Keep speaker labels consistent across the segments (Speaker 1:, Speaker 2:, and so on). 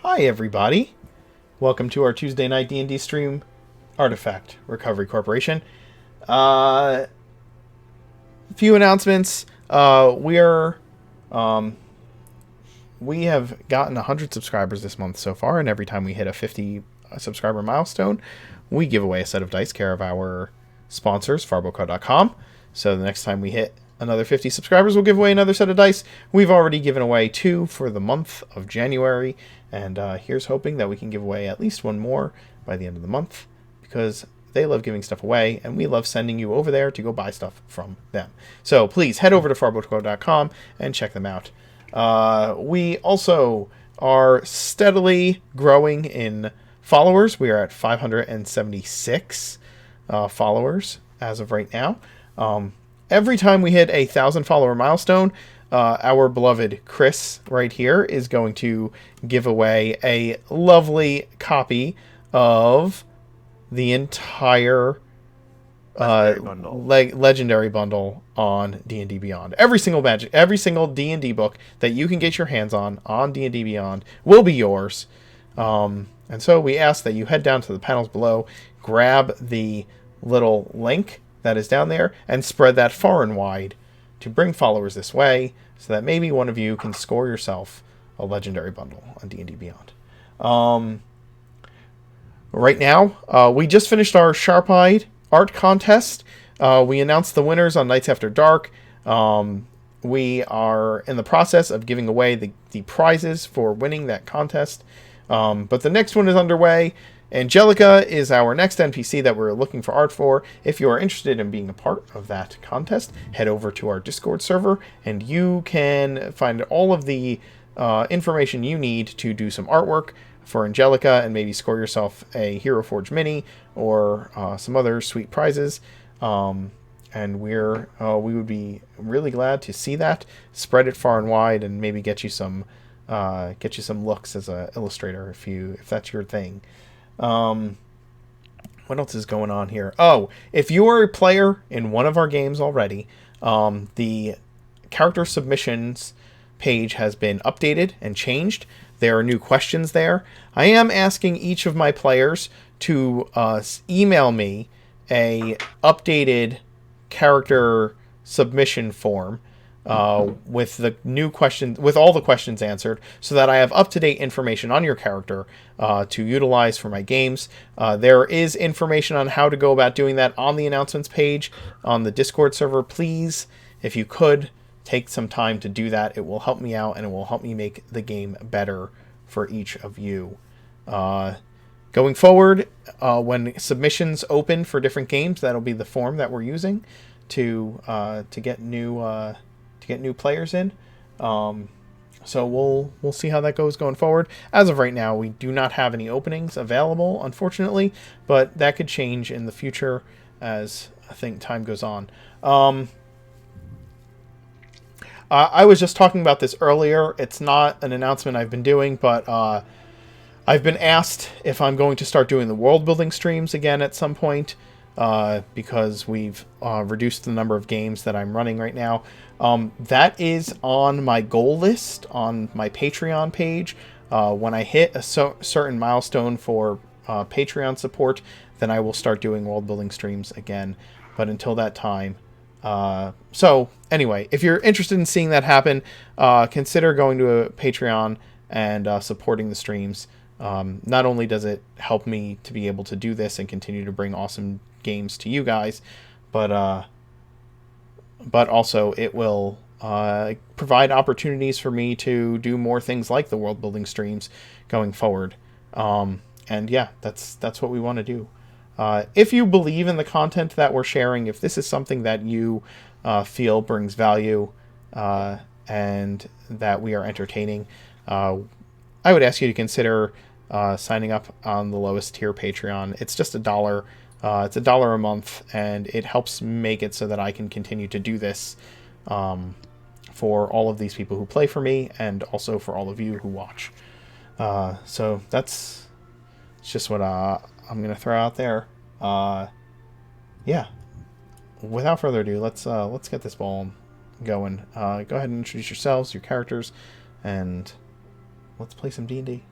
Speaker 1: Hi everybody! Welcome to our Tuesday night D&D stream, Artifact Recovery Corporation. A few announcements. We have gotten 100 subscribers this month so far, and every time we hit a 50 subscriber milestone, we give away a set of dice, care of our sponsors, farboco.com. So the next time we hit another 50 subscribers, we'll give away another set of dice. We've already given away 2 for the month of January, and here's hoping that we can give away at least 1 more by the end of the month, because they love giving stuff away, and we love sending you over there to go buy stuff from them. So please head over to farboco.com and check them out. We also are steadily growing in followers. We are at 576 followers as of right now. Every time we hit a 1,000 follower milestone, our beloved Chris right here is going to give away a lovely copy of the entire legendary bundle on D&D Beyond. Every single D&D book that you can get your hands on D&D Beyond will be yours. And so we ask that you head down to the panels below, grab the little link that is down there, and spread that far and wide to bring followers this way, so that maybe one of you can score yourself a legendary bundle on D&D Beyond. Right now, we just finished our Sharp-Eyed art contest. We announced the winners on Nights After Dark. We are in the process of giving away the prizes for winning that contest. But the next one is underway. Angelica is our next NPC that we're looking for art for. If you are interested in being a part of that contest, head over to our Discord server, and you can find all of the information you need to do some artwork for Angelica and maybe score yourself a Hero Forge mini or some other sweet prizes. And we would be really glad to see that. Spread it far and wide, and maybe get you some looks as an illustrator if that's your thing. What else is going on here? Oh, if you are a player in one of our games already, the character submissions page has been updated and changed. There are new questions there. I am asking each of my players to email me a updated character submission form with the new questions, with all the questions answered, so that I have up-to-date information on your character to utilize for my games. There is information on how to go about doing that on the announcements page on the Discord server. Please, if you could, take some time to do that. It will help me out, and it will help me make the game better for each of you. Going forward, when submissions open for different games, that'll be the form that we're using to get new players in. So we'll see how that goes going forward. As of right now, we do not have any openings available, unfortunately, but that could change in the future as I think time goes on. I was just talking about this earlier. It's not an announcement I've been doing, but I've been asked if I'm going to start doing the world building streams again at some point, because we've reduced the number of games that I'm running right now. That is on my goal list on my Patreon page. When I hit a certain milestone for Patreon support, then I will start doing world building streams again. But until that time, so anyway, if you're interested in seeing that happen, consider going to a Patreon and supporting the streams. Not only does it help me to be able to do this and continue to bring awesome games to you guys, but also it will provide opportunities for me to do more things like the world building streams going forward. And yeah, that's what we want to do. If you believe in the content that we're sharing, if this is something that you feel brings value and that we are entertaining, I would ask you to consider signing up on the lowest tier Patreon. It's just $1. It's $1 a month, and it helps make it so that I can continue to do this for all of these people who play for me, and also for all of you who watch. So that's just what I'm going to throw out there. Yeah. Without further ado, let's get this ball going. Go ahead and introduce yourselves, your characters, and let's play some D&D.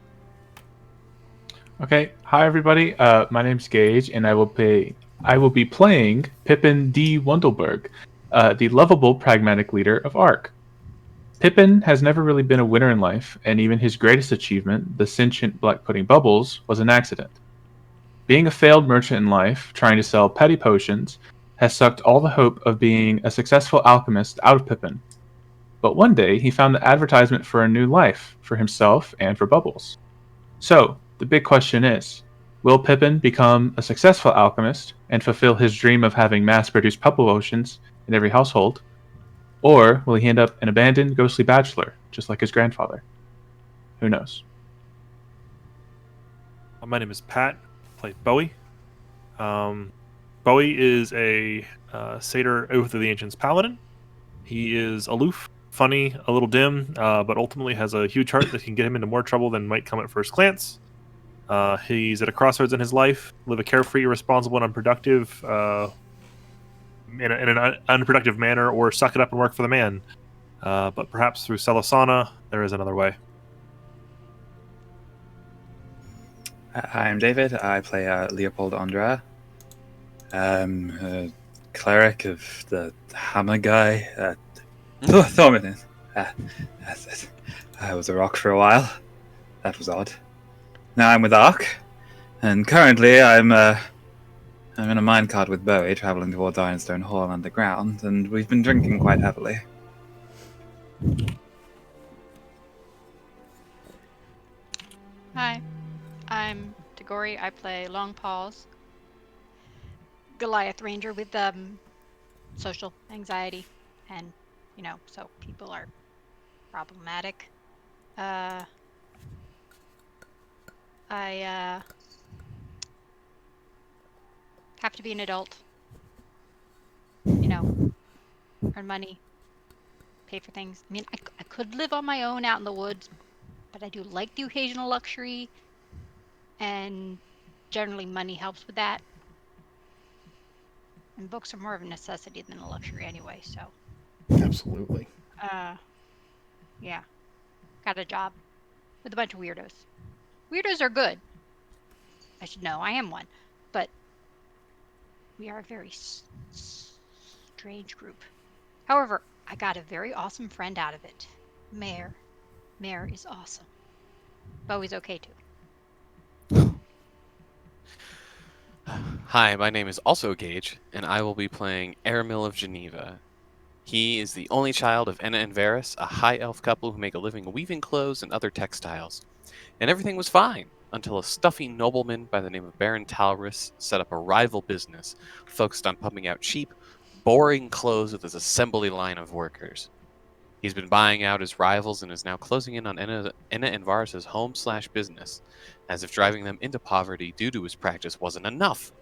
Speaker 2: Okay. Hi, everybody. My name's Gage, and I will be playing Pippin D. Wundelberg, the lovable, pragmatic leader of ARC. Pippin has never really been a winner in life, and even his greatest achievement, the sentient black pudding bubbles, was an accident. Being a failed merchant in life, trying to sell petty potions, has sucked all the hope of being a successful alchemist out of Pippin. But one day, he found the advertisement for a new life for himself and for Bubbles. So, the big question is, will Pippin become a successful alchemist and fulfill his dream of having mass-produced pebble potions in every household? Or will he end up an abandoned, ghostly bachelor, just like his grandfather? Who knows?
Speaker 3: My name is Pat. I play Bowie. Bowie is a Satyr Oath of the Ancients paladin. He is aloof, funny, a little dim, but ultimately has a huge heart that can get him into more trouble than might come at first glance. He's at a crossroads in his life: live a carefree, responsible, and unproductive in an unproductive manner, or suck it up and work for the man. But perhaps through Selasana, there is another way.
Speaker 4: Hi, I'm David. I play Leopold Andra, a cleric of the Hammer guy. Thorman. I was a rock for a while. That was odd. Now I'm with Ark, and currently I'm in a minecart with Bowie, traveling towards Ironstone Hall underground, and we've been drinking quite heavily.
Speaker 5: Hi, I'm Tagori. I play Long Paws, Goliath Ranger with social anxiety, and so people are problematic. I have to be an adult. Earn money, pay for things. I mean, I could live on my own out in the woods, but I do like the occasional luxury, and generally money helps with that. And books are more of a necessity than a luxury anyway, so.
Speaker 1: Absolutely.
Speaker 5: Yeah. Got a job with a bunch of weirdos. Weirdos are good. I should know. I am one. But we are a very strange group. However, I got a very awesome friend out of it. Mare. Mare is awesome. Bowie's okay too.
Speaker 6: Hi, my name is also Gage, and I will be playing Aramil of Geneva. He is the only child of Enna and Varys, a high elf couple who make a living weaving clothes and other textiles. And everything was fine until a stuffy nobleman by the name of Baron Talrus set up a rival business focused on pumping out cheap, boring clothes with his assembly line of workers. He's been buying out his rivals and is now closing in on Enna and Varys' home/business, as if driving them into poverty due to his practice wasn't enough.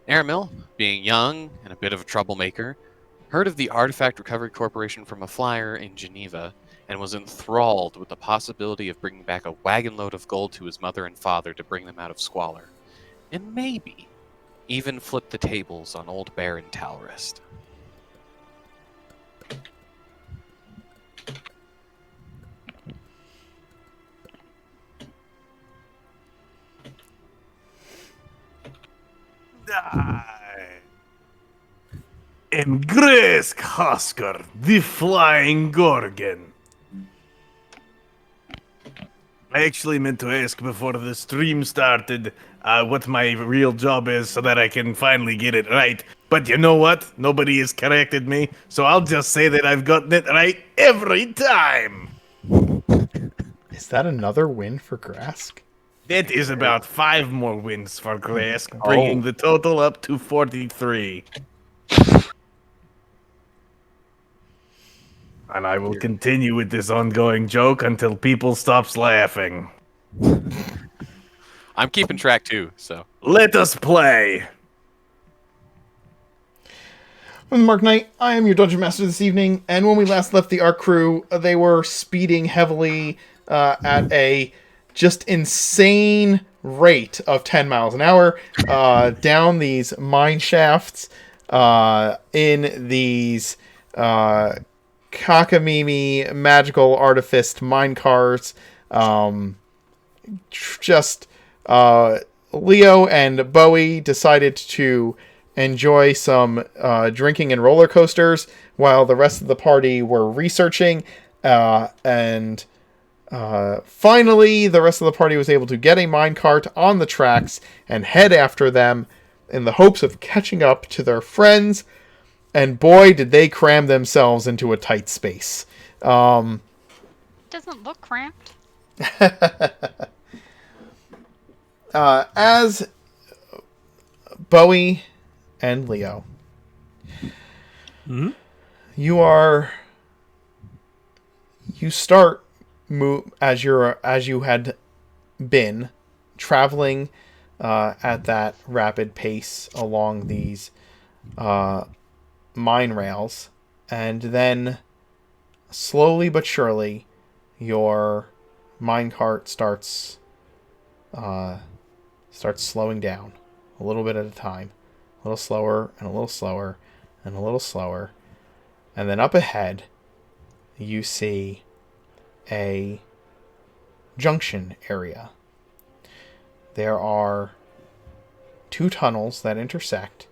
Speaker 6: Aramil, being young and a bit of a troublemaker, heard of the Artifact Recovery Corporation from a flyer in Geneva and was enthralled with the possibility of bringing back a wagon load of gold to his mother and father to bring them out of squalor, and maybe even flip the tables on old Baron Talrist.
Speaker 7: And Gresk Husker, the Flying Gorgon. I actually meant to ask before the stream started what my real job is so that I can finally get it right. But you know what? Nobody has corrected me, so I'll just say that I've gotten it right every time.
Speaker 1: Is that another win for Grask?
Speaker 7: That is about 5 more wins for Gresk, bringing the total up to 43. And I will continue with this ongoing joke until people stops laughing.
Speaker 6: I'm keeping track too, so.
Speaker 7: Let us play!
Speaker 1: I'm Mark Knight. I am your Dungeon Master this evening, and when we last left the Ark crew, they were speeding heavily at a just insane rate of 10 miles an hour down these mine shafts in these cockamamie magical artifice mine cars, just Leo and Bowie decided to enjoy some drinking and roller coasters while the rest of the party were researching. And finally, the rest of the party was able to get a minecart on the tracks and head after them in the hopes of catching up to their friends. And boy, did they cram themselves into a tight space.
Speaker 5: Doesn't look cramped.
Speaker 1: As Bowie and Leo, you start as you had been traveling at that rapid pace along these mine rails, and then slowly but surely your minecart starts slowing down a little bit at a time, a little slower and a little slower and a little slower, and then up ahead you see a junction area. There are 2 tunnels that intersect,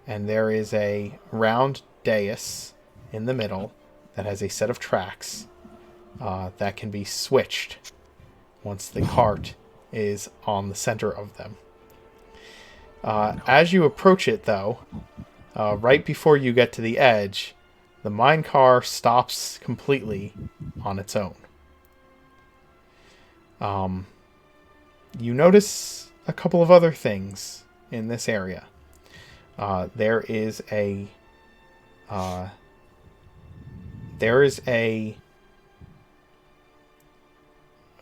Speaker 1: and there is a round dais in the middle that has a set of tracks that can be switched once the cart is on the center of them. As you approach it, though, right before you get to the edge, the minecar stops completely on its own. You notice a couple of other things in this area. There is a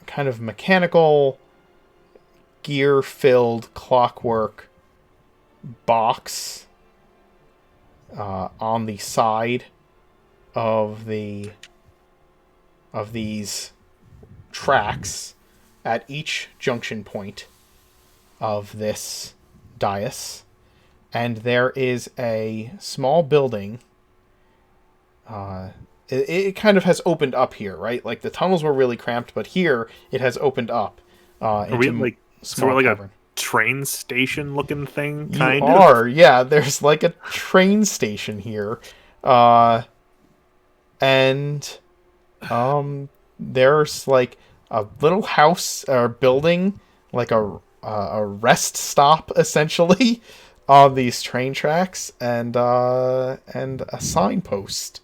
Speaker 1: kind of mechanical, gear-filled clockwork box on the side of these tracks at each junction point of this dais, and there is a small building. It kind of has opened up here, right? Like the tunnels were really cramped, but here it has opened up.
Speaker 3: Are we like
Speaker 1: small
Speaker 3: like
Speaker 1: cavern.
Speaker 3: a train station looking thing?
Speaker 1: You
Speaker 3: Kind
Speaker 1: are, yeah. There's like a train station here, and there's like a little house or building, like a rest stop essentially on these train tracks, and a signpost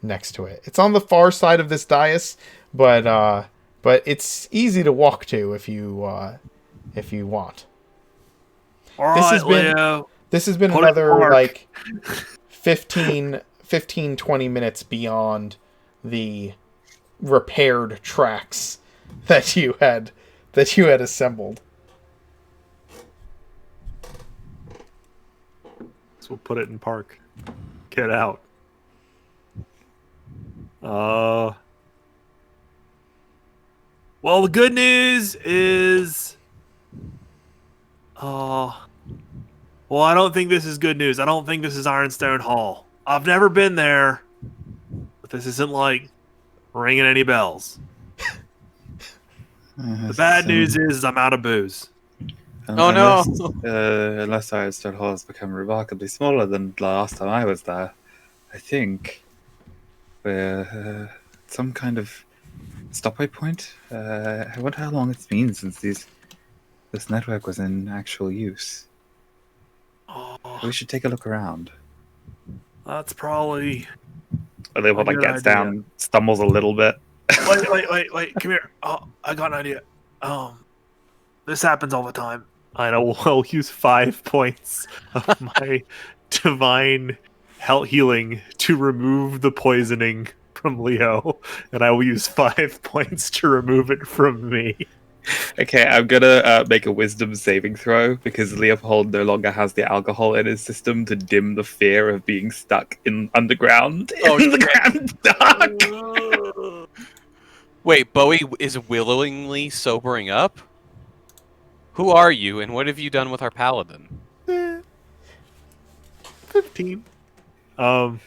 Speaker 1: next to it. It's on the far side of this dais, but it's easy to walk to if you want.
Speaker 3: All
Speaker 1: This
Speaker 3: right,
Speaker 1: has been
Speaker 3: Leo.
Speaker 1: this has been
Speaker 3: Put it
Speaker 1: another
Speaker 3: to work.
Speaker 1: like 15 20 minutes beyond the repaired tracks that you had assembled.
Speaker 3: So we'll put it in park. Get out. Well, the good news is, well, I don't think this is good news. I don't think this is Ironstone Hall. I've never been there, but this isn't like ringing any bells. The bad news is I'm out of booze.
Speaker 6: Oh, no.
Speaker 4: Unless Ironstone Hall has become remarkably smaller than the last time I was there. I think we're some kind of stopping point. I wonder how long it's been since this network was in actual use.
Speaker 3: Oh,
Speaker 4: We should take a look around.
Speaker 3: that's probably.
Speaker 4: Leopold
Speaker 3: Good
Speaker 4: gets
Speaker 3: idea.
Speaker 4: down, stumbles a little bit.
Speaker 3: Wait! Come here. Oh, I got an idea. This happens all the time. I know. I'll use 5 points of my divine health healing to remove the poisoning from Leo, and I will use 5 points to remove it from me.
Speaker 4: Okay, I'm gonna make a wisdom saving throw because Leopold no longer has the alcohol in his system to dim the fear of being stuck in underground in the grand dark.
Speaker 6: Wait, Bowie is willingly sobering up? Who are you, and what have you done with our paladin?
Speaker 3: 15. So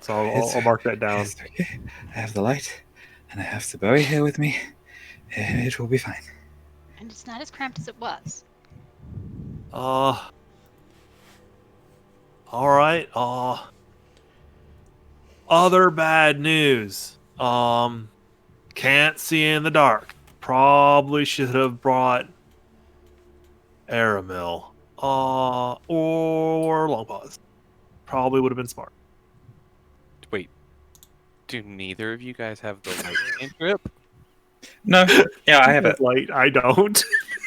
Speaker 3: I'll mark that down.
Speaker 4: It's okay. I have the light, and I have Sabori here with me. It will be fine.
Speaker 5: And it's not as cramped as it was.
Speaker 3: All right. Other bad news. Can't see in the dark. Probably should have brought Aramil. Or Long Pause. Probably would have been smart.
Speaker 6: Wait, do neither of you guys have the light cantrip?
Speaker 4: No, yeah, I have it.
Speaker 3: Light, I don't.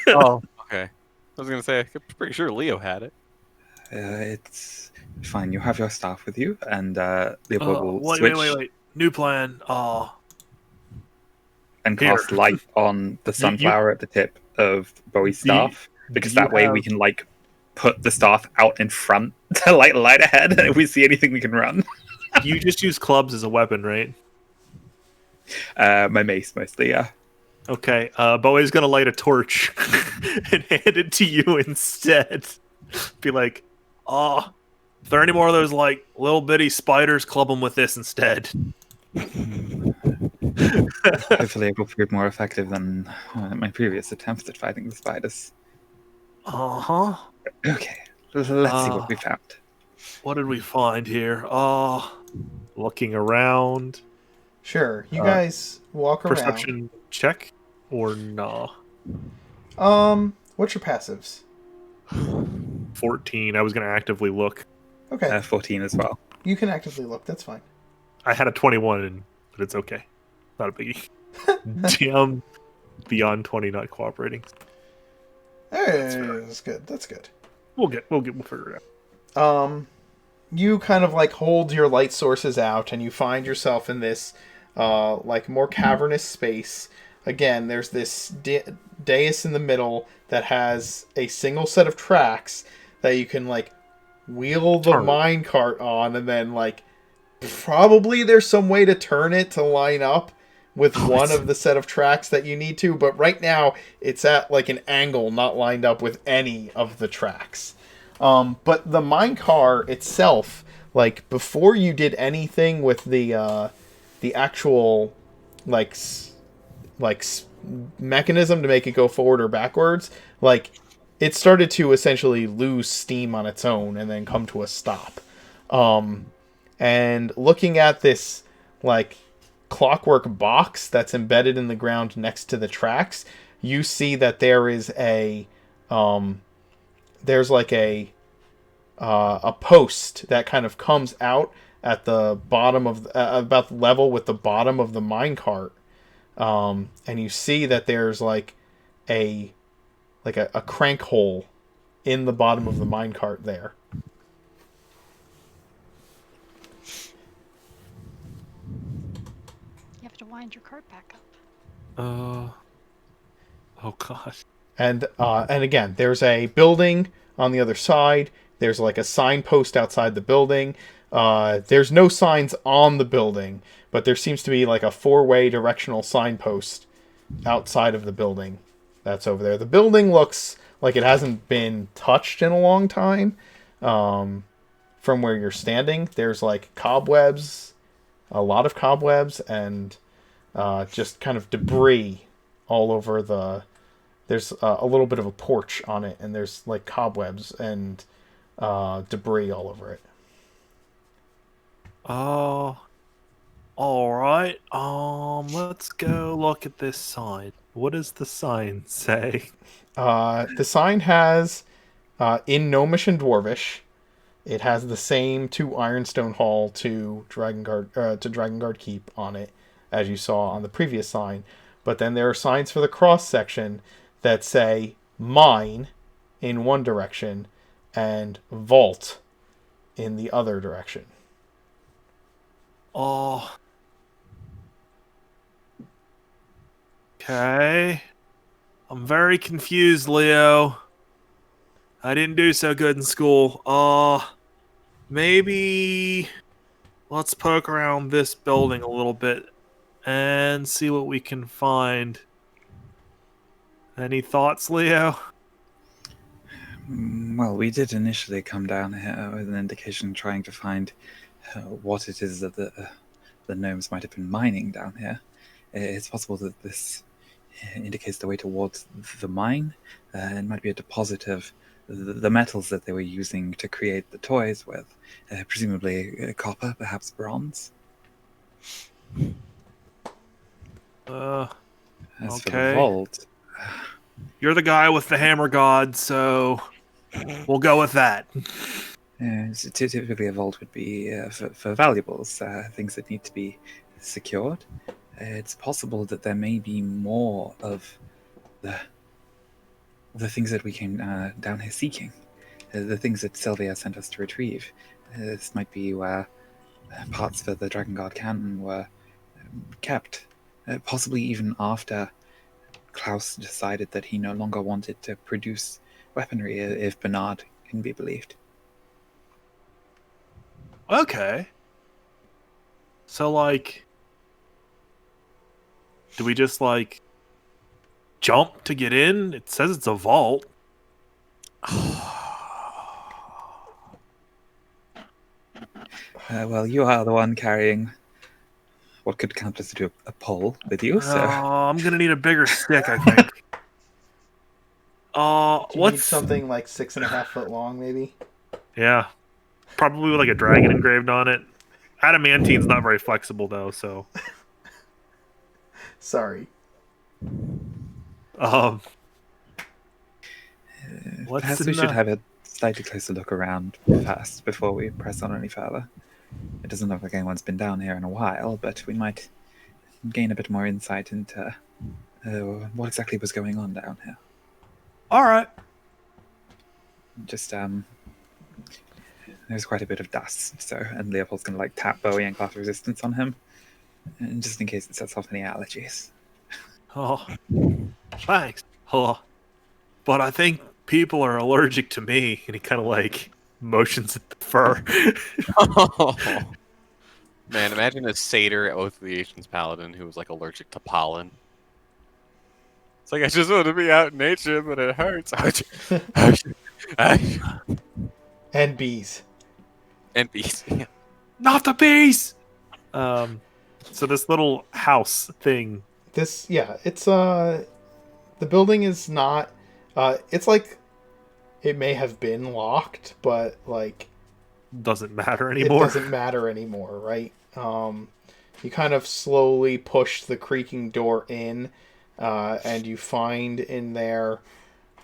Speaker 6: Oh, okay. I was gonna say, I'm pretty sure Leo had it.
Speaker 4: It's fine. You have your staff with you, and Leopold will
Speaker 3: Wait,
Speaker 4: switch
Speaker 3: wait. New plan.
Speaker 4: and
Speaker 3: Here.
Speaker 4: cast light on the sunflower at the tip of Bowie's
Speaker 3: Do you-
Speaker 4: staff, because
Speaker 3: do you
Speaker 4: that way we
Speaker 3: have-
Speaker 4: can like put the staff out in front to light ahead, and if we see anything, we can run.
Speaker 3: You just use clubs as a weapon, right?
Speaker 4: My mace mostly, yeah.
Speaker 3: Okay. Bowie's gonna light a torch and hand it to you instead. Be like, if there are any more of those like little bitty spiders, club them with this instead.
Speaker 4: Hopefully, it will prove more effective than my previous attempts at fighting the spiders.
Speaker 3: Uh-huh.
Speaker 4: Okay, let's see what we found.
Speaker 3: What did we find here? Looking around.
Speaker 1: Sure. You guys walk around.
Speaker 3: Perception check or no?
Speaker 1: What's your passives?
Speaker 3: 14. I was gonna actively look.
Speaker 1: Okay.
Speaker 4: 14 as well.
Speaker 1: You can actively look. That's fine.
Speaker 3: I had a 21, but it's okay. Not a biggie. Damn, beyond 20 not cooperating.
Speaker 1: Hey, that's good. That's good.
Speaker 3: We'll figure it out.
Speaker 1: You kind of like hold your light sources out, and you find yourself in this, like more cavernous space. Again, there's this dais in the middle that has a single set of tracks that you can like wheel the minecart on, and then like probably there's some way to turn it to line up with one of the set of tracks that you need to, but right now it's at like an angle, not lined up with any of the tracks. But the minecart itself, like before you did anything with the actual mechanism to make it go forward or backwards, like it started to essentially lose steam on its own and then come to a stop. And looking at this like clockwork box that's embedded in the ground next to the tracks, you see that there is there's like a post that kind of comes out at the bottom of about level with the bottom of the minecart, and you see that there's like a crank hole in the bottom of the minecart there.
Speaker 5: You have to wind your cart back up.
Speaker 3: Oh gosh.
Speaker 1: And again, there's a building on the other side. There's like a signpost outside the building. There's no signs on the building, but there seems to be like a four-way directional signpost outside of the building that's over there. The building looks like it hasn't been touched in a long time. From where you're standing, there's like cobwebs, a lot of cobwebs, and just kind of debris all over the... There's a little bit of a porch on it, and there's like cobwebs and debris all over it.
Speaker 3: All right. Let's go look at this sign. What does the sign say?
Speaker 1: The sign has, in Gnomish and Dwarvish, it has the same to Ironstone Hall to Drakengard Keep on it, as you saw on the previous sign. But then there are signs for the cross section that say mine in one direction and vault in the other direction.
Speaker 3: Oh. Okay. I'm very confused, Leo. I didn't do so good in school. Maybe let's poke around this building a little bit and see what we can find. Any thoughts, Leo?
Speaker 4: Well, we did initially come down here with an indication trying to find what it is that the gnomes might have been mining down here. It's possible that this indicates the way towards the mine. It might be a deposit of the metals that they were using to create the toys with, presumably copper, perhaps bronze. As for the
Speaker 3: Okay.
Speaker 4: vault,
Speaker 3: You're the guy with the hammer god, so we'll go with that.
Speaker 4: typically a vault would be for valuables, things that need to be secured. It's possible that there may be more of the things that we came down here seeking, the things that Sylvia sent us to retrieve. This might be where parts for the Dragon Guard cannon were kept, possibly even after Klaus decided that he no longer wanted to produce weaponry, if Bernard can be believed.
Speaker 3: Okay. So, like, do we just, like, jump to get in? It says it's a vault.
Speaker 4: Well, you are the one carrying what could count as a pole with you, so...
Speaker 3: I'm gonna need a bigger stick, I think.
Speaker 1: Do you need
Speaker 3: What's
Speaker 1: something like 6.5 foot long, maybe?
Speaker 3: Yeah, probably with like a dragon engraved on it. Adamantine's not very flexible though, so.
Speaker 1: Sorry.
Speaker 4: Perhaps we should have a slightly closer look around first before we press on any further. It doesn't look like anyone's been down here in a while, but we might gain a bit more insight into what exactly was going on down here.
Speaker 3: All right.
Speaker 4: Just there's quite a bit of dust, and Leopold's gonna like tap Bowie and cast resistance on him, and just in case it sets off any allergies.
Speaker 3: Oh, thanks. Oh, but I think people are allergic to me, and he kind of like motions at the fur.
Speaker 6: Oh. Man, imagine a satyr at Oath of the Ancients Paladin who was like allergic to pollen. It's like, I just want to be out in nature, but it hurts.
Speaker 1: And bees.
Speaker 6: And bees. Yeah.
Speaker 3: Not the bees. So this little house thing.
Speaker 1: It's the building is not it's like it may have been locked, but like
Speaker 3: Doesn't matter anymore.
Speaker 1: it doesn't matter anymore, right? You kind of slowly push the creaking door in, and you find in there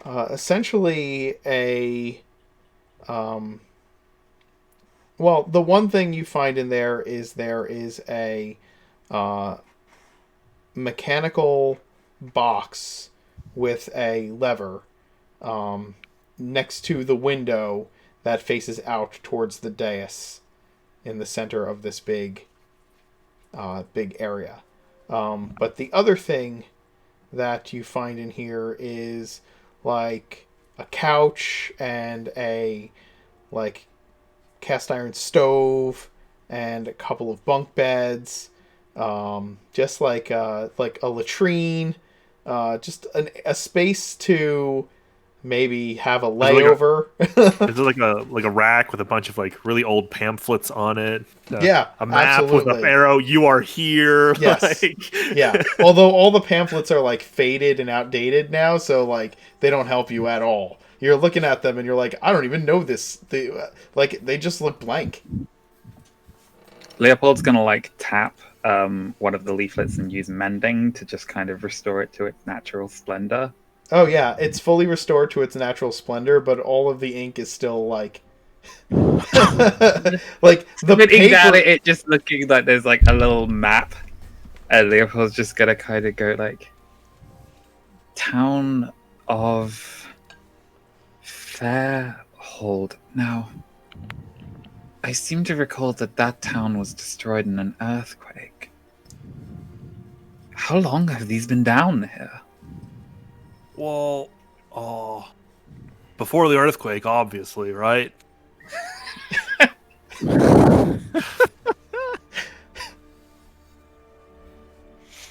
Speaker 1: essentially a well, the one thing you find in there is a mechanical box with a lever next to the window that faces out towards the dais in the center of this big area. But the other thing that you find in here is like a couch and a like cast iron stove and a couple of bunk beds, just like a latrine, just a space to maybe have a layover.
Speaker 3: Is it like a rack with a bunch of like really old pamphlets on it?
Speaker 1: Yeah,
Speaker 3: a map
Speaker 1: absolutely.
Speaker 3: with an arrow. You are here.
Speaker 1: Yes. Yeah. Although all the pamphlets are like faded and outdated now, so like they don't help you at all. You're looking at them and you're like, I don't even know this. They just look blank.
Speaker 4: Leopold's gonna like tap one of the leaflets and use mending to just kind of restore it to its natural splendor.
Speaker 1: Oh yeah, it's fully restored to its natural splendor, but all of the ink is still like like the
Speaker 4: Looking at
Speaker 1: paper.
Speaker 4: it just looking like there's like a little map, and Leopold's just gonna kind of go like, town of Fairhold. Now, I seem to recall that town was destroyed in an earthquake. How long have these been down here?
Speaker 3: Well, before the earthquake, obviously, right?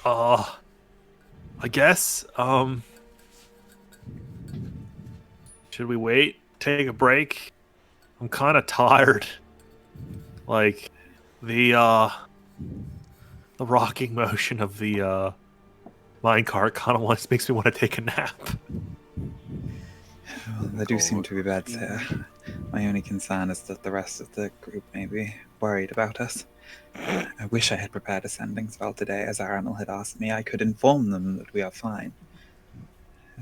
Speaker 3: I guess. Should we wait? Take a break? I'm kind of tired. Like the rocking motion of the minecart kind of makes me want to take a nap.
Speaker 4: Well, they do seem to be beds here. My only concern is that the rest of the group may be worried about us. I wish I had prepared a sending spell today, as Aramil had asked me. I could inform them that we are fine.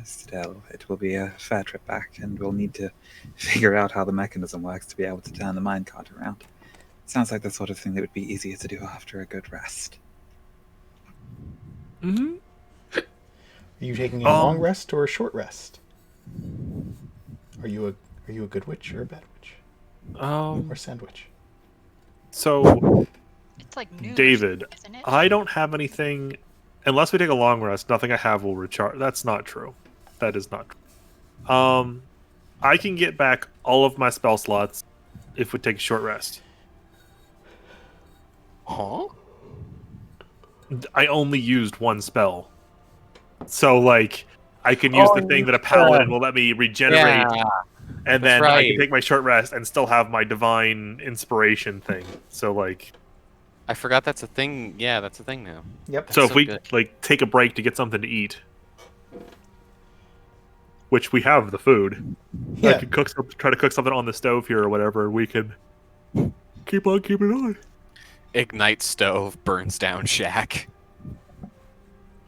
Speaker 4: Still, it will be a fair trip back, and we'll need to figure out how the mechanism works to be able to turn the minecart around. Sounds like the sort of thing that would be easier to do after a good rest.
Speaker 3: Mm-hmm.
Speaker 1: Are you taking a long rest or a short rest? Are you a good witch or a bad witch? Or sandwich?
Speaker 3: So,
Speaker 5: It's like noon,
Speaker 3: David,
Speaker 5: isn't it?
Speaker 3: I don't have anything. Unless we take a long rest, nothing I have will recharge. That's not true. That is not true. I can get back all of my spell slots if we take a short rest.
Speaker 6: Huh?
Speaker 3: I only used one spell. So, like, I can use the thing that a paladin will let me regenerate,
Speaker 6: Yeah.
Speaker 3: and then
Speaker 6: right.
Speaker 3: I can take my short rest and still have my divine inspiration thing. So, like...
Speaker 6: I forgot that's a thing. Yeah, that's a thing now.
Speaker 1: Yep.
Speaker 3: So if we,
Speaker 6: good.
Speaker 3: like, take a break to get something to eat, which we have the food, I
Speaker 1: Yeah.
Speaker 3: could try to cook something on the stove here or whatever, we could keep on keeping on.
Speaker 6: Ignite stove, burns down shack.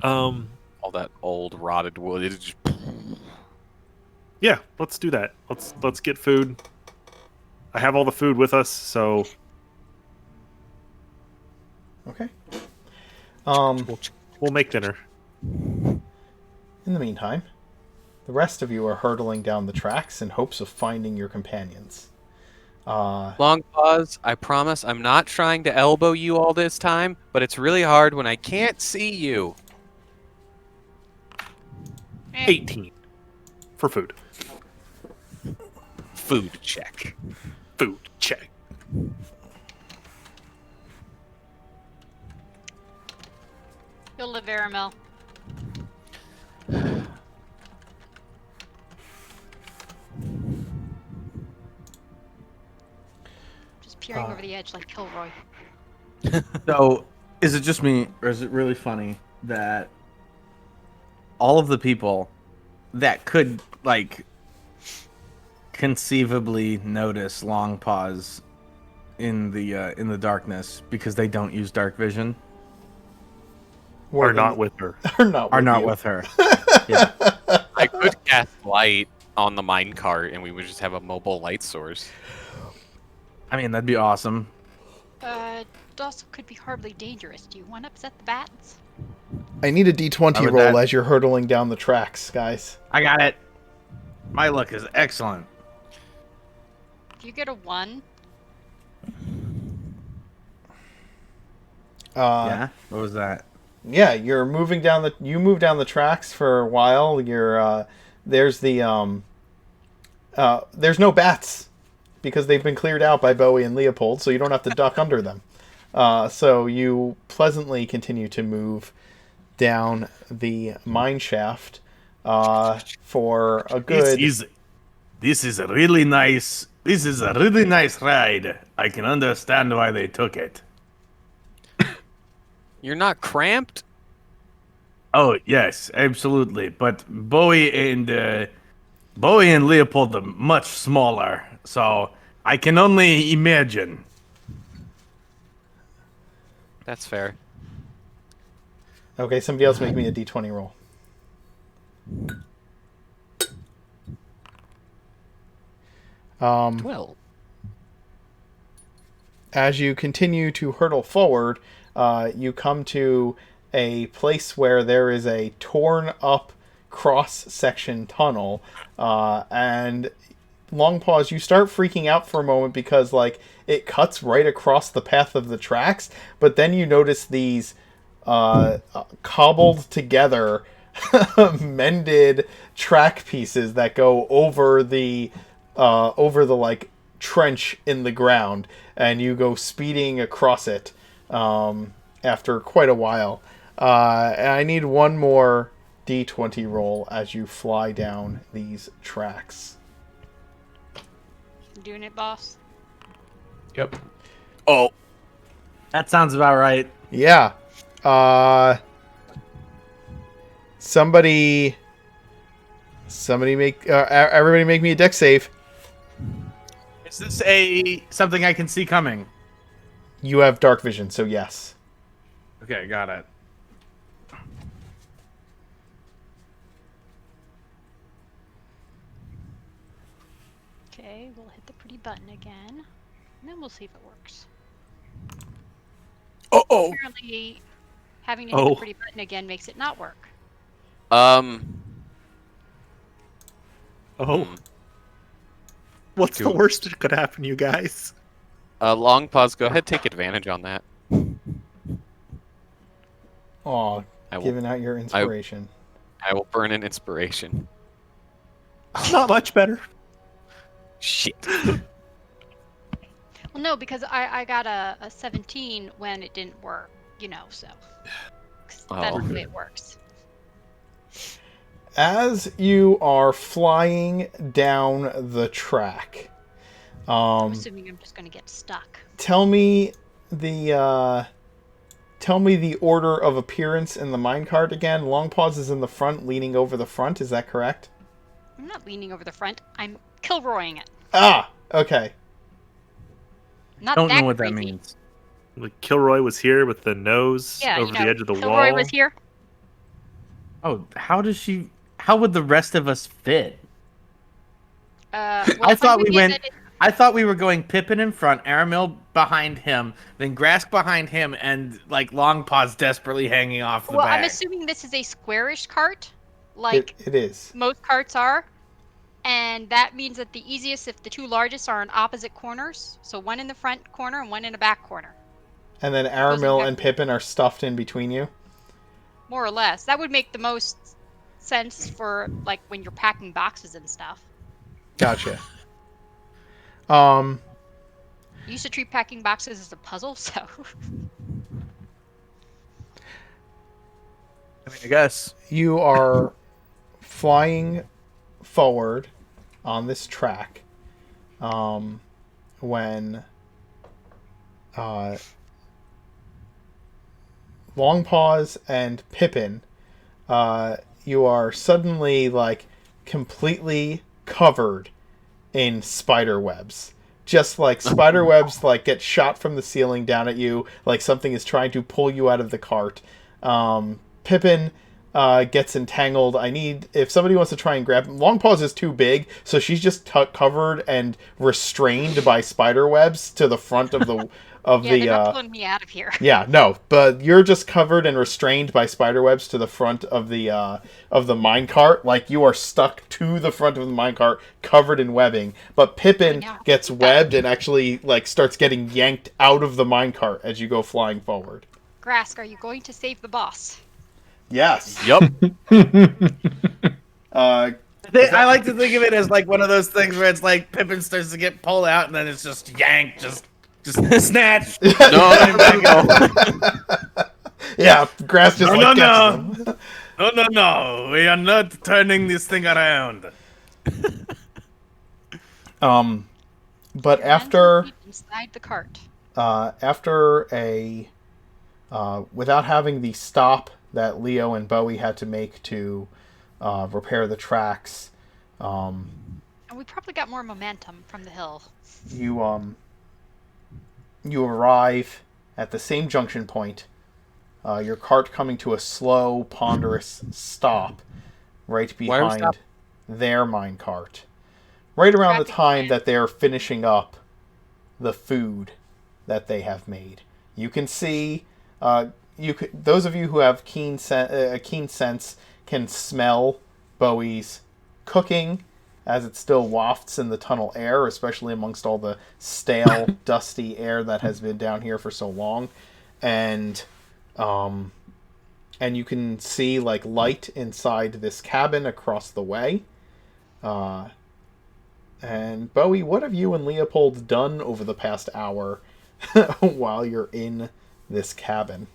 Speaker 3: Um...
Speaker 6: All that old rotted wood. It just...
Speaker 3: Yeah, let's do that. Let's get food. I have all the food with us, so
Speaker 1: Okay.
Speaker 3: we'll make dinner.
Speaker 1: In the meantime, the rest of you are hurtling down the tracks in hopes of finding your companions.
Speaker 6: Long pause. I promise I'm not trying to elbow you all this time, but it's really hard when I can't see you.
Speaker 3: 18 for food.
Speaker 6: Food check.
Speaker 3: Food check.
Speaker 5: You'll live, Aramel. Just peering over the edge like Kilroy.
Speaker 7: So, is it just me, or is it really funny that all of the people that could, like, conceivably notice Long Pause in the darkness because they don't use dark vision
Speaker 3: Or not with her.
Speaker 1: Are not
Speaker 7: are
Speaker 1: with
Speaker 7: not
Speaker 1: you.
Speaker 7: with her? Yeah.
Speaker 6: I could cast light on the minecart and we would just have a mobile light source.
Speaker 7: I mean, that'd be awesome.
Speaker 5: It also could be horribly dangerous. Do you want to upset the bats?
Speaker 1: I need a d20
Speaker 7: How would
Speaker 1: roll
Speaker 7: that-
Speaker 1: as you're hurtling down the tracks, guys.
Speaker 7: I got it. My luck is excellent.
Speaker 5: If you get a 1,
Speaker 7: Yeah. What was that?
Speaker 1: Yeah, you're moving down you move down the tracks for a while. You're there's no bats because they've been cleared out by Bowie and Leopold, so you don't have to duck under them. So you pleasantly continue to move down the mine shaft for a good.
Speaker 7: This is a really nice. This is a really nice ride. I can understand why they took it.
Speaker 6: You're not cramped?
Speaker 7: Oh yes, absolutely. But Bowie and Leopold are much smaller, so I can only imagine.
Speaker 6: That's fair.
Speaker 1: Okay, somebody else make me a d20 roll.
Speaker 6: Well,
Speaker 1: As you continue to hurtle forward, you come to a place where there is a torn up cross-section tunnel, and Long Pause, you start freaking out for a moment because, like, it cuts right across the path of the tracks, but then you notice these cobbled together mended track pieces that go over the like trench in the ground, and you go speeding across it after quite a while. And I need one more d20 roll as you fly down these tracks.
Speaker 5: You doing it, boss?
Speaker 2: Yep.
Speaker 6: oh,
Speaker 7: That sounds about right.
Speaker 1: Yeah. Somebody make everybody make me a deck save.
Speaker 7: Is this something I can see coming?
Speaker 1: You have dark vision, so yes.
Speaker 7: Okay, got it.
Speaker 5: Okay, we'll hit the pretty button again, and then we'll see if it works.
Speaker 3: Oh.
Speaker 5: Apparently, having to hit the pretty button again makes it not work.
Speaker 3: Oh.
Speaker 6: Hmm.
Speaker 3: What's the worst that could happen, you guys?
Speaker 6: Long pause. Go ahead, take advantage on that.
Speaker 1: Aw,
Speaker 6: I will,
Speaker 1: giving out your inspiration.
Speaker 6: I will burn an inspiration.
Speaker 3: Not much better.
Speaker 6: Shit.
Speaker 5: Well, no, because I got a 17 when it didn't work, so that's the way it works.
Speaker 1: As you are flying down the track,
Speaker 5: I'm assuming I'm just going to get stuck.
Speaker 1: tell me the order of appearance in the minecart again. Long pause is in the front, leaning over the front. Is that correct?
Speaker 5: I'm not leaning over the front. I'm Kilroying it.
Speaker 1: Ah, okay.
Speaker 5: Not
Speaker 7: Don't
Speaker 5: that
Speaker 7: know what that
Speaker 5: crazy.
Speaker 7: means.
Speaker 3: Like Kilroy was here with the nose over the edge of the
Speaker 5: Kilroy
Speaker 3: wall.
Speaker 5: was here.
Speaker 7: Oh, how would the rest of us fit?
Speaker 5: Well,
Speaker 7: I thought we
Speaker 5: went.
Speaker 7: went. I thought we were going Pippin in front, Aramil behind him, then Grask behind him, and like Long Paws desperately hanging off the
Speaker 5: Well,
Speaker 7: back.
Speaker 5: I'm assuming this is a squarish cart, like
Speaker 1: It is.
Speaker 5: most carts are, and that means that the easiest if the two largest are in opposite corners, so one in the front corner and one in the back corner,
Speaker 1: And then Aramil and Pippin are stuffed in between you.
Speaker 5: more or less. That would make the most sense for like when you're packing boxes and stuff.
Speaker 1: Gotcha.
Speaker 5: I used to treat packing boxes as a puzzle, so.
Speaker 7: I guess.
Speaker 1: You are flying forward on this track when Long Paws and Pippin, you are suddenly like completely covered in spider webs. Just like spider webs like get shot from the ceiling down at you, like something is trying to pull you out of the cart. Pippin gets entangled. If somebody wants to try and grab him, Long Paws is too big, so she's just covered and restrained by spider webs to the front of the
Speaker 5: They're not pulling me out of here.
Speaker 1: Yeah, no, but you're just covered and restrained by spider webs to the front of the minecart. Like you are stuck to the front of the minecart, covered in webbing. But Pippin gets webbed and actually like starts getting yanked out of the minecart as you go flying forward.
Speaker 5: Grask, are you going to save the boss?
Speaker 1: Yes.
Speaker 6: Yup.
Speaker 7: I like to think of it as like one of those things where it's like Pippin starts to get pulled out and then it's just yanked, just snatched.
Speaker 6: No.
Speaker 1: Yeah, Grass just catches him.
Speaker 7: No. We are not turning this thing around.
Speaker 1: But after
Speaker 5: inside the cart.
Speaker 1: Without having the stop that Leo and Bowie had to make to repair the tracks,
Speaker 5: And we probably got more momentum from the hill.
Speaker 1: you arrive at the same junction point, your cart coming to a slow, ponderous stop right behind their minecart. Right around the time that they're finishing up the food that they have made. You can see, those of you who have a keen sense can smell Bowie's cooking as it still wafts in the tunnel air, especially amongst all the stale, dusty air that has been down here for so long. And you can see like light inside this cabin across the way. And Bowie, what have you and Leopold done over the past hour while you're in this cabin?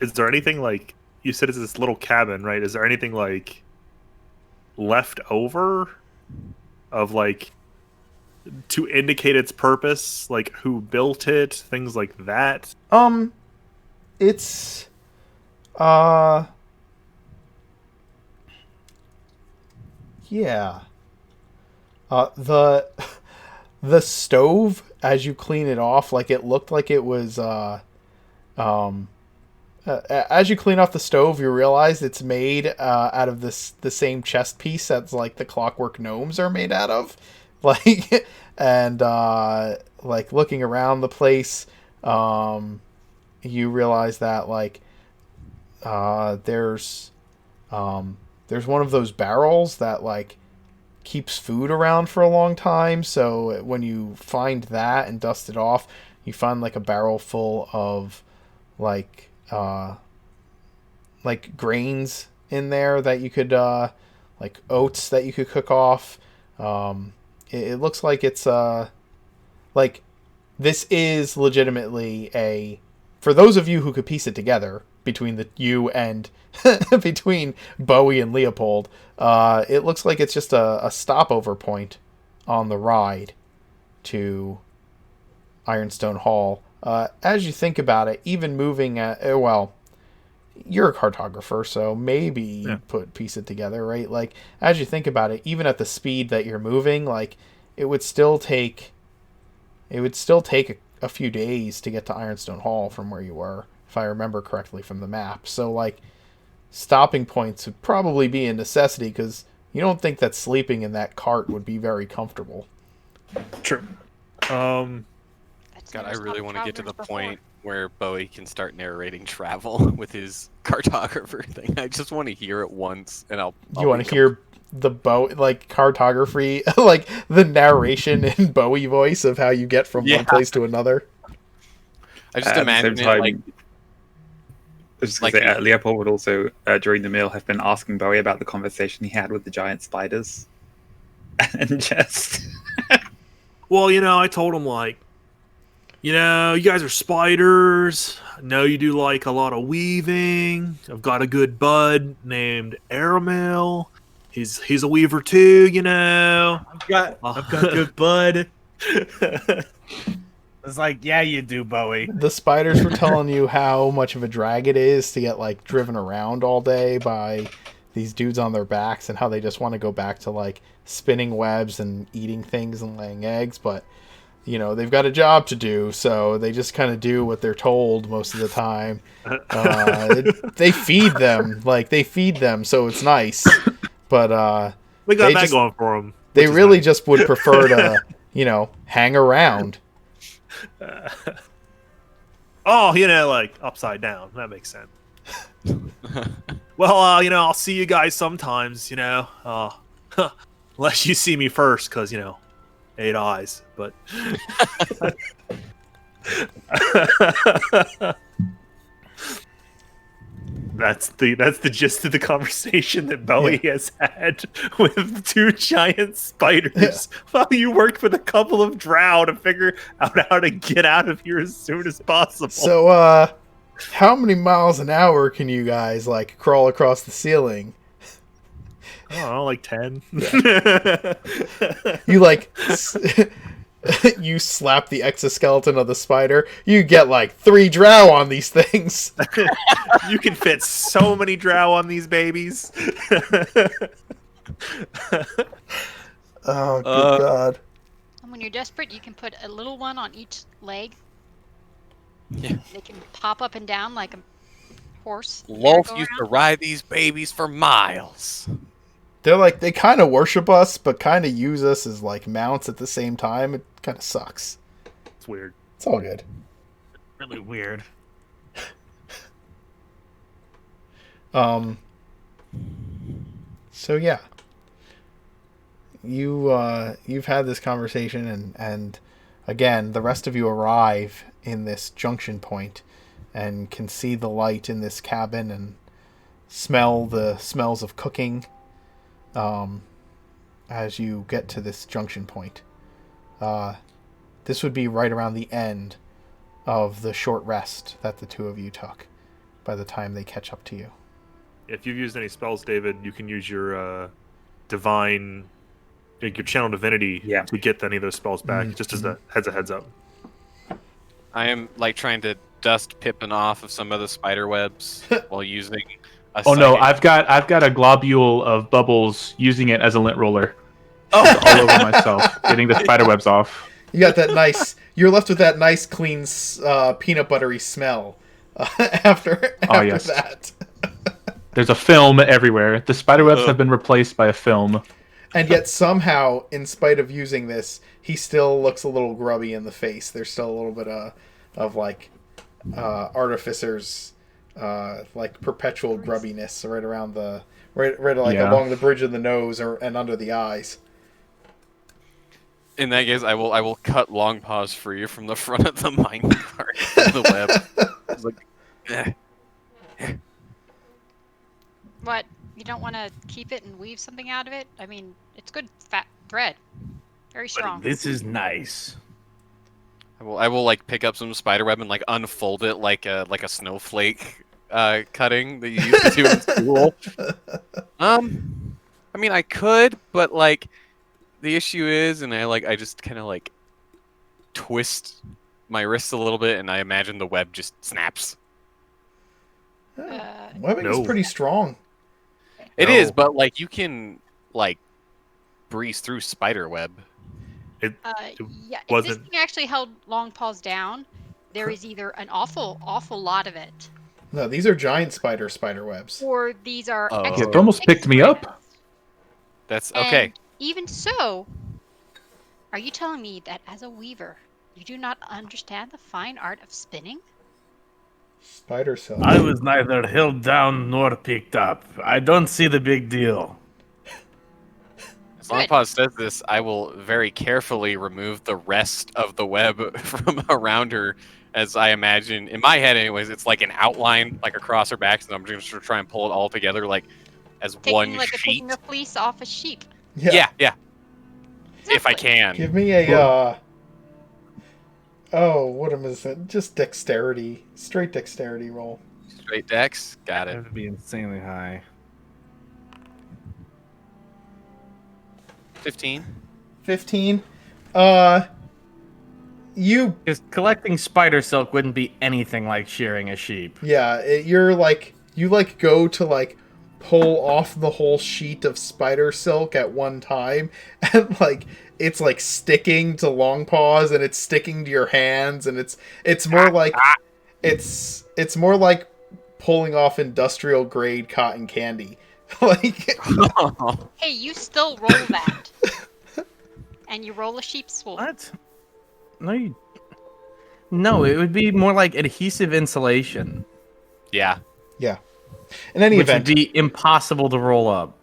Speaker 3: Is there anything like you said? It's this little cabin, right? Is there anything like left over of like to indicate its purpose, like who built it, things like that?
Speaker 1: It's yeah. The the stove, as you clean it off, like it looked like it was as you clean off the stove, you realize it's made out of the same chest piece that's like the clockwork gnomes are made out of, like, and like looking around the place, you realize that like there's one of those barrels that like keeps food around for a long time. So when you find that and dust it off, you find like a barrel full of like grains in there that you could like oats that you could cook off. It looks like it's like this is legitimately a, for those of you who could piece it together between you and between Bowie and Leopold, it looks like it's just a stopover point on the ride to Ironstone Hall. As you think about it, even moving at, well, you're a cartographer, so maybe you piece it together, right? Like, as you think about it, even at the speed that you're moving, like, it would still take a few days to get to Ironstone Hall from where you were, if I remember correctly from the map. So, like, stopping points would probably be a necessity, because you don't think that sleeping in that cart would be very comfortable.
Speaker 3: True.
Speaker 6: God, I really want to get to the point where Bowie can start narrating travel with his cartographer thing. I just want to hear it once, and I'll
Speaker 1: you want to hear the like cartography, like the narration in Bowie voice of how you get from one place to another.
Speaker 6: I just imagine it like.
Speaker 4: I was just going to say, Leopold would also, during the meal, have been asking Bowie about the conversation he had with the giant spiders. And just...
Speaker 3: Well, I told him, like, you guys are spiders. I know you do, like, a lot of weaving. I've got a good bud named Aramil. He's a weaver, too,
Speaker 7: I've got good bud. It's like, yeah, you do, Bowie.
Speaker 1: The spiders were telling you how much of a drag it is to get, like, driven around all day by these dudes on their backs, and how they just want to go back to, like, spinning webs and eating things and laying eggs, but, they've got a job to do, so they just kind of do what they're told most of the time. They feed them, so it's nice, but
Speaker 3: they got that going for them.
Speaker 1: They really just would prefer to, hang around.
Speaker 3: Like upside down. That makes sense. Well, I'll see you guys sometimes, unless you see me first, because, 8 eyes, but... That's the gist of the conversation that Bowie has had with 2 giant spiders while you worked with a couple of drow to figure out how to get out of here as soon as possible.
Speaker 1: So, how many miles an hour can you guys, like, crawl across the ceiling?
Speaker 3: I don't know, like 10.
Speaker 1: You, like... you slap the exoskeleton of the spider, you get like 3 drow on these things.
Speaker 3: You can fit so many drow on these babies.
Speaker 1: Oh, good God.
Speaker 5: And when you're desperate, you can put a little one on each leg.
Speaker 6: Yeah.
Speaker 5: They can pop up and down like a horse.
Speaker 6: Lolf used to ride these babies for miles.
Speaker 1: They're like, they kind of worship us, but kind of use us as like mounts at the same time. It kind of sucks.
Speaker 3: It's weird.
Speaker 1: It's all good.
Speaker 7: Really weird.
Speaker 1: So yeah, you've had this conversation, and again, the rest of you arrive in this junction point and can see the light in this cabin and smell the smells of cooking. As you get to this junction point, this would be right around the end of the short rest that the 2 of you took by the time they catch up to you.
Speaker 3: If you've used any spells, David, you can use your divine your channel divinity to get any of those spells back. Just as a heads up.
Speaker 6: I am like trying to dust Pippin off of some of the spider webs while using.
Speaker 2: Oh no, I've got a globule of bubbles using it as a lint roller. All over myself, getting the spider webs off.
Speaker 1: You got that nice. You're left with that nice, clean, peanut buttery smell after that.
Speaker 2: There's a film everywhere. The spider webs have been replaced by a film.
Speaker 1: And yet somehow, in spite of using this, he still looks a little grubby in the face. There's still a little bit of like artificer's like perpetual grubbiness right around the along the bridge of the nose and under the eyes.
Speaker 6: In that case, I will cut Long Paws free from the front of the minecart the web. It's like,
Speaker 5: What? You don't want to keep it and weave something out of it? I mean, it's good fat thread. Very strong.
Speaker 7: This is nice.
Speaker 6: I will like pick up some spider web and like unfold it like a snowflake cutting that you used to do in school. I mean, I could, but like the issue is, and I just kind of like twist my wrists a little bit, and I imagine the web just snaps.
Speaker 1: Webbing is pretty strong.
Speaker 6: It is, but like you can like breeze through spider web.
Speaker 5: If this thing actually held Long Paws down, there is either an awful lot of it.
Speaker 1: No, these are giant spider webs.
Speaker 5: Or these are.
Speaker 2: It almost picked me up.
Speaker 6: That's okay.
Speaker 5: And even so, are you telling me that as a weaver, you do not understand the fine art of spinning?
Speaker 1: Spider silk.
Speaker 7: I was neither held down nor picked up. I don't see the big deal.
Speaker 6: As Longpaw says this, I will very carefully remove the rest of the web from around her, as I imagine, in my head anyways, it's like an outline like across her back, so I'm just going to try and pull it all together like as one sheet.
Speaker 5: Taking a fleece off a sheep.
Speaker 6: Yeah.
Speaker 5: Exactly.
Speaker 6: If I can.
Speaker 1: Give me a what am I saying? Just dexterity. Straight dexterity roll.
Speaker 6: Straight dex? Got it.
Speaker 7: That would be insanely high.
Speaker 6: 15.
Speaker 1: 15. You...
Speaker 7: Because collecting spider silk wouldn't be anything like shearing a sheep.
Speaker 1: Yeah, you're like... You like go to like pull off the whole sheet of spider silk at one time, and like it's like sticking to Long Paws, and it's sticking to your hands, and it's more like it's more like pulling off industrial grade cotton candy. Like
Speaker 5: hey, you still roll that. And you roll a sheep's wool.
Speaker 7: What? No, it would be more like adhesive insulation.
Speaker 6: Yeah.
Speaker 1: In any
Speaker 7: Which
Speaker 1: event,
Speaker 7: would be impossible to roll up.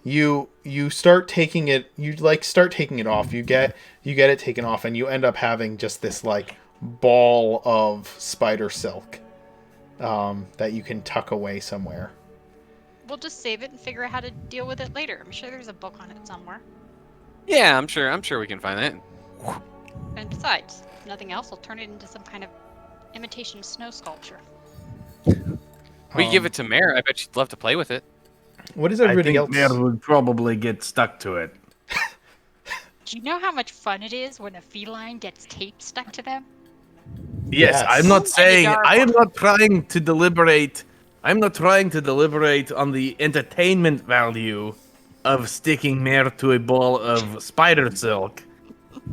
Speaker 1: you start taking it. You like start taking it off. You get it taken off, and you end up having just this like ball of spider silk that you can tuck away somewhere.
Speaker 5: We'll just save it and figure out how to deal with it later. I'm sure there's a book on it somewhere.
Speaker 6: Yeah, I'm sure we can find that.
Speaker 5: And besides, if nothing else, I'll turn it into some kind of imitation snow sculpture.
Speaker 6: We give it to Mare. I bet she'd love to play with it.
Speaker 1: What is everybody else?
Speaker 7: Mare would probably get stuck to it.
Speaker 5: Do you know how much fun it is when a feline gets tape stuck to them?
Speaker 7: Yes, I'm not saying. I am not trying to deliberate. I'm not trying to deliberate on the entertainment value of sticking Mare to a ball of spider silk.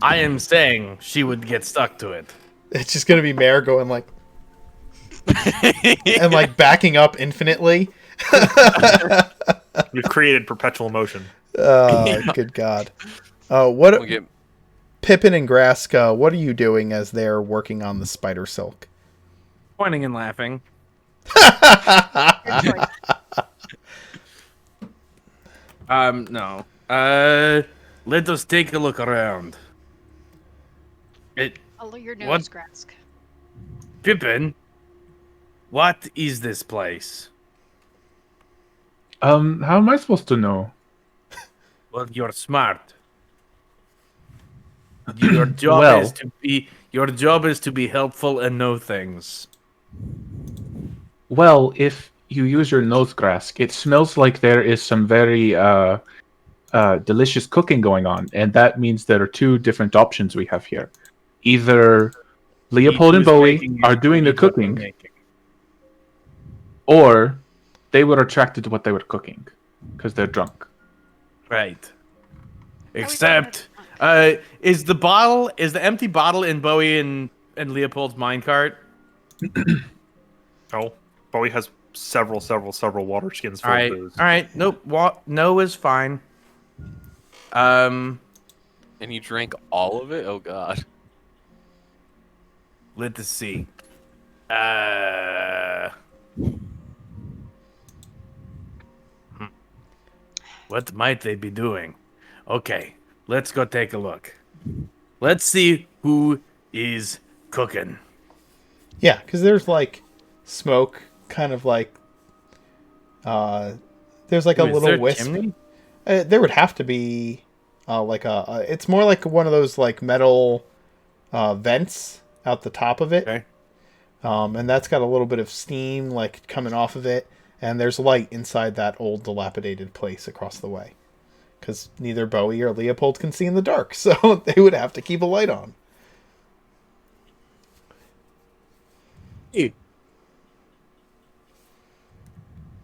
Speaker 7: I am saying she would get stuck to it.
Speaker 1: It's just gonna be Mare going like. And like backing up infinitely.
Speaker 3: We've created perpetual motion.
Speaker 1: Good God. Pippin and Graska, what are you doing as they're working on the spider silk?
Speaker 7: Pointing and laughing. No. Let us take a look around.
Speaker 5: Your nose, Grask.
Speaker 7: Pippin? What is this place?
Speaker 2: How am I supposed to know?
Speaker 7: Well, you're smart. Your job is to be helpful and know things.
Speaker 2: Well, if you use your nose, Grask, it smells like there is some very delicious cooking going on, and that means there are two different options we have here. Either Leopold and Bowie are doing the cooking, or they were attracted to what they were cooking because they're drunk.
Speaker 7: Right. Except, is the empty bottle in Bowie and Leopold's minecart?
Speaker 3: Oh, Bowie has several water skins full
Speaker 7: All right.
Speaker 3: of booze.
Speaker 7: All right. Nope. No is fine.
Speaker 6: And you drank all of it? Oh god.
Speaker 7: Let us see. What might they be doing? Okay, let's go take a look. Let's see who is cooking.
Speaker 1: Yeah, because there's like smoke, kind of like there's like a
Speaker 7: Is
Speaker 1: little
Speaker 7: there a
Speaker 1: wisp.
Speaker 7: chimney?
Speaker 1: There would have to be like a. It's more like one of those like metal vents out the top of it,
Speaker 7: Okay.
Speaker 1: and that's got a little bit of steam like coming off of it, and there's light inside that old dilapidated place across the way. Because neither Bowie or Leopold can see in the dark, so they would have to keep a light on.
Speaker 7: Hey.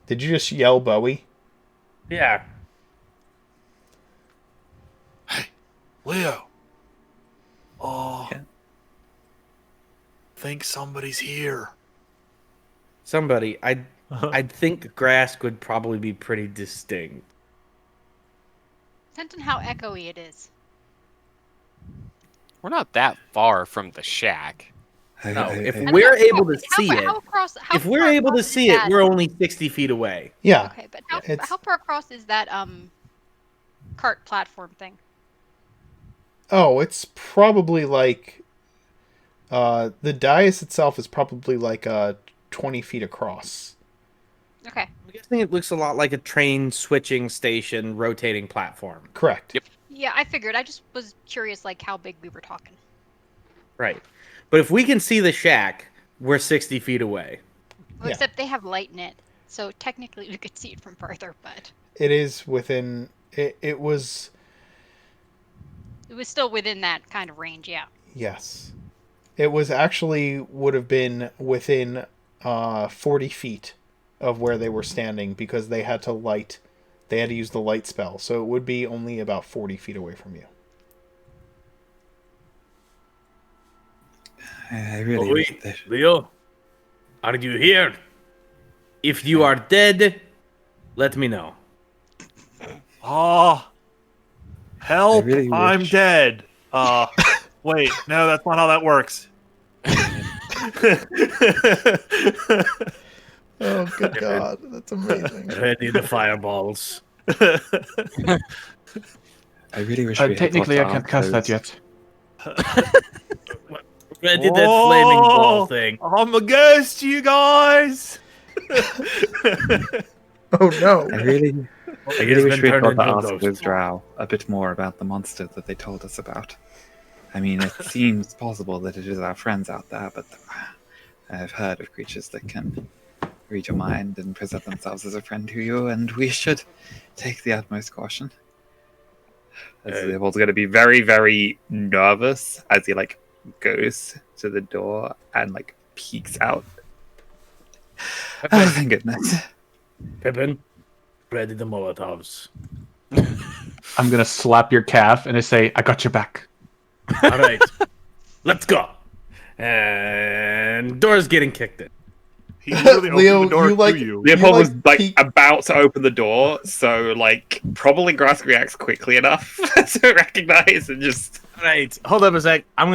Speaker 1: Did you just yell Bowie?
Speaker 7: Yeah.
Speaker 3: Leo. Oh. Think somebody's here.
Speaker 7: Somebody. I'd think grass would probably be pretty distinct.
Speaker 5: Depends on how echoey it is.
Speaker 6: We're not that far from the shack.
Speaker 7: No, if
Speaker 5: And
Speaker 7: we're
Speaker 5: how-
Speaker 7: able to
Speaker 5: how-
Speaker 7: see it,
Speaker 5: how across- how
Speaker 7: if we're
Speaker 5: far
Speaker 7: able to
Speaker 5: across is
Speaker 7: see it,
Speaker 5: that-
Speaker 7: we're only 60 feet away.
Speaker 1: Yeah.
Speaker 5: Okay, but
Speaker 1: It's-
Speaker 5: how far across is that cart platform thing?
Speaker 1: Oh, it's probably like the dais itself is probably like 20 feet across.
Speaker 5: Okay.
Speaker 7: I'm guessing it looks a lot like a train switching station rotating platform.
Speaker 1: Correct.
Speaker 6: Yep.
Speaker 5: Yeah, I figured. I just was curious, like how big we were talking.
Speaker 7: Right. But if we can see the shack, we're 60 feet away.
Speaker 5: Well,
Speaker 1: Yeah.
Speaker 5: except they have light in it, so technically we could see it from further. But
Speaker 1: It is within. It was.
Speaker 5: it was still within that kind of range. Yeah.
Speaker 1: Yes. It was actually would have been within 40 feet of where they were standing because they had to light. They had to use the light spell, so it would be only about 40 feet away from you.
Speaker 4: I really wish they should.
Speaker 7: Leo, are you here? If you are dead, let me know.
Speaker 3: Oh. Help!
Speaker 4: I really
Speaker 3: I'm
Speaker 4: wish-
Speaker 3: dead. Wait, no, that's not how that works.
Speaker 1: Oh, good God. That's amazing.
Speaker 7: Ready the fireballs.
Speaker 4: I really wish we had
Speaker 2: Technically, I
Speaker 4: got
Speaker 2: can't cast that
Speaker 4: those-
Speaker 2: yet.
Speaker 7: Ready that flaming ball thing.
Speaker 3: I'm a ghost, you guys.
Speaker 1: Oh, no.
Speaker 4: I really
Speaker 7: I
Speaker 4: wish we
Speaker 7: been
Speaker 4: had
Speaker 7: turned
Speaker 4: got to
Speaker 7: into a
Speaker 4: ask
Speaker 7: ghost.
Speaker 4: those drow a bit more about the monster that they told us about. I mean, it seems possible that it is our friends out there, but I've heard of creatures that can read your mind and present themselves as a friend to you, and we should take the utmost caution. Leopold's going to be very, very nervous as he goes to the door and peeks out. Oh, thank goodness.
Speaker 7: Pippin, ready the Molotovs.
Speaker 2: I'm gonna slap your calf and I say, "I got your back."
Speaker 7: All right, let's go. And door's getting kicked in.
Speaker 3: He really
Speaker 1: Leo,
Speaker 3: opened the door
Speaker 1: you like-
Speaker 3: to you.
Speaker 4: Leopold was
Speaker 1: peek-
Speaker 4: about to open the door, so probably Grass reacts quickly enough to recognize and just.
Speaker 7: All right, hold up a sec. We're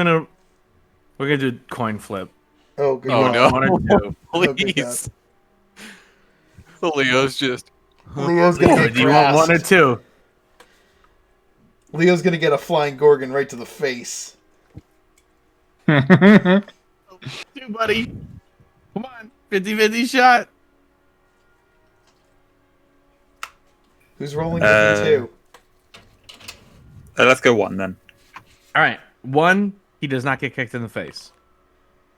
Speaker 7: gonna do coin flip.
Speaker 1: Oh, good
Speaker 6: Oh,
Speaker 1: God.
Speaker 6: no.
Speaker 7: One or two.
Speaker 1: Oh, good
Speaker 6: Please. Leo's just.
Speaker 1: Leo's going to
Speaker 7: Leo,
Speaker 1: get
Speaker 7: do you want one or
Speaker 1: grasped.
Speaker 7: two?
Speaker 1: Leo's going to get a flying Gorgon right to the face.
Speaker 7: Two, buddy. Come on, 50-50 shot.
Speaker 1: Who's rolling with you, too?
Speaker 4: Let's go one then.
Speaker 7: All right, one. He does not get kicked in the face.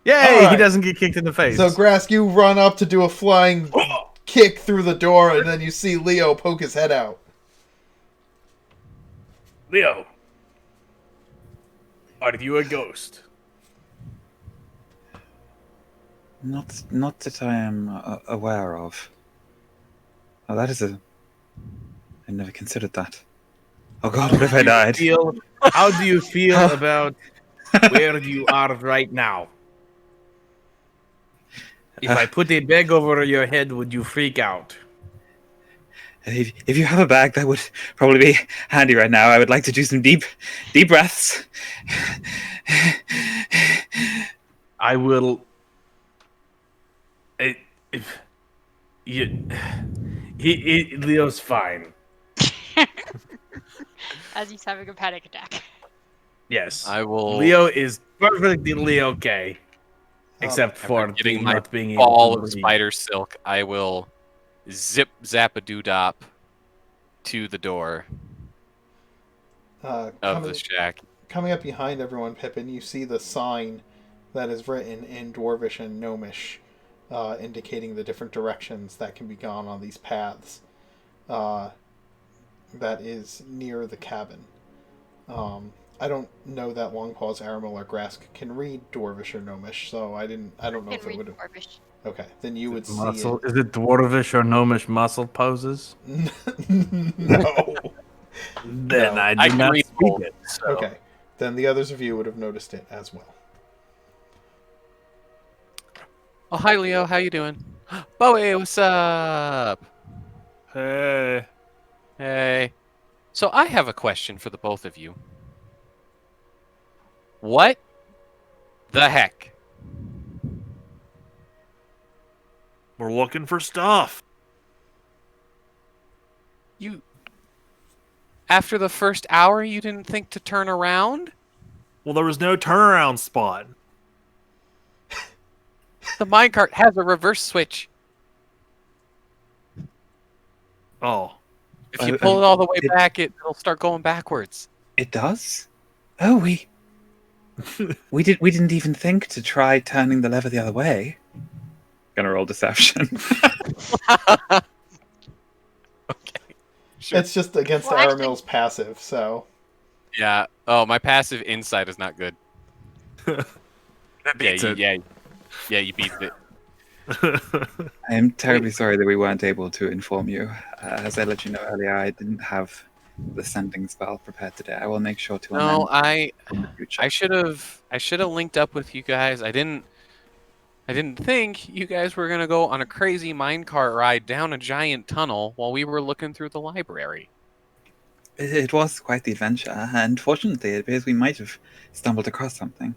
Speaker 7: Yay!
Speaker 1: All
Speaker 7: He
Speaker 1: right.
Speaker 7: doesn't get kicked in the face.
Speaker 1: So, Grask, you run up to do a flying kick through the door, and then you see Leo poke his head out.
Speaker 7: Leo, are you a ghost?
Speaker 4: Not that I am aware of. Oh, that is a. I never considered that. Oh God, what if I died?
Speaker 7: How do you feel about where you are right now? If I put a bag over your head, would you freak out?
Speaker 4: If you have a bag, that would probably be handy right now. I would like to do some deep breaths.
Speaker 7: I will. If you, Leo's fine.
Speaker 5: As he's having a panic attack.
Speaker 7: Yes,
Speaker 6: I will.
Speaker 7: Leo is perfectly okay,
Speaker 1: Um,
Speaker 7: except
Speaker 6: After
Speaker 7: for
Speaker 6: getting
Speaker 7: the
Speaker 6: my
Speaker 7: not being able
Speaker 6: ball
Speaker 7: to
Speaker 6: of
Speaker 7: breathe.
Speaker 6: spider silk, I will zip zap a doodop to the door of the shack.
Speaker 1: coming up behind everyone, Pippin, you see the sign that is written in Dwarvish and Gnomish, indicating the different directions that can be gone on these paths. That is near the cabin. I don't know that Longpaws, Aramil, or Grask can read Dwarvish or Gnomish, so I don't know
Speaker 5: Can
Speaker 1: if it
Speaker 5: read
Speaker 1: would.
Speaker 5: Dwarvish.
Speaker 1: Okay, then you would see
Speaker 7: Muscle? Is it dwarvish or gnomish muscle poses?
Speaker 1: it. No.
Speaker 7: Then
Speaker 1: No.
Speaker 7: I
Speaker 6: I
Speaker 7: do
Speaker 6: can
Speaker 7: not
Speaker 6: read
Speaker 7: speak
Speaker 6: both.
Speaker 7: it. So.
Speaker 1: Okay, then the others of you would have noticed it as well.
Speaker 6: Oh, hi, Leo. How you doing? Bowie, what's up?
Speaker 3: Hey.
Speaker 6: Hey. So I have a question for the both of you. What the heck?
Speaker 3: We're looking for stuff.
Speaker 6: You... After the first hour, you didn't think to turn around?
Speaker 3: Well, there was no turnaround spot.
Speaker 6: The minecart has a reverse switch.
Speaker 3: Oh.
Speaker 6: If you pull it all the way back, it'll start going backwards.
Speaker 4: It does. Oh, we didn't even think to try turning the lever the other way. Gonna roll deception.
Speaker 6: Okay. Sure.
Speaker 1: It's just against
Speaker 5: Well, actually-
Speaker 1: Aramil's passive, so.
Speaker 6: Yeah. Oh, my passive insight is not good.
Speaker 7: That beats it.
Speaker 6: Yeah, you beat it.
Speaker 4: I am terribly sorry that we weren't able to inform you. As I let you know earlier, I didn't have the sending spell prepared today. I will make sure to
Speaker 6: No,
Speaker 4: amend in the future.
Speaker 6: I should have linked up with you guys. I didn't think you guys were gonna go on a crazy minecart ride down a giant tunnel while we were looking through the library.
Speaker 4: It was quite the adventure, and fortunately, it appears we might have stumbled across something.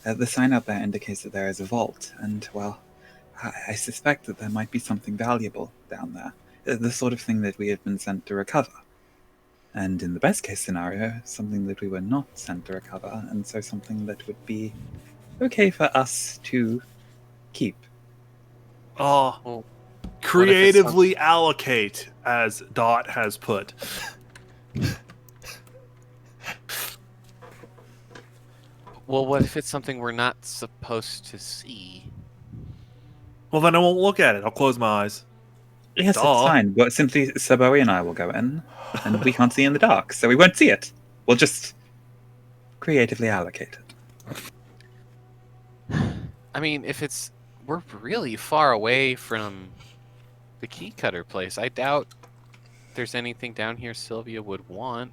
Speaker 4: The sign out there indicates that there is a vault, and, well, I suspect that there might be something valuable down there. The sort of thing that we have been sent to recover. And in the best case scenario, something that we were not sent to recover, and so something that would be okay for us to keep.
Speaker 3: Oh.
Speaker 6: Well,
Speaker 3: Creatively allocate, as Dot has put.
Speaker 6: well, what if it's something we're not supposed to see?
Speaker 3: Well, then I won't look at it. I'll close my eyes.
Speaker 4: Yes,
Speaker 3: Duh.
Speaker 4: it's fine, but simply Saboe and I will go in, and we can't see in the dark, so we won't see it. We'll just creatively allocate it.
Speaker 6: I mean, we're really far away from the key cutter place. I doubt there's anything down here Sylvia would want.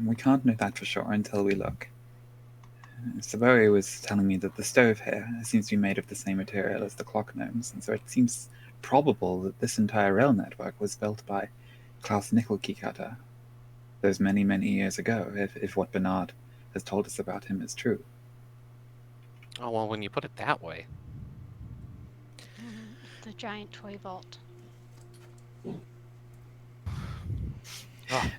Speaker 4: We can't know that for sure until we look. Saboe was telling me that the stove here seems to be made of the same material as the clock gnomes, and so it seems probable that this entire rail network was built by Klaus Nickel Keycutter those many, many years ago, if what Bernard has told us about him is true.
Speaker 6: Oh, well, when you put it that way.
Speaker 5: The giant toy vault.
Speaker 6: Oh,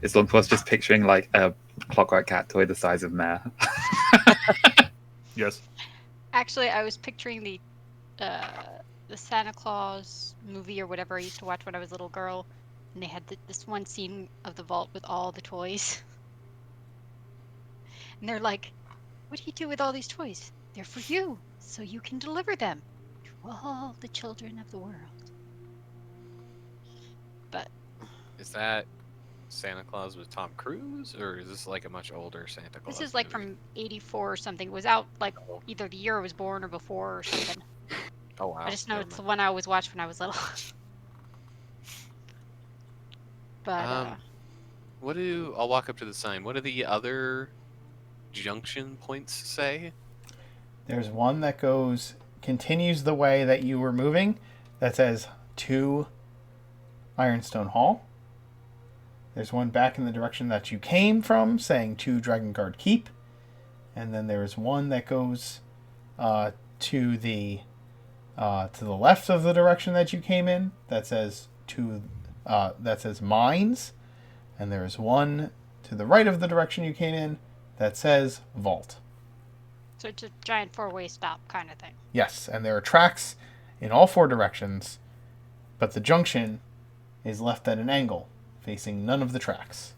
Speaker 4: Is Longpaws just picturing like a clockwork cat toy the size of Mare?
Speaker 3: Yes.
Speaker 5: Actually, I was picturing the Santa Claus movie or whatever I used to watch when I was a little girl, and they had this one scene of the vault with all the toys, and they're like, "What do you do with all these toys? They're for you, so you can deliver them to all the children of the world." But
Speaker 6: Is that Santa Claus with Tom Cruise, or is this like a much older Santa Claus?
Speaker 5: This is like
Speaker 6: movie?
Speaker 5: from '84 or something. It was out like
Speaker 6: Oh.
Speaker 5: either the year I was born or before or something.
Speaker 6: Oh wow.
Speaker 5: I just know
Speaker 6: Never
Speaker 5: it's the
Speaker 6: mind.
Speaker 5: one I always watched when I was little. But
Speaker 6: I'll walk up to the sign. What do the other junction points say?
Speaker 1: There's one that continues the way that you were moving, that says to Ironstone Hall. There's one back in the direction that you came from, saying to Dragon Guard Keep. And then there's one that goes to the left of the direction that you came in, that says Mines. And there's one to the right of the direction you came in that says Vault.
Speaker 5: so it's a giant four-way stop kind of thing.
Speaker 1: Yes, and there are tracks in all four directions, but the junction is left at an angle, facing none of the tracks.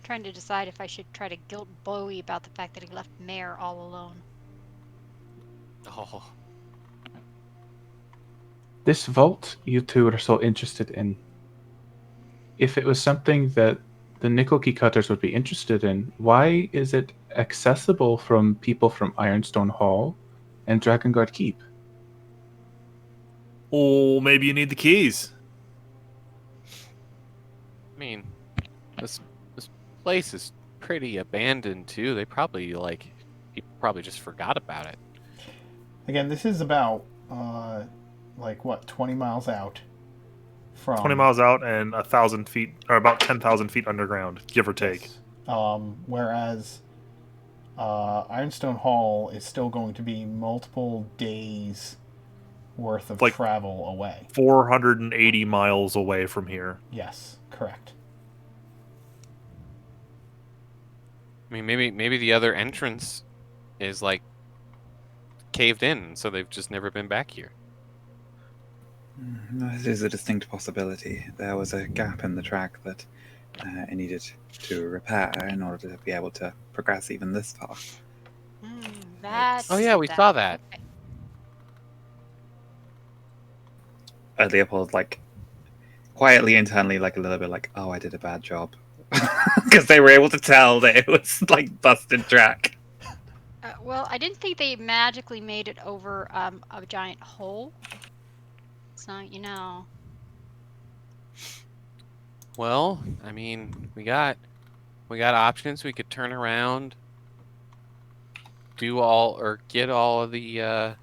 Speaker 5: Trying to decide if I should try to guilt Bowie about the fact that he left Mare all alone.
Speaker 6: Oh,
Speaker 2: This vault you two are so interested in. If it was something that the nickel key cutters would be interested in, why is it accessible from people from Ironstone Hall and Drakengard Keep?
Speaker 3: Oh, maybe you need the keys.
Speaker 6: I mean, this place is pretty abandoned too. They probably people probably just forgot about it.
Speaker 1: Again, this is about 20 miles out from
Speaker 3: 20 miles out and 1,000 feet, or about 10,000 feet underground, give or take.
Speaker 1: Whereas Ironstone Hall is still going to be multiple days worth of
Speaker 3: Like
Speaker 1: travel away.
Speaker 3: 480 miles away from here.
Speaker 1: Yes, correct.
Speaker 6: I mean, maybe the other entrance is like caved in, so they've just never been back here.
Speaker 4: It is a distinct possibility. There was a gap in the track that I needed to repair in order to be able to progress even this far.
Speaker 5: That's
Speaker 6: Oh yeah, we saw that.
Speaker 5: Okay.
Speaker 4: Leopold, quietly internally, a little bit oh, I did a bad job. Because they were able to tell that it was, busted track.
Speaker 5: Well, I didn't think they magically made it over a giant hole. So,
Speaker 6: Well, I mean, we got options. We could turn around, get all of the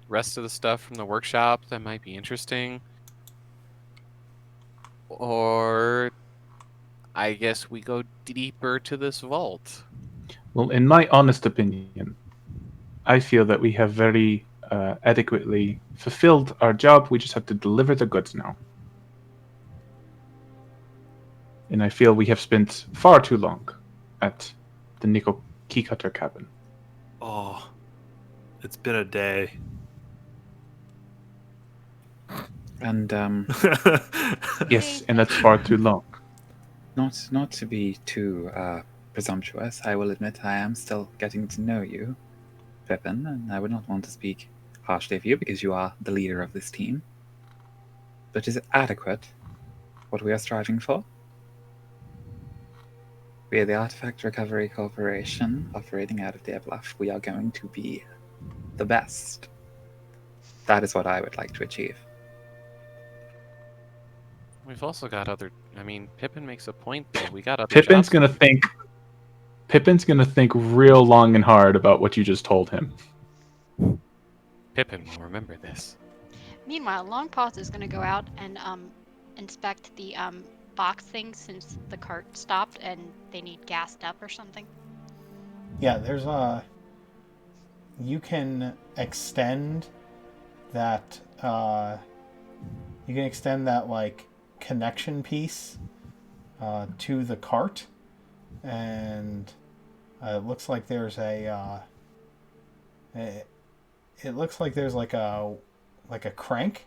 Speaker 6: rest of the stuff from the workshop that might be interesting, or I guess we go deeper to this vault.
Speaker 2: Well, in my honest opinion, I feel that we have very adequately fulfilled our job. We just have to deliver the goods now. And I feel we have spent far too long at the nickel key cutter cabin.
Speaker 3: Oh, it's been a day.
Speaker 4: And
Speaker 2: Yes, and that's far too long.
Speaker 4: not to be too presumptuous, I will admit I am still getting to know you, Pippin, and I would not want to speak harshly of you because you are the leader of this team. But is it adequate, what we are striving for? We are the Artifact Recovery Corporation operating out of Deer Bluff. We are going to be the best. That is what I would like to achieve.
Speaker 6: We've also got other. I mean, Pippin makes a point though. We got other.
Speaker 2: Pippin's
Speaker 6: jobs.
Speaker 2: gonna think real long and hard about what you just told him.
Speaker 6: Pippin will remember this.
Speaker 5: Meanwhile, Longpaws is going to go out and inspect the box things since the cart stopped and they need gassed up or something.
Speaker 1: Yeah, there's you can extend that connection piece to the cart, and it looks like there's a crank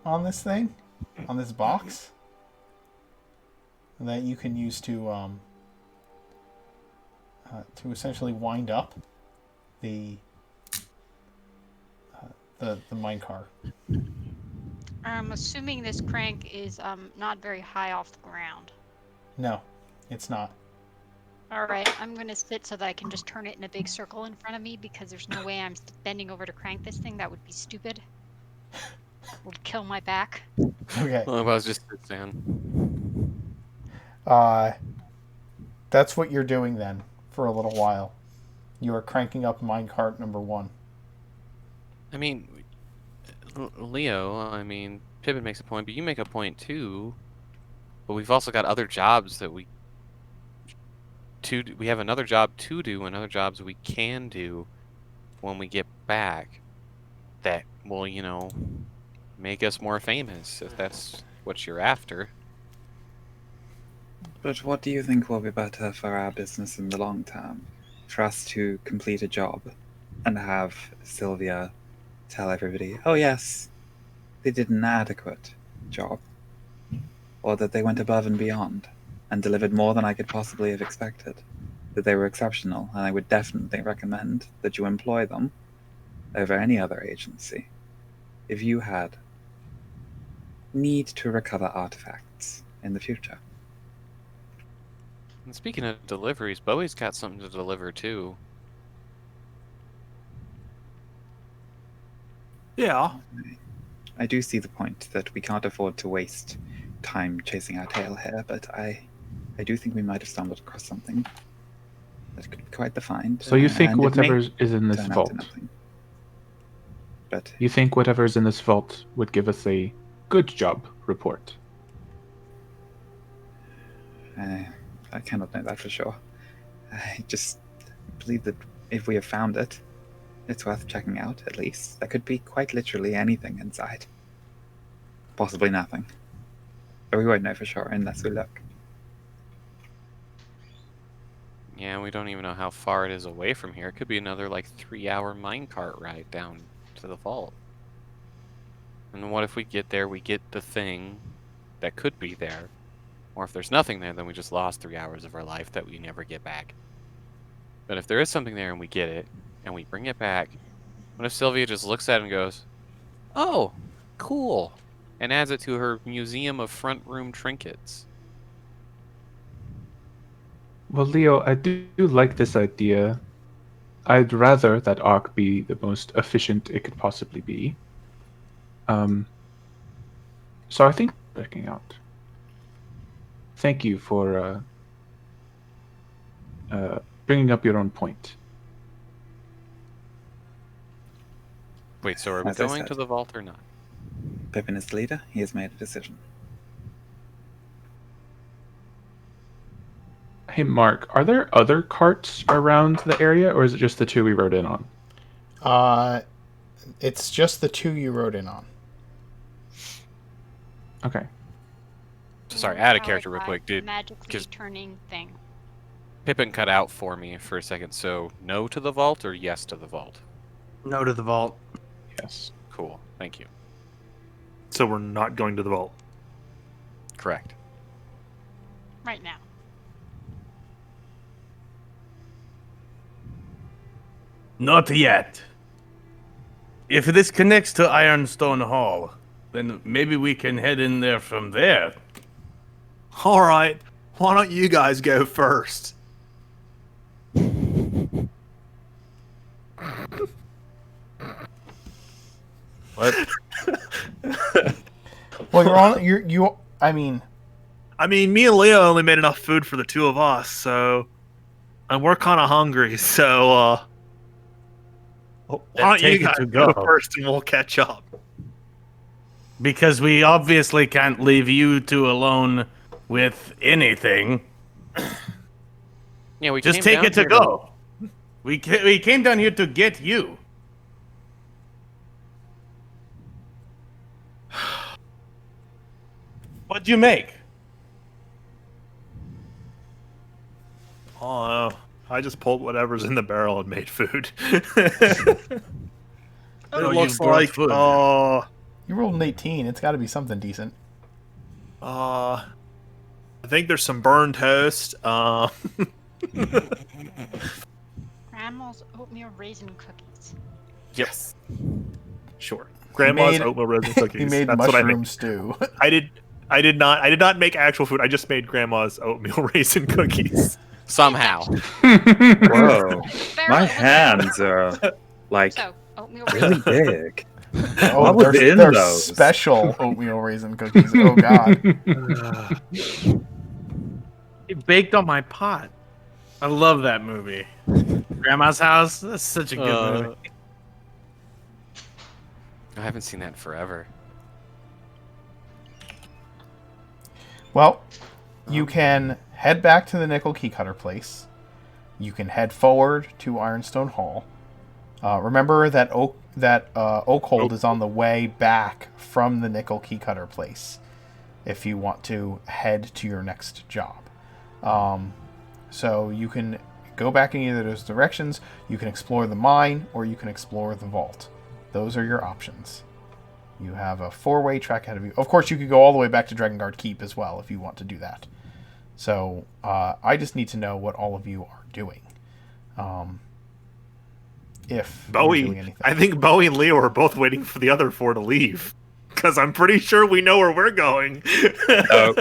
Speaker 1: on this thing, on this box, that you can use to essentially wind up the mine car.
Speaker 5: I'm assuming this crank is not very high off the ground.
Speaker 1: No, it's not.
Speaker 5: All right, I'm gonna sit so that I can just turn it in a big circle in front of me because there's no way I'm bending over to crank this thing. That would be stupid. Would kill my back.
Speaker 1: Okay.
Speaker 6: Well, I was just saying.
Speaker 1: That's what you're doing then for a little while. You are cranking up minecart number 1.
Speaker 6: I mean, Leo, Pippin makes a point, but you make a point too. But we've also got other jobs that we have another job to do and other jobs we can do when we get back that will, make us more famous if that's what you're after.
Speaker 4: But what do you think will be better for our business in the long term? For us to complete a job and have Sylvia tell everybody, oh yes, they did an adequate job. Or that they went above and beyond and delivered more than I could possibly have expected. That they were exceptional, and I would definitely recommend that you employ them over any other agency if you had need to recover artifacts in the future.
Speaker 6: And speaking of deliveries, Bowie's got something to deliver too.
Speaker 3: Yeah.
Speaker 4: I do see the point that we can't afford to waste time chasing our tail here, but I do think we might have stumbled across something that could be quite the find.
Speaker 2: So you think
Speaker 4: and it may
Speaker 2: whatever is in this
Speaker 4: turn out
Speaker 2: vault?
Speaker 4: to nothing. But
Speaker 2: You think whatever is in this vault would give us a good job report?
Speaker 4: I cannot know that for sure. I just believe that if we have found it, it's worth checking out, at least. There could be quite literally anything inside. Possibly nothing. But we won't know for sure unless we look.
Speaker 6: Yeah, we don't even know how far it is away from here. It could be another 3-hour minecart ride down to the vault. And what if we get there, we get the thing that could be there. Or if there's nothing there, then we just lost 3 hours of our life that we never get back. But if there is something there and we get it, and we bring it back, what if Sylvia just looks at it and goes, oh, cool, and adds it to her museum of front room trinkets?
Speaker 2: Well, Leo, I do like this idea. I'd rather that Ark be the most efficient it could possibly be. So I think checking out. Thank you for bringing up your own point.
Speaker 6: Wait, so are we
Speaker 4: As I
Speaker 6: going
Speaker 4: said.
Speaker 6: to the vault or not?
Speaker 4: Pippin is the leader. He has made a decision.
Speaker 2: Hey, Mark, are there other carts around the area, or is it just the 2 we rode in on?
Speaker 1: It's just the 2 you rode in on.
Speaker 2: Okay.
Speaker 6: Sorry, add a character real quick, dude.
Speaker 5: Magically
Speaker 6: 'cause-
Speaker 5: turning thing.
Speaker 6: Pippin cut out for me for a second, so no to the vault or yes to the vault?
Speaker 7: No to the vault.
Speaker 2: Yes.
Speaker 6: Cool, thank you.
Speaker 3: So we're not going to the vault.
Speaker 6: Correct.
Speaker 5: Right now.
Speaker 7: Not yet. If this connects to Ironstone Hall, then maybe we can head in there from there.
Speaker 3: All right. Why don't you guys go first?
Speaker 7: What?
Speaker 1: Well, you're on. You. I mean,
Speaker 3: Me and Leo only made enough food for the 2 of us, and we're kind of hungry. So, why don't you
Speaker 7: take it
Speaker 3: guys
Speaker 7: to
Speaker 3: go
Speaker 7: go.
Speaker 3: first, and we'll catch up?
Speaker 7: Because we obviously can't leave you 2 alone with anything.
Speaker 6: Yeah, we
Speaker 7: Just
Speaker 6: came
Speaker 7: take
Speaker 6: down
Speaker 7: it to
Speaker 6: here
Speaker 7: go. We came down here to get you. What'd you make?
Speaker 3: Oh, I just pulled whatever's in the barrel and made food. It
Speaker 7: Oh, you
Speaker 3: looks
Speaker 7: brought
Speaker 3: like
Speaker 7: food.
Speaker 1: you rolled an 18. It's got to be something decent.
Speaker 3: I think there's some burned toast.
Speaker 5: Grandma's oatmeal raisin cookies.
Speaker 3: Yes. Sure. Grandma's
Speaker 1: made-
Speaker 3: oatmeal raisin cookies.
Speaker 1: He made
Speaker 3: That's what I
Speaker 1: mushroom
Speaker 3: made.
Speaker 1: stew.
Speaker 3: I did not make actual food. I just made grandma's oatmeal raisin cookies.
Speaker 6: Somehow.
Speaker 4: Whoa.
Speaker 5: Barrel
Speaker 4: My
Speaker 5: it with
Speaker 4: hands are like
Speaker 5: So, oatmeal
Speaker 4: really
Speaker 5: raisin.
Speaker 4: big.
Speaker 1: Oh,
Speaker 4: What was in
Speaker 1: they're
Speaker 4: those?
Speaker 1: special oatmeal raisin cookies. Oh God.
Speaker 7: It baked on my pot. I love that movie. Grandma's House. That's such a good movie.
Speaker 6: I haven't seen that in forever.
Speaker 1: Well, you can head back to the Nickel Key Cutter place. You can head forward to Ironstone Hall. Remember that Oakhold is on the way back from the Nickel Key Cutter place. If you want to head to your next job, so you can go back in either of those directions. You can explore the mine, or you can explore the vault. Those are your options. You have a 4-way track ahead of you. Of course, you could go all the way back to Drakengard Keep as well if you want to do that. So I just need to know what all of you are doing. If you're doing
Speaker 3: Bowie,
Speaker 1: anything.
Speaker 3: I think Bowie and Leo are both waiting for the other 4 to leave. Because I'm pretty sure we know where we're going.
Speaker 4: No.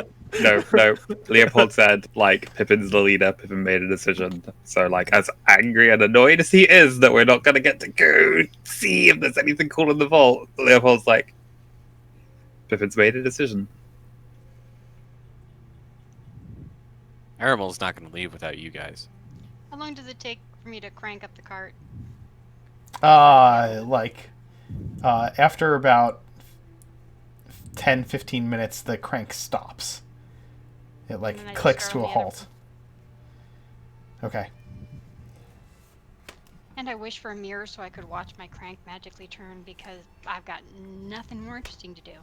Speaker 4: Leopold said, like, Pippin's the leader. Pippin made a decision. So, like, as angry and annoyed as he is that we're not going to get to go see if there's anything cool in the vault, Leopold's like, Pippin's made a decision.
Speaker 6: Aramel's not going to leave without you guys.
Speaker 5: How long does it take for me to crank up the cart?
Speaker 1: After about 10-15 minutes, the crank stops. It
Speaker 5: And then I just
Speaker 1: clicks
Speaker 5: start
Speaker 1: to
Speaker 5: on
Speaker 1: a
Speaker 5: the other
Speaker 1: halt. Okay.
Speaker 5: And I wish for a mirror so I could watch my crank magically turn because I've got nothing more interesting to do.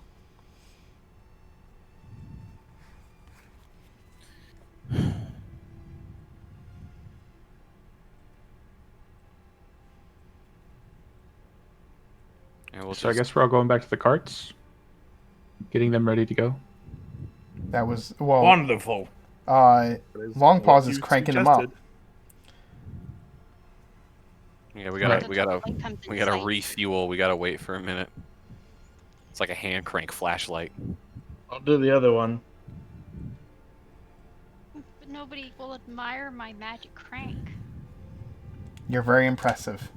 Speaker 6: And we'll
Speaker 2: So I
Speaker 6: just-
Speaker 2: guess we're all going back to the carts, getting them ready to go.
Speaker 1: That was well.
Speaker 7: Wonderful.
Speaker 1: Long pause
Speaker 3: What
Speaker 1: is
Speaker 3: you
Speaker 1: cranking them up.
Speaker 3: suggested.
Speaker 6: Yeah, we
Speaker 2: Right.
Speaker 6: gotta refuel. We gotta wait for a minute. It's like a hand crank flashlight.
Speaker 7: I'll do the other one.
Speaker 5: But nobody will admire my magic crank.
Speaker 1: You're very impressive.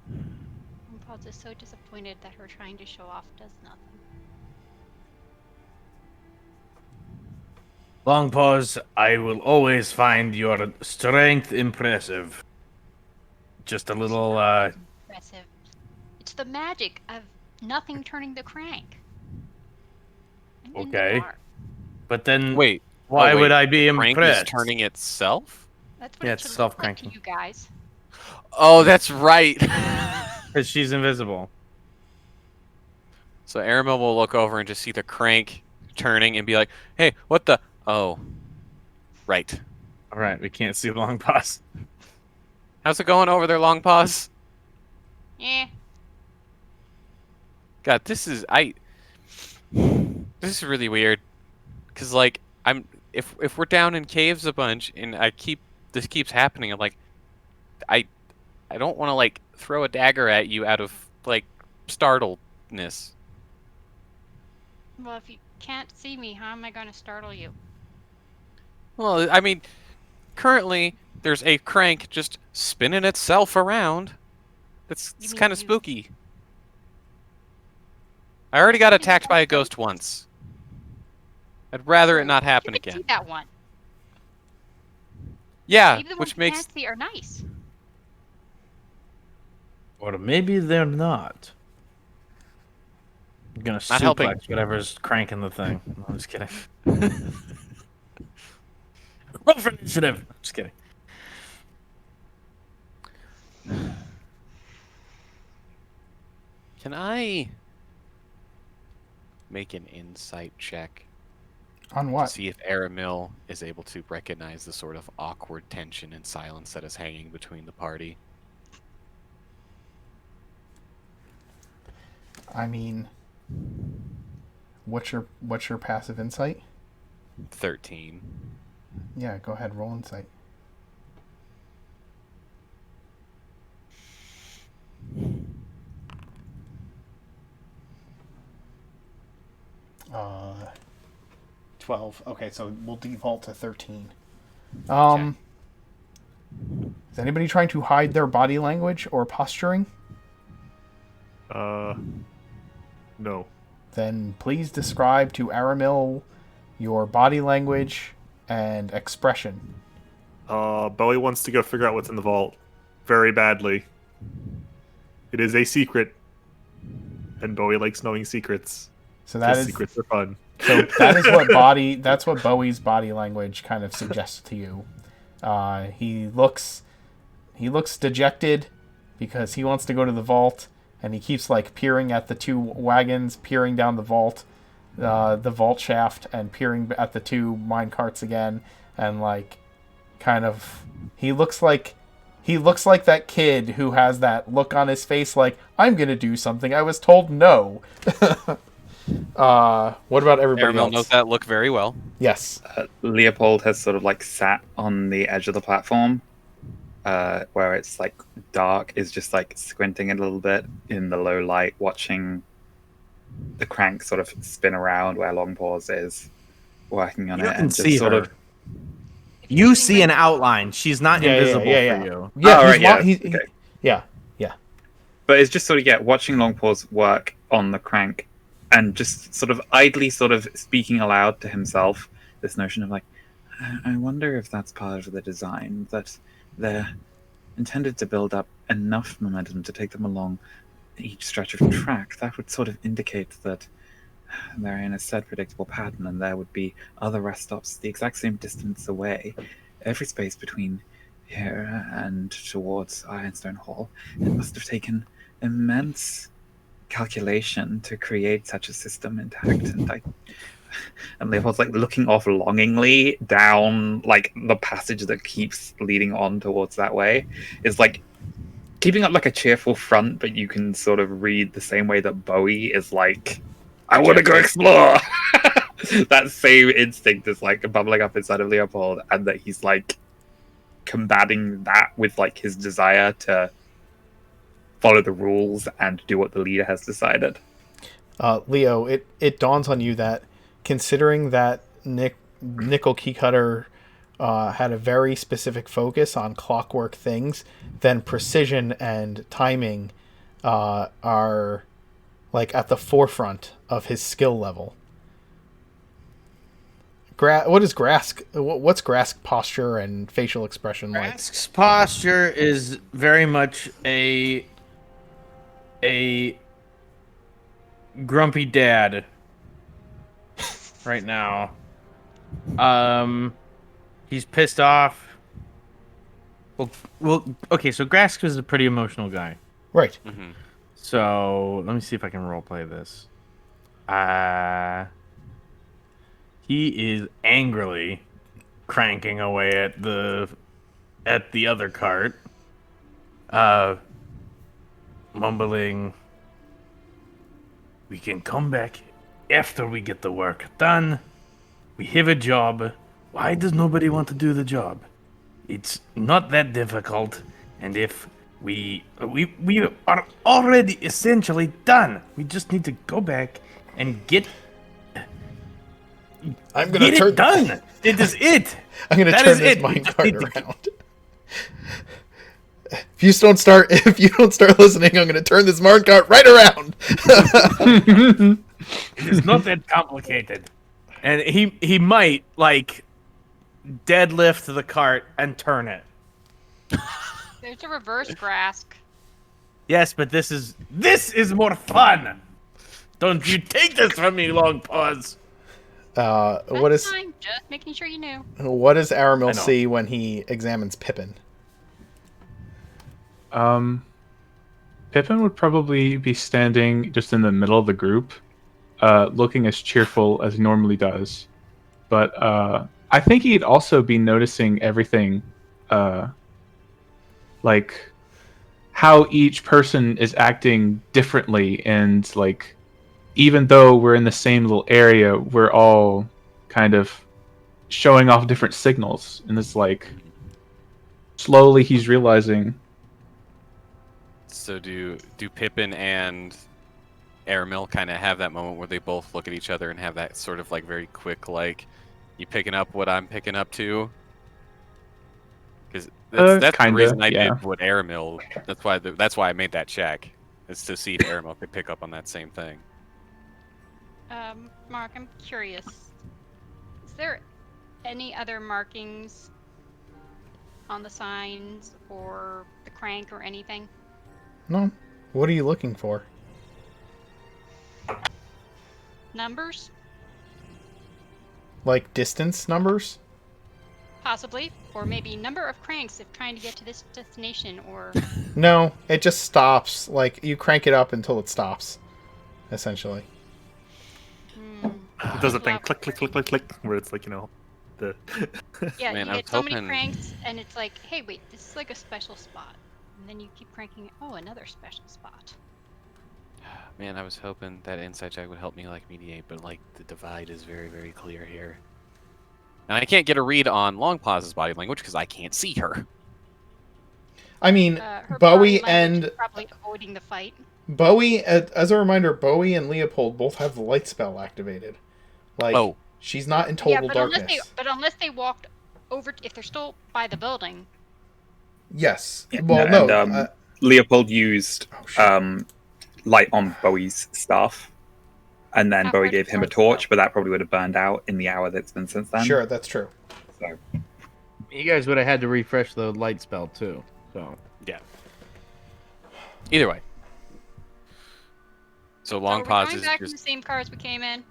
Speaker 5: Grandpa's is so disappointed that her trying to show off does nothing.
Speaker 7: Long pause. I will always find your strength impressive. Just a little,
Speaker 5: Impressive. It's the magic of nothing turning the crank. I'm in the
Speaker 7: Okay.
Speaker 5: dark.
Speaker 7: but then
Speaker 6: Wait,
Speaker 7: why
Speaker 6: wait,
Speaker 7: would I be
Speaker 6: crank
Speaker 7: impressed?
Speaker 6: is turning itself?
Speaker 5: That's what
Speaker 7: Yeah,
Speaker 5: it
Speaker 7: it's
Speaker 5: should look like to
Speaker 7: self-cranking.
Speaker 5: you guys.
Speaker 6: Oh, that's right.
Speaker 7: Because she's invisible.
Speaker 6: So Aramil will look over and just see the crank turning and be like, "Hey, what the? Oh, right.
Speaker 7: All right, we can't see long pause.
Speaker 6: How's it going over there, Long Paws?
Speaker 5: Yeah.
Speaker 6: God, this is This is really weird, cause like if we're down in caves a bunch and this keeps happening, I'm like, I don't want to like throw a dagger at you out of like startledness.
Speaker 5: Well, if you can't see me, how am I going to startle you?
Speaker 6: Well, I mean, currently there's a crank just spinning itself around. It's
Speaker 5: You mean
Speaker 6: kind of
Speaker 5: you-
Speaker 6: spooky. I already got
Speaker 5: Maybe
Speaker 6: attacked
Speaker 5: that's
Speaker 6: by a
Speaker 5: the-
Speaker 6: ghost once. I'd rather it not happen
Speaker 5: You can
Speaker 6: again.
Speaker 5: see that one.
Speaker 6: Yeah,
Speaker 5: Maybe the ones
Speaker 6: which
Speaker 5: you
Speaker 6: makes
Speaker 5: can't see are nice.
Speaker 7: Or maybe they're not. I'm gonna
Speaker 6: Not helping.
Speaker 7: suplex whatever's cranking the thing. No, I'm just kidding. Roll for initiative. Just kidding.
Speaker 6: Can I make an insight check
Speaker 1: On
Speaker 6: to
Speaker 1: what?
Speaker 6: see if Aramil is able to recognize the sort of awkward tension and silence that is hanging between the party?
Speaker 1: I mean, what's your passive insight?
Speaker 6: 13.
Speaker 1: Yeah, go ahead, roll insight. Uh, 12. Okay, so we'll default to 13. Is anybody trying to hide their body language or posturing?
Speaker 3: No.
Speaker 1: Then please describe to Aramil your body language and expression.
Speaker 3: Bowie wants to go figure out what's in the vault very badly. It is a secret, and Bowie likes knowing secrets.
Speaker 1: So that is
Speaker 3: secrets are fun.
Speaker 1: So that is what body. That's what Bowie's body language kind of suggests to you. He looks dejected because he wants to go to the vault, and he keeps like peering at the two wagons, peering down the vault shaft, and peering at the two mine carts again, and like kind of he looks like that kid who has that look on his face like, I'm gonna do something I was told no. What about everybody
Speaker 6: Aramil
Speaker 1: else?
Speaker 6: knows that look very well.
Speaker 1: Yes.
Speaker 4: Leopold has sort of like sat on the edge of the platform, where it's like dark, is just like squinting a little bit in the low light, watching the crank sort of spin around where Long Paws is working on
Speaker 7: You
Speaker 4: it,
Speaker 7: can
Speaker 4: and just
Speaker 7: see
Speaker 4: sort
Speaker 7: her.
Speaker 4: of.
Speaker 7: You see an outline. She's not invisible
Speaker 1: yeah.
Speaker 7: for you.
Speaker 1: Yeah,
Speaker 4: Oh,
Speaker 1: he's
Speaker 4: right, yeah,
Speaker 1: okay. Yeah.
Speaker 4: But it's just sort of watching Long Paws work on the crank, and just sort of idly sort of speaking aloud to himself this notion of like, I wonder if that's part of the design, that they're intended to build up enough momentum to take them along each stretch of track. That would sort of indicate that they're in a set predictable pattern, and there would be other rest stops the exact same distance away. Every space between here and towards Ironstone Hall. It must have taken immense calculation to create such a system intact. And Leopold's like looking off longingly down like the passage that keeps leading on towards that way. Is like keeping up like a cheerful front, but you can sort of read the same way that Bowie is like, I want to go explore. That same instinct is like bubbling up inside of Leopold, and that he's like combating that with like his desire to follow the rules and do what the leader has decided.
Speaker 1: Leo, it dawns on you that considering that Nickel Keycutter had a very specific focus on clockwork things, then precision and timing are like at the forefront of his skill level. What's Grask's posture and facial expression like?
Speaker 7: Grask's posture is very much a grumpy dad right now. He's pissed off. Well, okay, so Grask was a pretty emotional guy.
Speaker 1: Right.
Speaker 6: Mm-hmm.
Speaker 7: So let me see if I can roleplay this. He is angrily cranking away at the other cart, mumbling, "We can come back after we get the work done. We have a job. Why does nobody want to do the job? It's not that difficult, and if we are already essentially done. We just need to go back and get it done. It is it.
Speaker 1: I'm gonna
Speaker 7: That
Speaker 1: turn
Speaker 7: is
Speaker 1: this
Speaker 7: it.
Speaker 1: minecart around. If you don't start listening, I'm gonna turn this minecart right around.
Speaker 7: It is not that complicated. And he might like deadlift the cart and turn it.
Speaker 5: There's a reverse Grask.
Speaker 7: Yes, but this is more fun. Don't you take this from me, Long Paws.
Speaker 1: What is
Speaker 5: Fine, just making sure you knew.
Speaker 1: what does Aramil
Speaker 7: I know.
Speaker 1: see when he examines Pippin?
Speaker 2: Pippin would probably be standing just in the middle of the group, looking as cheerful as he normally does. But I think he'd also be noticing everything, like how each person is acting differently, and like even though we're in the same little area, we're all kind of showing off different signals, and it's like slowly he's realizing.
Speaker 6: So do Pippin and Aramil kind of have that moment where they both look at each other and have that sort of like very quick like, you picking up what I'm picking up too? Because that's the reason I did what Aramil. That's why I made that check, is to see if Aramil could pick up on that same thing.
Speaker 5: Mark, I'm curious. Is there any other markings on the signs or the crank or anything?
Speaker 1: No. What are you looking for?
Speaker 5: Numbers?
Speaker 1: Like distance numbers?
Speaker 5: Possibly. Or maybe number of cranks if trying to get to this destination, or...
Speaker 1: No, it just stops. Like, you crank it up until it stops, essentially.
Speaker 3: It does a thing, click, click, click, click, click, where it's like, the...
Speaker 5: Yeah,
Speaker 6: Man,
Speaker 5: you
Speaker 6: I
Speaker 5: get
Speaker 6: was
Speaker 5: so many
Speaker 6: hoping-
Speaker 5: cranks, and it's like, hey, wait, this is like a special spot. And then you keep cranking it. Oh, another special spot.
Speaker 6: Man, I was hoping that insight check would help me like mediate, but like the divide is very, very clear here. And I can't get a read on Long Pause's body language because I can't see her.
Speaker 1: I mean,
Speaker 5: Her
Speaker 1: Bowie
Speaker 5: body language
Speaker 1: and...
Speaker 5: is probably avoiding the fight.
Speaker 1: Bowie, as a reminder, Bowie and Leopold both have the light spell activated. Like, she's not in total darkness.
Speaker 5: Unless they walked over, if they're still by the building.
Speaker 1: Yes.
Speaker 4: Yeah,
Speaker 1: Well, no.
Speaker 4: Leopold used light on Bowie's staff, and then Bowie gave him a torch, but that probably would have burned out in the hour that's been since then.
Speaker 1: Sure, that's true.
Speaker 4: So
Speaker 7: You guys would have had to refresh the light spell too. So
Speaker 6: yeah. Either way. So Long Pause
Speaker 5: going
Speaker 6: is
Speaker 5: back in
Speaker 6: just
Speaker 5: the same car as we came in.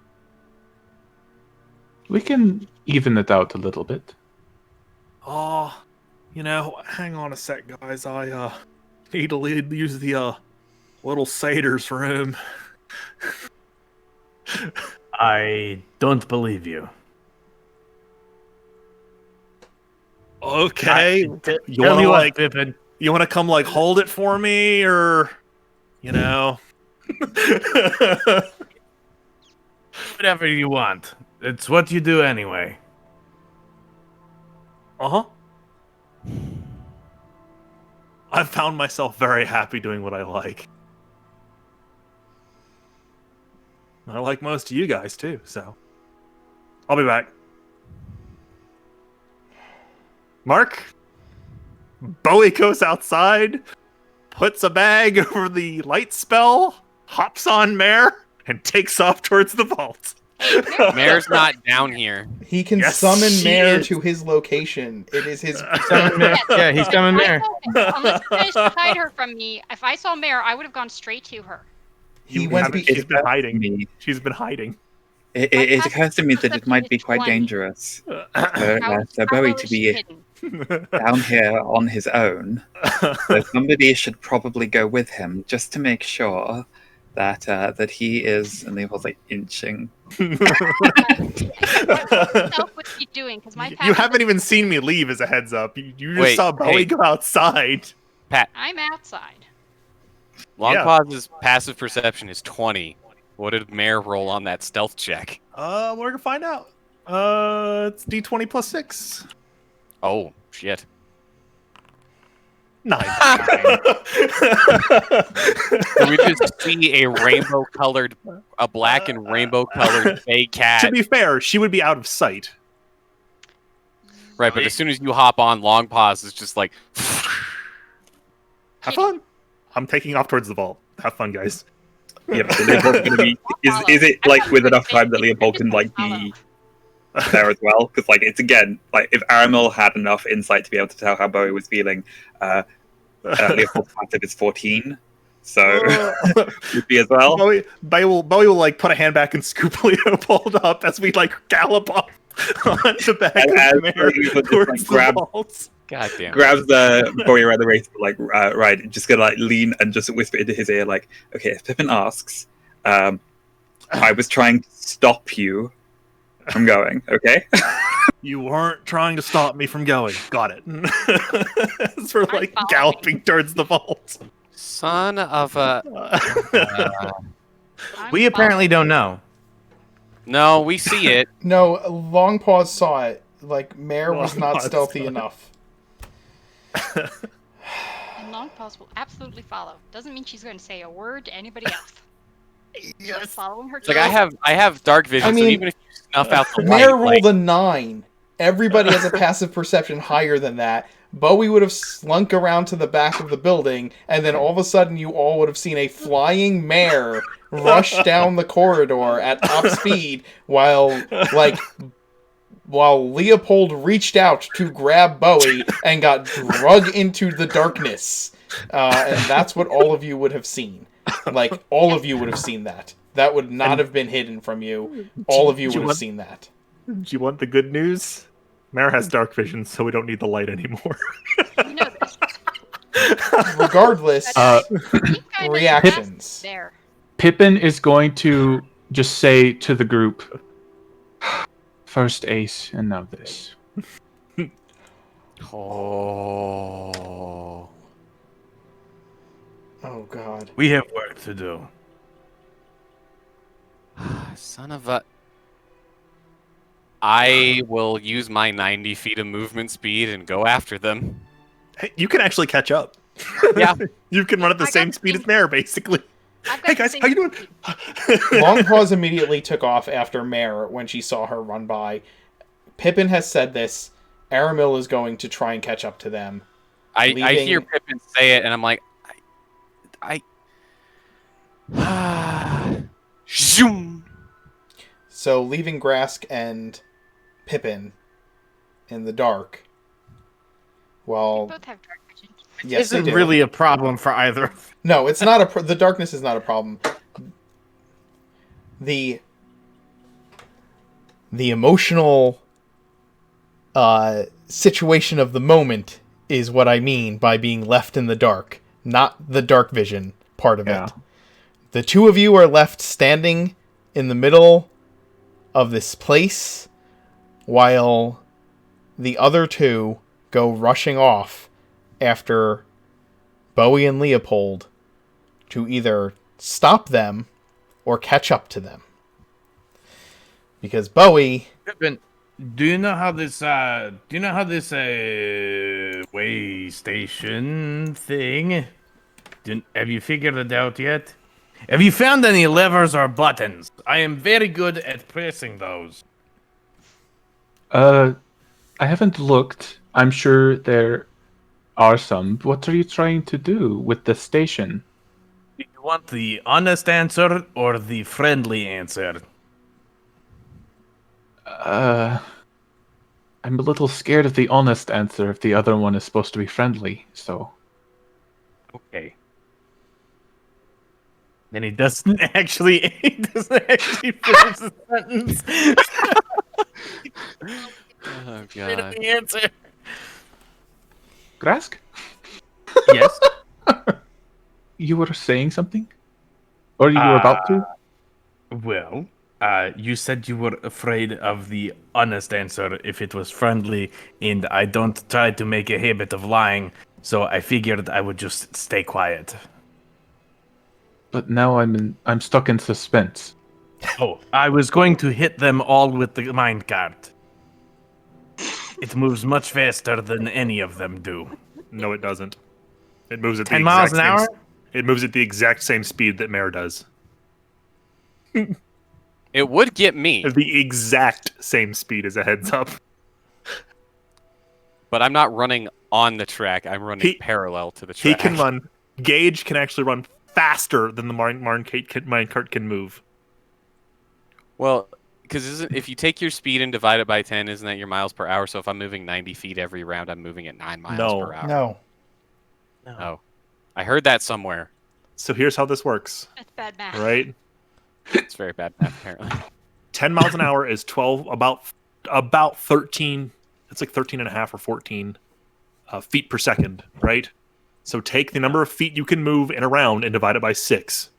Speaker 2: We can even it out a little bit.
Speaker 3: Oh, hang on a sec, guys. I need to use the little satyrs room.
Speaker 7: I don't believe you.
Speaker 3: Okay.
Speaker 7: Tell
Speaker 3: You want
Speaker 7: me
Speaker 3: to
Speaker 7: what, Pippin.
Speaker 3: You want to come hold it for me, or
Speaker 7: Whatever you want. It's what you do anyway.
Speaker 3: Uh-huh. I've found myself very happy doing what I like. I like most of you guys too, so I'll be back. Mark? Bowie goes outside, puts a bag over the light spell, hops on Mare, and takes off towards the vault.
Speaker 6: Mare's not down here.
Speaker 1: He can summon Mare to his location. It is his...
Speaker 7: Summon Mare. Yeah, he's coming Mare.
Speaker 5: Unless you managed to hide her from me, if I saw Mare, I would have gone straight to her.
Speaker 3: She's been hiding. She's been hiding.
Speaker 4: It occurs to me that it might be quite dangerous for Bowie to be down here on his own. So somebody should probably go with him just to make sure that he is, and Leopold's like inching.
Speaker 5: What would he doing? Because my
Speaker 3: you haven't even seen me leave as a heads up. You just saw Bowie go outside.
Speaker 6: Pat.
Speaker 5: I'm outside.
Speaker 6: Long Pause's passive perception is 20. What did Mare roll on that stealth check?
Speaker 3: We're gonna find out. It's D20 plus 6.
Speaker 6: Oh, shit.
Speaker 3: 9.
Speaker 6: So we just see a black and rainbow-colored fey cat.
Speaker 3: To be fair, she would be out of sight.
Speaker 6: Right, but as soon as you hop on, Long Pause is just like...
Speaker 3: Have fun. I'm taking off towards the vault. Have fun, guys.
Speaker 4: Yep, so Leopold's gonna be... Is it, with enough time that Leopold can, be there as well? Because, it's again, if Aramil had enough insight to be able to tell how Bowie was feeling, Leopold's passive is 14, so would be as well.
Speaker 3: Bowie will put a hand back and scoop Leopold up as we gallop off on the back of Mare towards the vault.
Speaker 6: God damn.
Speaker 4: Grabs the Bowie around the waist, right, just gonna lean and just whisper into his ear, okay, if Pippin asks, I was trying to stop you from going, okay?
Speaker 3: You weren't trying to stop me from going. Got it. As we're galloping towards the vault.
Speaker 6: Son of a...
Speaker 7: we apparently don't know.
Speaker 6: No, we see it.
Speaker 1: No, Long Pause saw it. like Mare was not stealthy enough.
Speaker 5: And long pause will absolutely follow. Doesn't mean she's going to say a word to anybody else. Just following her.
Speaker 6: It's like I have dark vision,
Speaker 1: I
Speaker 6: so
Speaker 1: mean,
Speaker 6: even if you snuff out the light,
Speaker 1: Mare rolled a 9. Everybody has a passive perception higher than that. Bowie would have slunk around to the back of the building, and then all of a sudden you all would have seen a flying mare rush down the corridor at top speed while Leopold reached out to grab Bowie and got drug into the darkness. And that's what all of you would have seen. Like, all of you would have seen that. That would not have been hidden from you. All of you would have seen that.
Speaker 3: Do you want the good news? Mare has dark vision, so we don't need the light anymore.
Speaker 5: You know this.
Speaker 1: Regardless, reactions.
Speaker 5: There.
Speaker 2: Pippin is going to just say to the group, first Ace, and now this.
Speaker 6: Oh.
Speaker 1: Oh, God.
Speaker 7: We have work to do.
Speaker 6: Son of a... I will use my 90 feet of movement speed and go after them.
Speaker 3: Hey, you can actually catch up.
Speaker 6: Yeah.
Speaker 3: You can run at the same speed as Mare, basically. Hey guys, how you doing?
Speaker 1: Long Pause immediately took off after Mare when she saw her run by. Pippin has said this. Aramil is going to try and catch up to them.
Speaker 6: I hear Pippin say it, and I'm like, Zoom.
Speaker 1: So leaving Grask and Pippin in the dark. Well,
Speaker 5: Both have dark vision.
Speaker 1: yes, they
Speaker 7: Isn't
Speaker 1: do.
Speaker 7: really a problem for either.
Speaker 1: No, it's not a. The darkness is not a problem. The emotional situation of the moment is what I mean by being left in the dark, not the dark vision part of it. The two of you are left standing in the middle of this place while the other two go rushing off after Bowie and Leopold to either stop them or catch up to them. Because Bowie...
Speaker 7: Pippin, do you know how this way station thing? Have you figured it out yet? Have you found any levers or buttons? I am very good at pressing those.
Speaker 2: I haven't looked. I'm sure there are some. What are you trying to do with the station?
Speaker 7: Do you want the honest answer or the friendly answer?
Speaker 2: I'm a little scared of the honest answer if the other one is supposed to be friendly, so...
Speaker 7: Okay. Then he doesn't actually finish the sentence.
Speaker 6: Oh,
Speaker 7: Friendly
Speaker 6: God.
Speaker 7: answer.
Speaker 2: Grask?
Speaker 7: Yes.
Speaker 2: You were saying something? Or you were about to?
Speaker 7: Well, you said you were afraid of the honest answer if it was friendly, and I don't try to make a habit of lying, so I figured I would just stay quiet.
Speaker 2: But now I'm stuck in suspense.
Speaker 7: Oh, I was going to hit them all with the minecart. It moves much faster than any of them do.
Speaker 3: No, it doesn't. It moves at
Speaker 7: 10
Speaker 3: the
Speaker 7: miles
Speaker 3: exact
Speaker 7: an
Speaker 3: same
Speaker 7: hour?
Speaker 3: It moves at the exact same speed that Mare does.
Speaker 6: It would get me,
Speaker 3: The exact same speed, as a heads up.
Speaker 6: but I'm not running on the track. I'm running
Speaker 3: He-
Speaker 6: parallel to the
Speaker 3: He
Speaker 6: track.
Speaker 3: can run. Gage can actually run faster than the minecart can move.
Speaker 6: Well, because if you take your speed and divide it by 10, isn't that your miles per hour? So if I'm moving 90 feet every round, I'm moving at 9 miles
Speaker 3: No.
Speaker 6: per hour.
Speaker 1: No.
Speaker 6: Oh. I heard that somewhere.
Speaker 3: So here's how this works,
Speaker 5: That's bad math.
Speaker 3: right?
Speaker 6: It's very bad math, apparently.
Speaker 3: 10 miles an hour is 12, about 13. It's like 13 and a half or 14 feet per second, right? So take the number of feet you can move in a round and divide it by 6.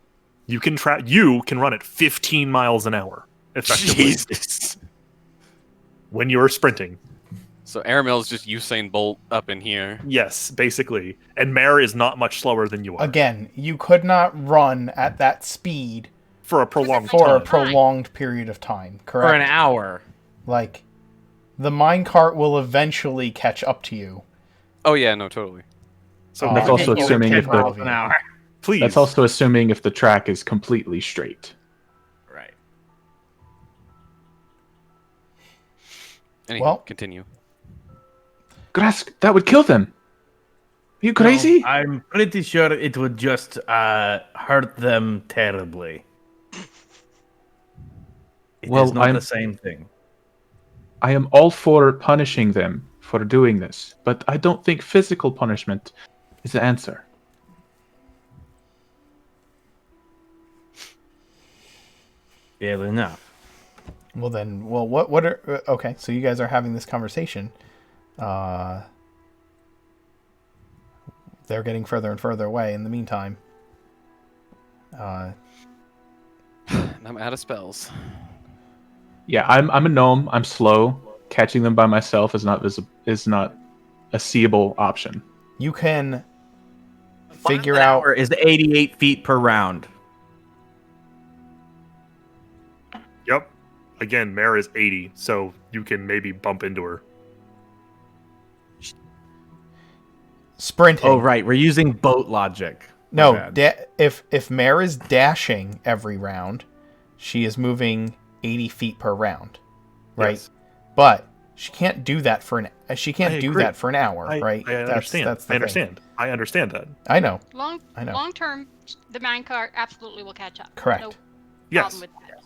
Speaker 3: You can run at 15 miles an hour effectively
Speaker 6: Jesus.
Speaker 3: when you're sprinting.
Speaker 6: So Aramil is just Usain Bolt up in here.
Speaker 3: Yes, basically. And Mare is not much slower than you are
Speaker 1: Again, you could not run at that speed
Speaker 3: for a prolonged
Speaker 1: for a
Speaker 3: time.
Speaker 1: prolonged period of time, correct?
Speaker 7: For an hour.
Speaker 1: Like, The minecart will eventually catch up to you.
Speaker 6: Oh yeah, no, totally.
Speaker 3: So
Speaker 2: That's
Speaker 1: Oh,
Speaker 2: also
Speaker 1: yeah,
Speaker 2: assuming
Speaker 1: yeah,
Speaker 2: if
Speaker 1: yeah.
Speaker 2: the
Speaker 7: an hour.
Speaker 3: please.
Speaker 2: that's also assuming if the track is completely straight.
Speaker 7: Right.
Speaker 6: Anywho,
Speaker 1: Well-
Speaker 6: continue.
Speaker 2: Grask, that would kill them. Are you crazy?
Speaker 7: No, I'm pretty sure it would just hurt them terribly. It is
Speaker 2: Well,
Speaker 7: not
Speaker 2: I'm-
Speaker 7: the same thing.
Speaker 2: I am all for punishing them for doing this, but I don't think physical punishment is the answer.
Speaker 7: Fair enough.
Speaker 1: Well then, what are okay? So you guys are having this conversation. They're getting further and further away. In the meantime,
Speaker 6: And I'm out of spells.
Speaker 2: Yeah, I'm a gnome. I'm slow. Catching them by myself is not a seeable option.
Speaker 1: you can
Speaker 7: Figure
Speaker 1: figure out.
Speaker 7: hour is 88 feet per round.
Speaker 3: Yep. Again, Mare is 80, so you can maybe bump into her.
Speaker 1: Sprinting.
Speaker 7: Oh, right. We're using boat logic. My
Speaker 1: No,
Speaker 7: bad.
Speaker 1: if Mare is dashing every round, she is moving 80 feet per round, right?
Speaker 3: Yes.
Speaker 1: But she can't do that for an
Speaker 3: agree.
Speaker 1: that for an hour, right?
Speaker 3: I understand.
Speaker 1: That's the
Speaker 3: I
Speaker 1: thing.
Speaker 3: understand. I understand that.
Speaker 1: I know. I know.
Speaker 5: Long term, the minecart absolutely will catch up.
Speaker 1: Correct.
Speaker 5: No
Speaker 3: Yes.
Speaker 5: problem with that.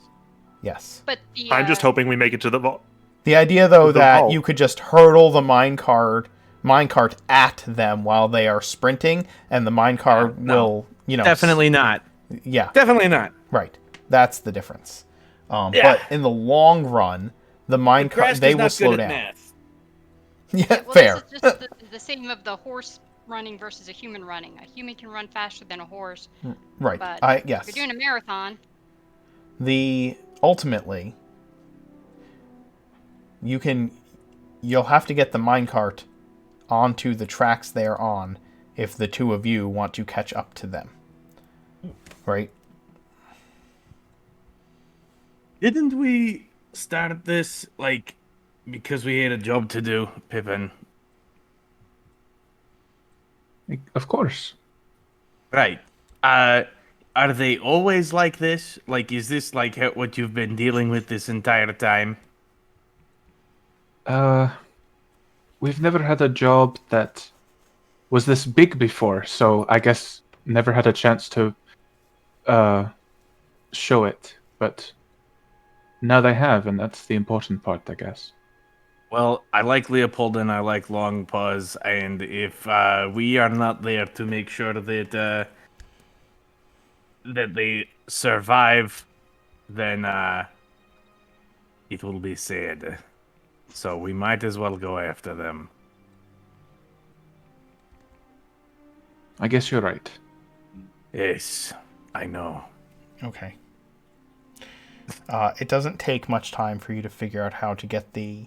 Speaker 1: Yes.
Speaker 5: But the
Speaker 3: I'm just hoping we make it to the vault.
Speaker 1: The idea, though,
Speaker 3: The
Speaker 1: that
Speaker 3: vault.
Speaker 1: you could just hurtle the minecart at them while they are sprinting, and the minecart
Speaker 7: No.
Speaker 1: will,
Speaker 7: Definitely not.
Speaker 1: yeah,
Speaker 7: Definitely not.
Speaker 1: right. That's the difference.
Speaker 7: Yeah.
Speaker 1: But in the long run, the minecart they will slow down. Yeah,
Speaker 5: well,
Speaker 1: fair.
Speaker 5: This is just the same of the horse running versus a human running. A human can run faster than a horse,
Speaker 1: Right.
Speaker 5: but
Speaker 1: Yes.
Speaker 5: if you're doing a marathon,
Speaker 1: Ultimately, you'll have to get the minecart onto the tracks they're on if the two of you want to catch up to them. Right?
Speaker 7: Didn't we start this, because we had a job to do, Pippin?
Speaker 2: Of course.
Speaker 7: Right. Are they always like this? Is this what you've been dealing with this entire time?
Speaker 2: We've never had a job that was this big before, so I guess never had a chance to show it. But now they have, and that's the important part, I guess.
Speaker 7: Well, I like Leopold and I like Long Paws, and if we are not there to make sure that they survive, then it will be sad. So we might as well go after them.
Speaker 2: I guess you're right.
Speaker 7: Yes, I know.
Speaker 1: Okay. It doesn't take much time for you to figure out how to get the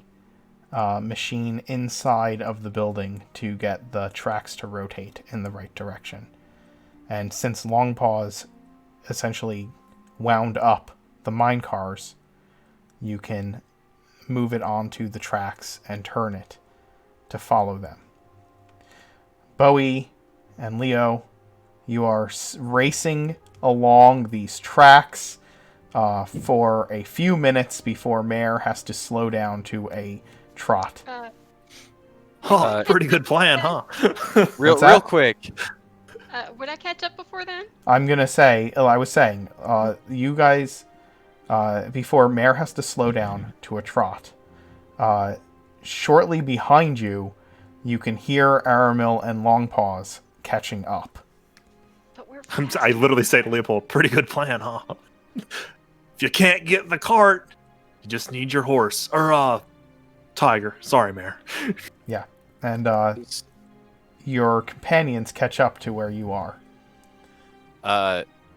Speaker 1: machine inside of the building to get the tracks to rotate in the right direction. And since Longpaws essentially wound up the mine cars, you can move it onto the tracks and turn it to follow them. Bowie and Leo, you are racing along these tracks for a few minutes before Mare has to slow down to a trot.
Speaker 3: Pretty good plan, huh?
Speaker 6: Real
Speaker 1: that?
Speaker 6: quick.
Speaker 5: would I catch up before then?
Speaker 1: I'm gonna say, I was saying, you guys, before Mare has to slow down to a trot, shortly behind you, you can hear Aramil and Longpaws catching up.
Speaker 5: But we're
Speaker 3: I literally say to Leopold, pretty good plan, huh? If you can't get the cart, you just need your horse. Or, tiger. Sorry, Mare.
Speaker 1: Yeah, and your companions catch up to where you are.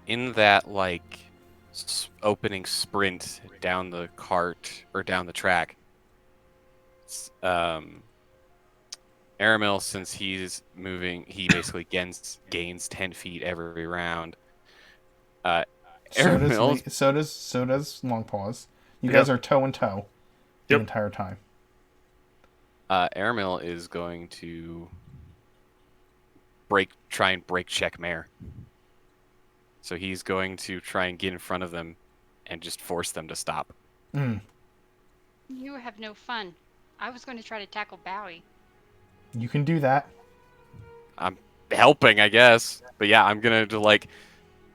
Speaker 6: In that opening sprint down the cart or down the track, Aramil, since he's moving, he basically gains 10 feet every round. Aramil,
Speaker 1: So does Longpaws. You guys are toe and toe the
Speaker 3: Yep.
Speaker 1: entire time.
Speaker 6: Aramil is going to try and break check Mare. So he's going to try and get in front of them and just force them to stop.
Speaker 1: Mm.
Speaker 5: You have no fun. I was going to try to tackle Bowie.
Speaker 1: You can do that.
Speaker 6: I'm helping, I guess. But yeah, I'm gonna do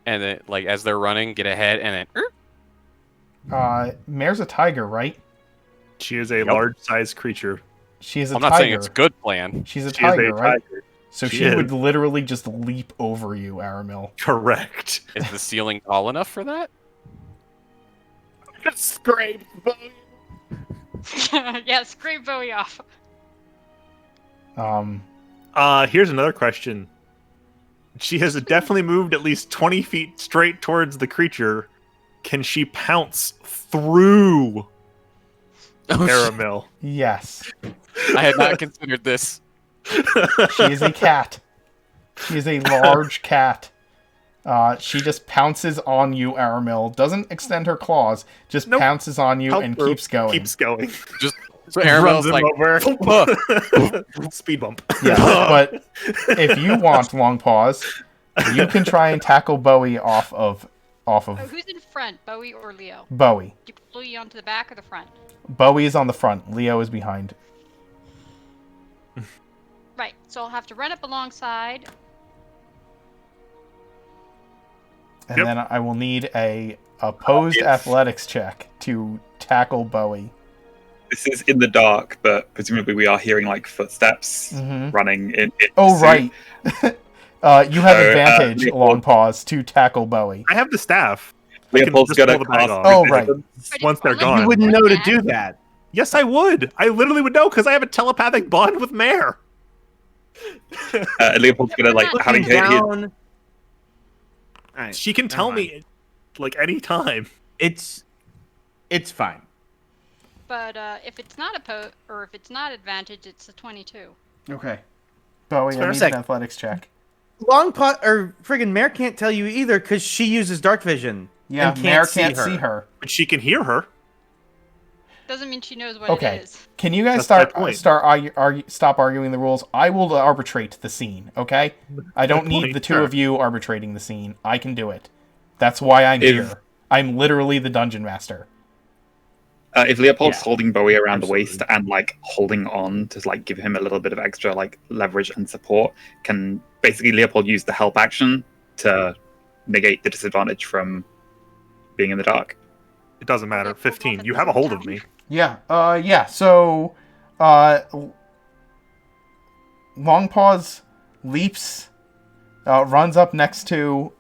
Speaker 6: and then as they're running, get ahead and then.
Speaker 1: Mare's a tiger, right?
Speaker 3: She is a large-sized creature.
Speaker 1: She is a
Speaker 6: I'm
Speaker 1: tiger.
Speaker 6: not saying it's a good plan.
Speaker 1: She's a
Speaker 3: She is
Speaker 1: tiger, right?
Speaker 3: tiger.
Speaker 1: So
Speaker 3: She
Speaker 1: she
Speaker 3: is.
Speaker 1: would literally just leap over you, Aramil.
Speaker 3: Correct.
Speaker 6: Is the ceiling tall enough for that?
Speaker 3: Scrape.
Speaker 5: Yeah, scrape Bowie off.
Speaker 3: Here's another question. She has definitely moved at least 20 feet straight towards the creature. Can she pounce through Aramil?
Speaker 1: Yes.
Speaker 6: I had not considered this.
Speaker 1: She is a cat. She is a large cat. She just pounces on you, Aramil. Doesn't extend her claws. Just
Speaker 3: Nope.
Speaker 1: pounces on you and
Speaker 3: Help her.
Speaker 1: keeps going.
Speaker 3: Keeps going.
Speaker 6: Just so Aramil's like,
Speaker 3: Speed bump.
Speaker 1: Yeah, but if you want, Long Paws, you can try and tackle Bowie off of
Speaker 5: Oh, who's in front, Bowie or Leo?
Speaker 1: Bowie.
Speaker 5: Do you put Bowie onto the back or the front?
Speaker 1: Bowie is on the front. Leo is behind.
Speaker 5: Right, so I'll have to run up alongside.
Speaker 1: And
Speaker 3: Yep.
Speaker 1: then I will need a opposed athletics check to tackle Bowie.
Speaker 4: This is in the dark, but presumably we are hearing like footsteps
Speaker 1: Mhm.
Speaker 4: running in.
Speaker 1: Oh,
Speaker 4: pursuit.
Speaker 1: right. You have
Speaker 4: So,
Speaker 1: advantage,
Speaker 4: Leopold-
Speaker 1: Long Pause, to tackle Bowie.
Speaker 3: I have the staff. I can
Speaker 4: Leopold's
Speaker 3: just
Speaker 4: gonna
Speaker 3: pull the bag
Speaker 4: cast
Speaker 3: off.
Speaker 1: Oh, right.
Speaker 3: Once they're
Speaker 5: But
Speaker 3: gone.
Speaker 7: You wouldn't know to do that.
Speaker 3: Yes, I would. I literally would know because I have a telepathic bond with Mare.
Speaker 4: Leopold's gonna like
Speaker 5: Looking
Speaker 4: having hit his
Speaker 7: Down. Alright,
Speaker 3: She can tell
Speaker 7: never mind.
Speaker 3: me, like, anytime.
Speaker 7: It's fine.
Speaker 5: But if it's not if it's not advantage, it's a 22.
Speaker 1: Okay. Bowie, I
Speaker 7: For a
Speaker 1: need
Speaker 7: sec.
Speaker 1: an athletics check.
Speaker 7: Long pot or friggin' Mare can't tell you either because she uses dark vision.
Speaker 1: Yeah,
Speaker 7: and
Speaker 1: Mare can't see her.
Speaker 3: But she can hear her.
Speaker 5: Doesn't mean she knows what
Speaker 1: Okay.
Speaker 5: it is.
Speaker 1: Can you guys
Speaker 3: That's my point.
Speaker 1: stop arguing the rules? I will arbitrate the scene, okay? I don't need
Speaker 3: point,
Speaker 1: the two
Speaker 3: sure.
Speaker 1: of you arbitrating the scene. I can do it. That's why I'm
Speaker 4: If-
Speaker 1: here. I'm literally the dungeon master.
Speaker 4: If Leopold's
Speaker 7: Yeah.
Speaker 4: holding Bowie around
Speaker 3: Absolutely.
Speaker 4: the waist and like holding on to like give him a little bit of extra like leverage and support, can basically Leopold use the help action to negate the disadvantage from being in the dark?
Speaker 3: It doesn't matter. 15. You have a hold of me.
Speaker 1: Yeah. Yeah. So, Long Paws leaps, runs up next to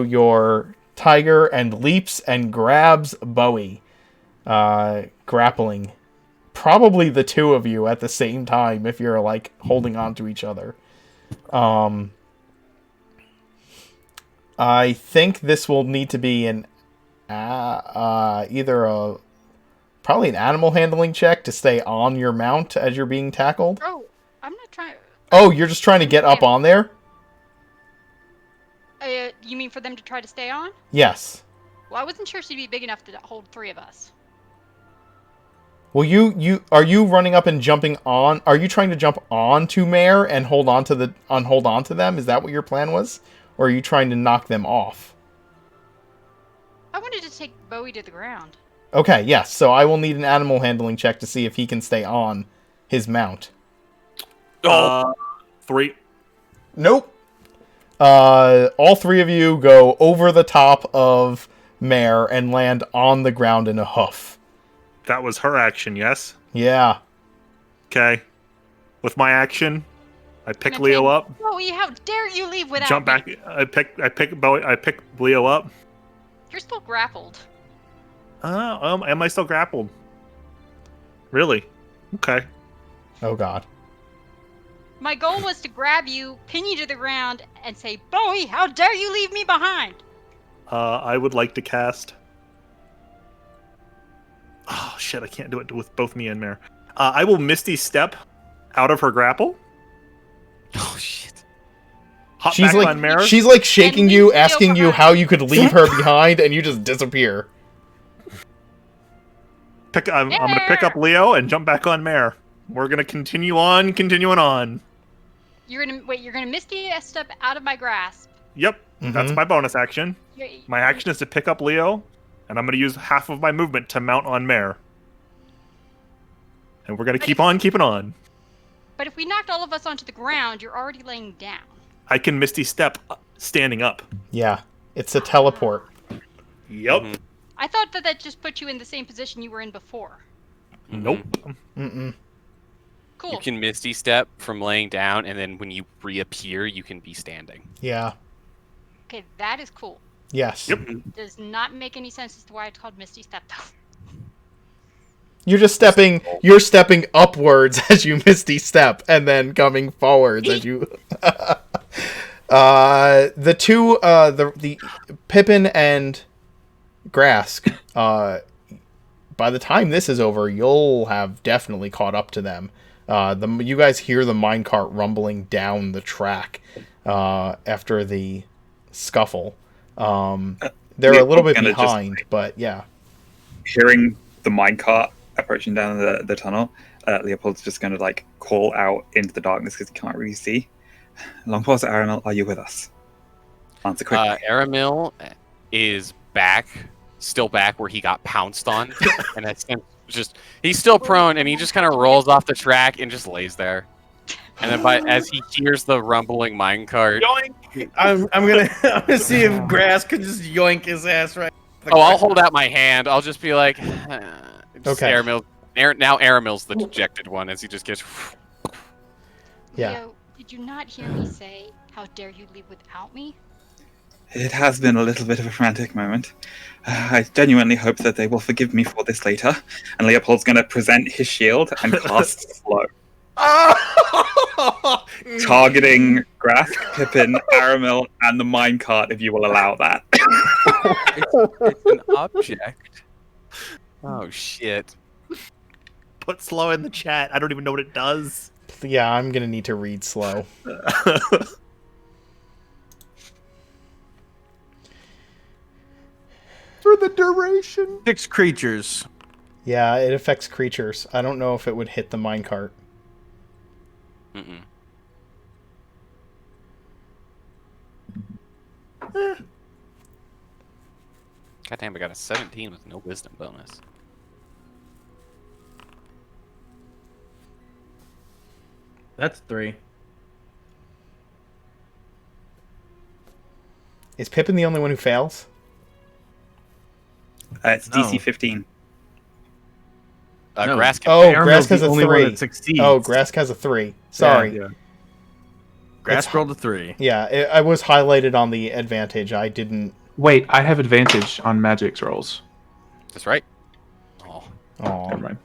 Speaker 1: your tiger and leaps and grabs Bowie, grappling. Probably the two of you at the same time if you're like holding on to each other. I think this will need to be an probably an animal handling check to stay on your mount as you're being tackled.
Speaker 5: Oh, I'm not trying.
Speaker 1: Oh, you're just trying to get up on there?
Speaker 5: You mean for them to try to stay on?
Speaker 1: Yes.
Speaker 5: Well, I wasn't sure she'd be big enough to hold three of us.
Speaker 1: Well, you are you running up and jumping on? Are you trying to jump onto Mare and hold on to them? Is that what your plan was, or are you trying to knock them off?
Speaker 5: I wanted to take Bowie to the ground.
Speaker 1: Okay, yes. So I will need an animal handling check to see if he can stay on his mount.
Speaker 3: Oh. 3.
Speaker 1: Nope. All three of you go over the top of Mare and land on the ground in a hoof.
Speaker 3: That was her action, yes?
Speaker 1: Yeah.
Speaker 3: Okay. With my action, I pick
Speaker 5: And
Speaker 3: Leo
Speaker 5: say,
Speaker 3: up.
Speaker 5: Bowie, how dare you leave without
Speaker 3: Jump
Speaker 5: me?
Speaker 3: back. I pick Leo up.
Speaker 5: You're still grappled.
Speaker 3: Am I still grappled? Really? Okay.
Speaker 1: Oh God.
Speaker 5: My goal was to grab you, pin you to the ground, and say, Bowie, how dare you leave me behind?
Speaker 3: I would like to cast. Oh shit! I can't do it with both me and Mare. I will Misty Step out of her grapple.
Speaker 6: Oh shit!
Speaker 3: Hop
Speaker 1: She's
Speaker 3: back
Speaker 1: like
Speaker 3: on Mare.
Speaker 1: she's like shaking
Speaker 5: And
Speaker 1: you,
Speaker 5: leave Leo
Speaker 1: asking you
Speaker 5: behind.
Speaker 1: how you could leave her behind, and you just disappear.
Speaker 3: I'm gonna pick up Leo and jump back on Mare. We're gonna continuing on.
Speaker 5: You're gonna Misty step out of my grasp.
Speaker 3: Yep, that's my bonus action. My action is to pick up Leo, and I'm gonna use half of my movement to mount on Mare. And we're gonna keep on keeping on.
Speaker 5: But if we knocked all of us onto the ground, you're already laying down.
Speaker 3: I can Misty Step standing up.
Speaker 1: Yeah, it's a teleport.
Speaker 3: Yep.
Speaker 5: I thought that just put you in the same position you were in before.
Speaker 3: Nope.
Speaker 5: Cool.
Speaker 6: You can Misty Step from laying down, and then when you reappear, you can be standing.
Speaker 1: Yeah.
Speaker 5: Okay, that is cool.
Speaker 1: Yes.
Speaker 3: Yep.
Speaker 5: Does not make any sense as to why it's called Misty Step, though.
Speaker 1: You're stepping upwards as you Misty Step, and then coming forwards as you... the two, the Pippin and Grask, by the time this is over, you'll have definitely caught up to them. You guys hear the minecart rumbling down the track after the scuffle. They're a little bit behind, but yeah.
Speaker 4: Hearing the minecart approaching down the tunnel, Leopold's just going to like call out into the darkness because he can't really see. Long pause, Aramil, are you with us? Answer quickly.
Speaker 6: Aramil is still back where he got pounced on, and that's he's still prone, and he just kind of rolls off the track and just lays there. And then as he hears the rumbling minecart,
Speaker 7: I'm gonna see if Grass could just yoink his ass right.
Speaker 6: I'll hold out my hand. I'll just be like,
Speaker 1: Okay.
Speaker 6: Now Aramil's the dejected one as he just gets.
Speaker 1: Yeah.
Speaker 5: Leo, did you not hear me say, how dare you leave without me?
Speaker 4: It has been a little bit of a frantic moment. I genuinely hope that they will forgive me for this later. And Leopold's going to present his shield and cast Slow. Targeting Grask, Pippin, Aramil, and the minecart, if you will allow that.
Speaker 6: It's an object. Oh, shit.
Speaker 3: Put slow in the chat. I don't even know what it does.
Speaker 1: Yeah, I'm gonna need to read slow.
Speaker 3: For the duration.
Speaker 7: 6 creatures.
Speaker 1: Yeah, it affects creatures. I don't know if it would hit the minecart.
Speaker 6: Mm-mm. Goddamn, I got a 17 with no wisdom bonus.
Speaker 7: That's 3.
Speaker 1: Is Pippin the only one who fails?
Speaker 4: It's
Speaker 7: No.
Speaker 4: DC 15.
Speaker 7: No.
Speaker 6: Grass can
Speaker 1: Oh,
Speaker 7: Aramil's
Speaker 1: Grask has
Speaker 7: the
Speaker 1: a
Speaker 7: only one
Speaker 1: 3.
Speaker 7: that succeeds.
Speaker 1: Oh, Grask has a 3. Sorry.
Speaker 7: Yeah. Grass rolled a 3.
Speaker 1: Yeah, I was highlighted on the advantage. I didn't...
Speaker 2: Wait, I have advantage on magic's rolls.
Speaker 6: That's right. Oh.
Speaker 1: Oh,
Speaker 2: Never mind.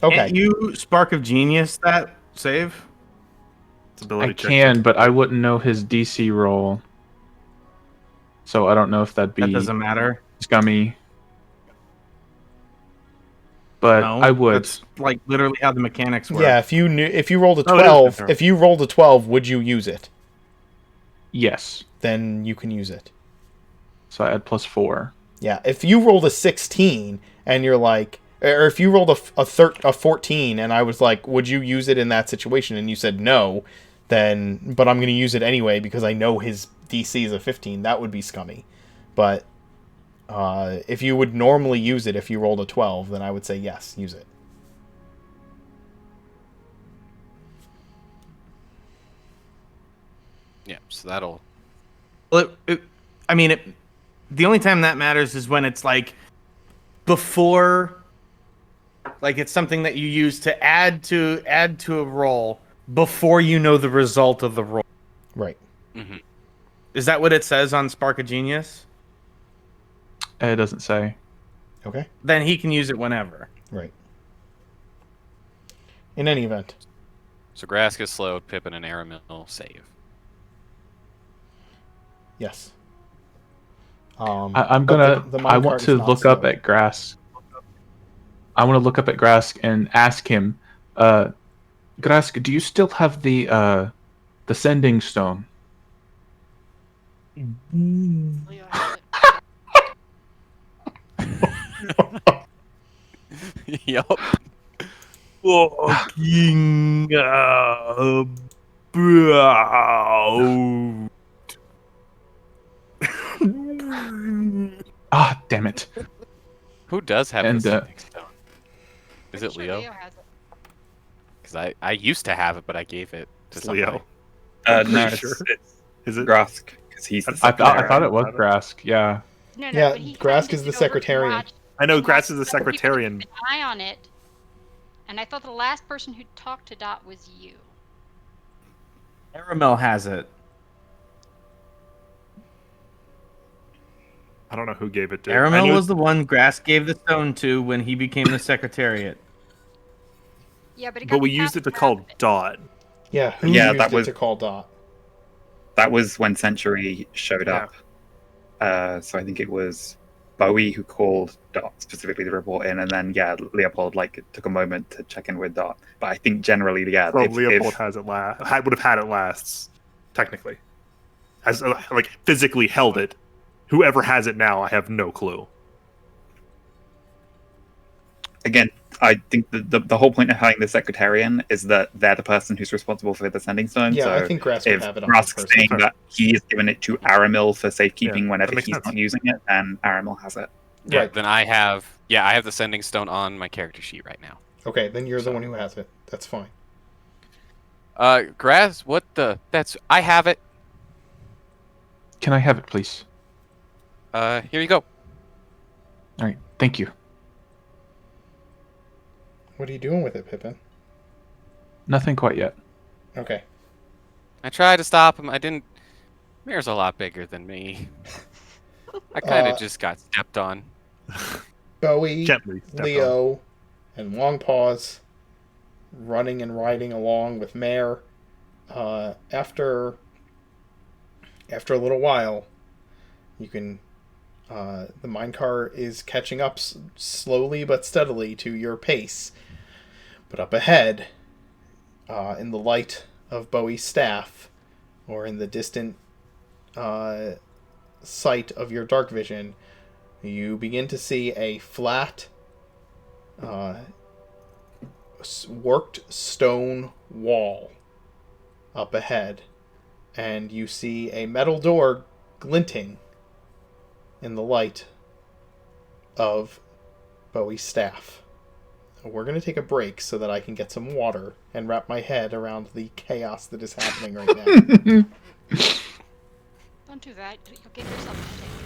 Speaker 1: okay.
Speaker 7: Can't you Spark of Genius that save?
Speaker 3: It's ability
Speaker 2: I
Speaker 3: check.
Speaker 2: can, but I wouldn't know his DC roll. So I don't know if that'd be
Speaker 7: That doesn't matter.
Speaker 2: scummy. But
Speaker 7: No,
Speaker 2: I would.
Speaker 7: That's like literally how the mechanics work.
Speaker 1: Yeah, if you rolled a
Speaker 3: Oh, it is
Speaker 1: 12,
Speaker 3: different.
Speaker 1: if you rolled a 12, would you use it?
Speaker 2: Yes.
Speaker 1: Then you can use it.
Speaker 2: So I add +4.
Speaker 1: Yeah, if you rolled a 16 and you're like, or if you rolled a 14 and I was like, would you use it in that situation? And you said no, then, but I'm going to use it anyway because I know his DC is a 15. That would be scummy. But if you would normally use it if you rolled a 12, then I would say yes, use it.
Speaker 6: Yeah, so that'll...
Speaker 7: Well, the only time that matters is when it's like before, like it's something that you use to add to a roll before you know the result of the roll.
Speaker 1: Right.
Speaker 6: Mm-hmm.
Speaker 7: Is that what it says on Spark of Genius?
Speaker 2: It doesn't say.
Speaker 1: Okay.
Speaker 7: Then he can use it whenever.
Speaker 1: Right. In any event.
Speaker 6: So Grask is slowed, Pippin and Aramil save.
Speaker 1: Yes.
Speaker 2: I'm
Speaker 1: but
Speaker 2: gonna.
Speaker 1: the
Speaker 2: I
Speaker 1: minecart
Speaker 2: want
Speaker 1: is
Speaker 2: to
Speaker 1: not
Speaker 2: look up
Speaker 1: slowed.
Speaker 2: at Grass. I want to look up at Grask and ask him, Grask, do you still have the sending stone?
Speaker 5: Leo has it.
Speaker 6: Yup.
Speaker 3: Fucking bro.
Speaker 2: Ah, damn it.
Speaker 6: Who does have
Speaker 2: And,
Speaker 6: the sending stone? Is
Speaker 5: Pretty
Speaker 6: it
Speaker 5: sure
Speaker 6: Leo?
Speaker 5: Leo has it.
Speaker 6: Because I used to have it, but I gave it to
Speaker 3: It's
Speaker 6: somebody.
Speaker 3: Leo. I'm
Speaker 4: No,
Speaker 3: pretty sure.
Speaker 4: it's
Speaker 3: Is it?
Speaker 4: Grask, because he's the
Speaker 2: I thought
Speaker 4: secretary.
Speaker 2: it was Grask, yeah.
Speaker 5: No,
Speaker 1: Yeah,
Speaker 5: but he
Speaker 1: Grask
Speaker 5: handed
Speaker 1: is the
Speaker 5: it over and
Speaker 1: secretarian.
Speaker 5: watched-
Speaker 3: I know
Speaker 5: and
Speaker 3: Grass
Speaker 5: watched
Speaker 3: is the
Speaker 5: other people to
Speaker 3: secretarian.
Speaker 5: keep an eye on it. And I thought the last person who talked to Dot was you.
Speaker 7: Aramel has it.
Speaker 3: I don't know who gave it to. I
Speaker 7: Aramel
Speaker 3: know-
Speaker 7: was the one Grass gave the stone to when he became the Secretariat.
Speaker 5: Yeah, but it got
Speaker 3: but we
Speaker 5: the
Speaker 3: used it to
Speaker 5: password out
Speaker 3: call
Speaker 5: of it.
Speaker 3: Dot.
Speaker 1: Yeah, who
Speaker 4: Yeah,
Speaker 1: used
Speaker 4: that
Speaker 1: it
Speaker 4: was-
Speaker 1: to call Dot?
Speaker 4: That was when Century showed
Speaker 3: Yeah.
Speaker 4: up. So I think it was Bowie who called Dot specifically to report in, and then Leopold took a moment to check in with Dot. But I think generally,
Speaker 3: Well,
Speaker 4: if,
Speaker 3: Leopold
Speaker 4: if,
Speaker 3: has it last. Would have had it last, technically, as physically held it. Whoever has it now, I have no clue.
Speaker 4: again, I think the whole point of having the Secretarian is that they're the person who's responsible for the sending stone.
Speaker 1: Yeah,
Speaker 4: so
Speaker 1: I think Grask would
Speaker 4: if
Speaker 1: have it on his
Speaker 4: Grask's
Speaker 1: person.
Speaker 4: saying that he's given it to Aramil for safekeeping
Speaker 3: Yeah,
Speaker 4: whenever
Speaker 3: that makes
Speaker 4: he's
Speaker 3: sense.
Speaker 4: not using it, then Aramil has it.
Speaker 6: Yeah,
Speaker 1: Right.
Speaker 6: then I have the sending stone on my character sheet right now.
Speaker 1: Okay, then you're the one who has it. That's fine.
Speaker 6: Grass, what the? I have it.
Speaker 2: Can I have it, please?
Speaker 6: Here you go.
Speaker 2: All right, thank you.
Speaker 1: What are you doing with it, Pippin?
Speaker 2: Nothing quite yet.
Speaker 1: Okay.
Speaker 6: I tried to stop him. I didn't. Mare's a lot bigger than me. I kind of just got stepped on.
Speaker 1: Bowie,
Speaker 3: Gently stepped
Speaker 1: Leo, and Long Paws running and riding along with Mare. After a little while, you can. The minecart is catching up slowly but steadily to your pace. But up ahead, in the light of Bowie's staff, or in the distant sight of your dark vision, you begin to see a flat, worked stone wall up ahead, and you see a metal door glinting in the light of Bowie's staff. We're going to take a break so that I can get some water and wrap my head around the chaos that is happening right now.
Speaker 5: Don't do that. You'll get yourself in danger.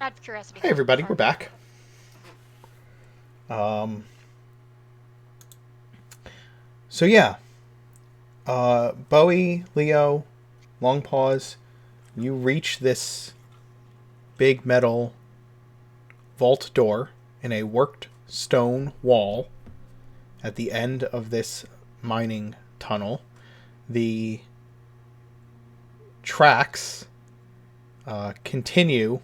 Speaker 5: Out of curiosity.
Speaker 1: Hey everybody, we're back. So yeah, Bowie, Leo, Long Pause, you reach this big metal vault door in a worked stone wall at the end of this mining tunnel. The tracks continue.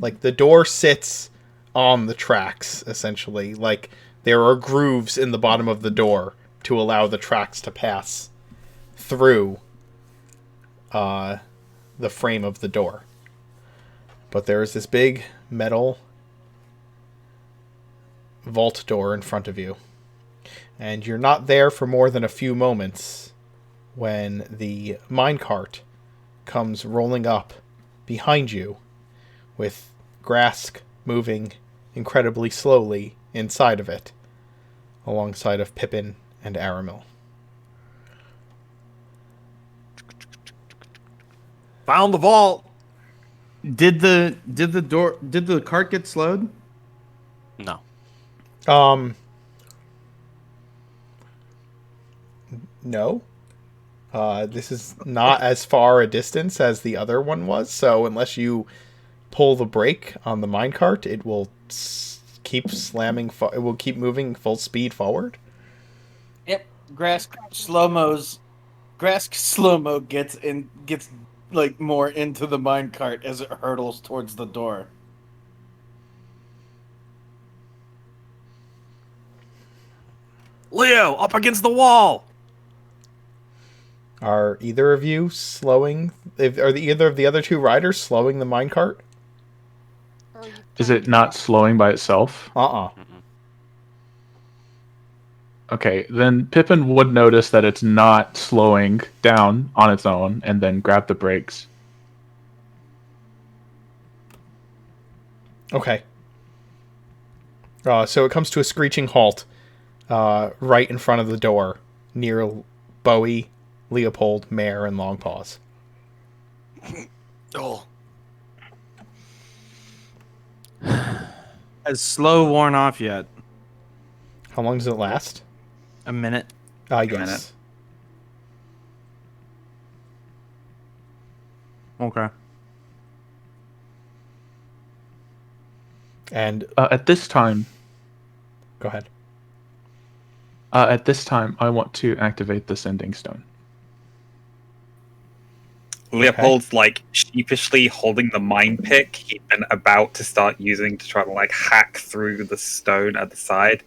Speaker 1: Like the door sits on the tracks, essentially. Like there are grooves in the bottom of the door to allow the tracks to pass through the frame of the door. But there is this big metal vault door in front of you. And you're not there for more than a few moments when the minecart comes rolling up behind you with Grask moving incredibly slowly inside of it, alongside of Pippin and Aramil.
Speaker 3: Found the vault.
Speaker 7: Did the cart get slowed?
Speaker 6: No.
Speaker 1: No. This is not as far a distance as the other one was, so unless you pull the brake on the minecart, it will keep slamming. It will keep moving full speed forward.
Speaker 8: Yep, Grask slow-mo gets like more into the minecart as it hurtles towards the door.
Speaker 3: Leo, up against the wall.
Speaker 1: Are either of you slowing? Are either of the other two riders slowing the minecart?
Speaker 5: Or are you
Speaker 2: Is it not slowing by itself? Okay, then Pippin would notice that it's not slowing down on its own and then grab the brakes.
Speaker 1: Okay. So it comes to a screeching halt right in front of the door near Bowie, Leopold, Mare, and Longpaws.
Speaker 3: Oh.
Speaker 7: Has slow worn off yet?
Speaker 1: How long does it last?
Speaker 7: A minute.
Speaker 1: Yes.
Speaker 4: minute.
Speaker 7: Okay.
Speaker 1: And
Speaker 2: At this time,
Speaker 1: go ahead.
Speaker 2: I want to activate the sending stone.
Speaker 4: Leopold's like sheepishly holding the mine pick he'd been about to start using to try to like hack through the stone at the side.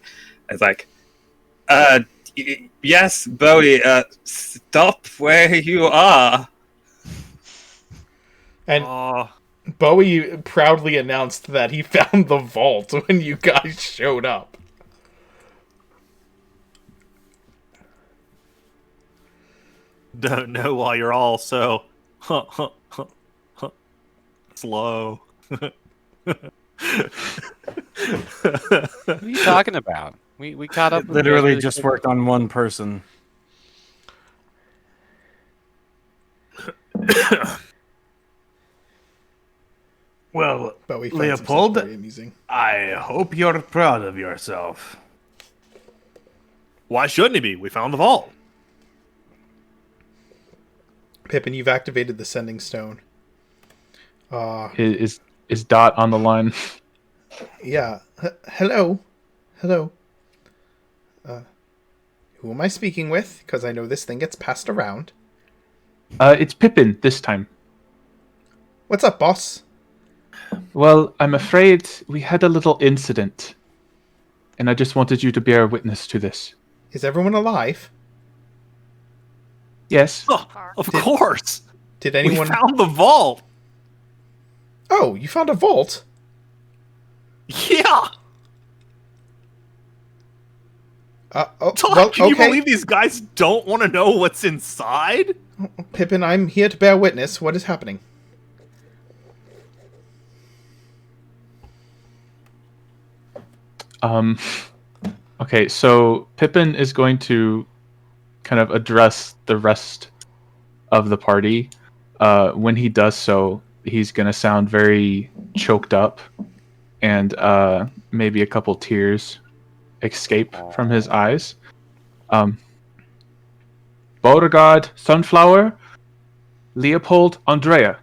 Speaker 4: It's like, yes, Bowie, stop where you are.
Speaker 1: And Bowie proudly announced that he found the vault when you guys showed up.
Speaker 3: Don't know why you're all so slow.
Speaker 6: What are you talking about? We caught up.
Speaker 7: Literally just worked on one person. Well,
Speaker 1: Bowie finds himself
Speaker 7: Leopold,
Speaker 1: very amusing.
Speaker 7: I hope you're proud of yourself.
Speaker 3: Why shouldn't he be? We found the vault.
Speaker 1: Pippin, you've activated the sending stone.
Speaker 2: Is Dot on the line?
Speaker 1: Yeah. Hello. Hello. Who am I speaking with? Because I know this thing gets passed around.
Speaker 2: It's Pippin this time.
Speaker 1: What's up, boss?
Speaker 2: Well, I'm afraid we had a little incident, and I just wanted you to bear witness to this.
Speaker 1: Is everyone alive?
Speaker 2: Yes.
Speaker 3: Oh, of course.
Speaker 1: Did anyone...
Speaker 3: We found the vault.
Speaker 1: Oh, you found a vault?
Speaker 3: Yeah.
Speaker 1: Well,
Speaker 3: Can you
Speaker 1: okay.
Speaker 3: believe these guys don't want to know what's inside?
Speaker 1: Pippin, I'm here to bear witness. What is happening?
Speaker 2: Okay, so Pippin is going to kind of address the rest of the party when he does so, he's going to sound very choked up, and maybe a couple tears escape from his eyes. Beauregard, Sunflower, Leopold, Andrea,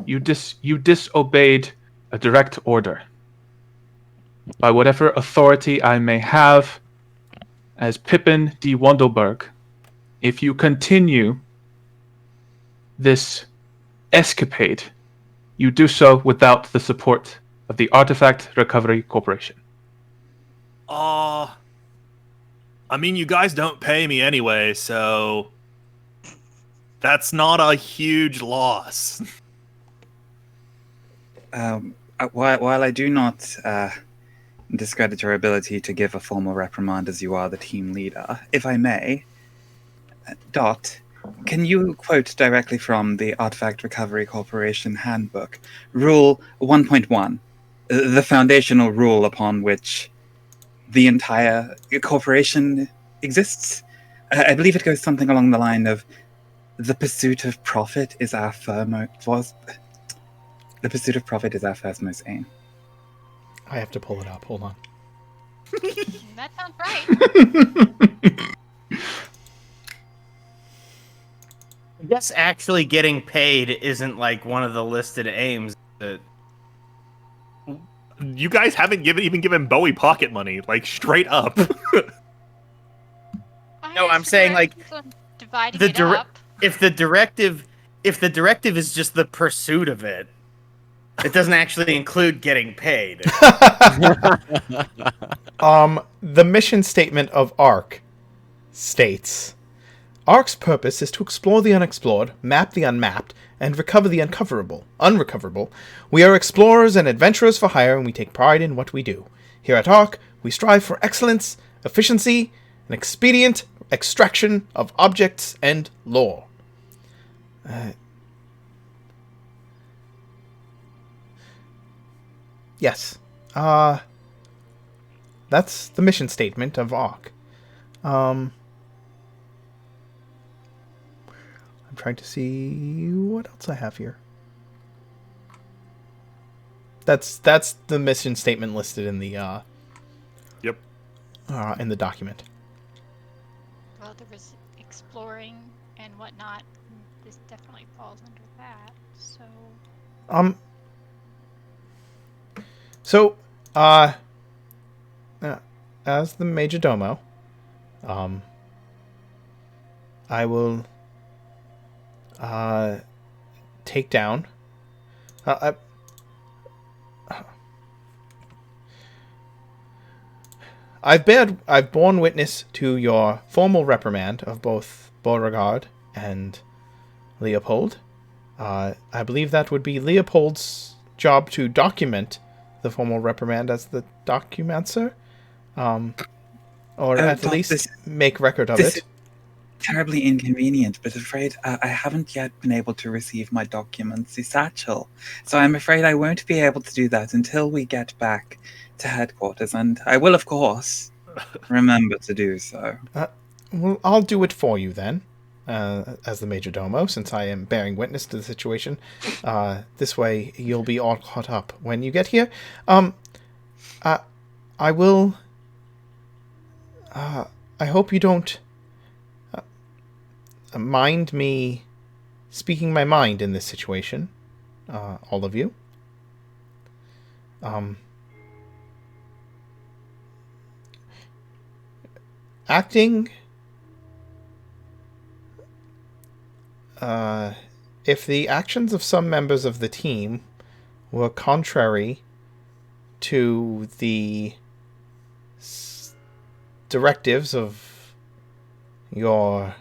Speaker 2: you disobeyed a direct order. By whatever authority I may have as Pippin de Wondelberg, if you continue this escapade, you do so without the support of the Artifact Recovery Corporation.
Speaker 3: I mean, you guys don't pay me anyway, so that's not a huge loss.
Speaker 4: While I do not discredit your ability to give a formal reprimand as you are the team leader, if I may, Dot, can you quote directly from the Artifact Recovery Corporation Handbook, Rule 1.1, the foundational rule upon which the entire corporation exists? I believe it goes something along the line of, the pursuit of profit is our firstmost aim.
Speaker 1: I have to pull it up. Hold on.
Speaker 5: That sounds right.
Speaker 8: I guess actually getting paid isn't like one of the listed aims.
Speaker 3: You guys haven't even given Bowie pocket money, like straight up.
Speaker 8: No, I'm saying, like,
Speaker 5: dividing
Speaker 8: the
Speaker 5: it up.
Speaker 8: if the directive is just the pursuit of it, it doesn't actually include getting paid.
Speaker 1: The mission statement of ARC states, ARC's purpose is to explore the unexplored, map the unmapped, and recover the unrecoverable. We are explorers and adventurers for hire, and we take pride in what we do. Here at ARC, we strive for excellence, efficiency, and expedient extraction of objects and lore. Yes. That's the mission statement of ARC. I'm trying to see what else I have here. That's the mission statement listed in the
Speaker 3: Yep.
Speaker 1: In the document.
Speaker 5: Well, there was exploring and whatnot. This definitely falls under that.
Speaker 1: So, as the Major Domo, I will take down. I've borne witness to your formal reprimand of both Beauregard and Leopold. I believe that would be Leopold's job to document the formal reprimand as the documenter, or at least make record of it.
Speaker 4: Terribly inconvenient, but afraid I haven't yet been able to receive my documents to Satchel. So I'm afraid I won't be able to do that until we get back to headquarters, and I will, of course, remember to do so.
Speaker 1: Well, I'll do it for you then, as the Major Domo, since I am bearing witness to the situation. This way you'll be all caught up when you get here. I will... I hope you don't mind me speaking my mind in this situation, all of you. Acting, if the actions of some members of the team were contrary to the directives of your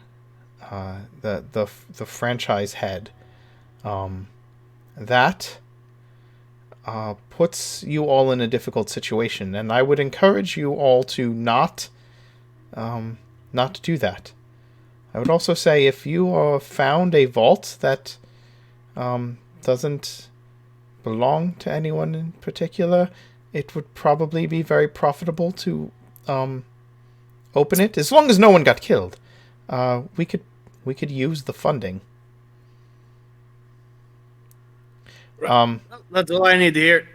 Speaker 1: the franchise head, that puts you all in a difficult situation, and I would encourage you all to not do that. I would also say, if you found a vault that doesn't belong to anyone in particular, it would probably be very profitable to open it, as long as no one got killed. We could use the funding.
Speaker 8: That's all I need to hear.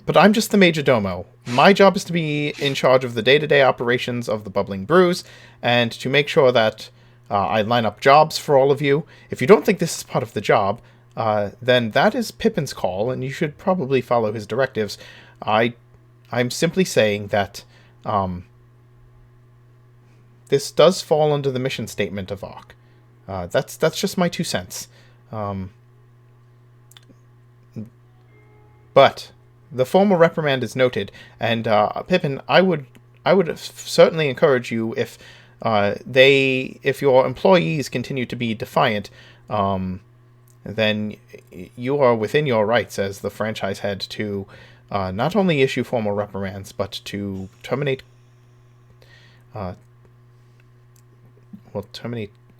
Speaker 1: But I'm just the major domo. My job is to be in charge of the day-to-day operations of the Bubbling Brews, and to make sure that I line up jobs for all of you. If you don't think this is part of the job, then that is Pippin's call, and you should probably follow his directives. I'm simply saying that this does fall under the mission statement of Ark. That's just my 2 cents. But the formal reprimand is noted, and Pippin, I would certainly encourage you, if your employees continue to be defiant, then you are within your rights as the franchise head to not only issue formal reprimands, but to terminate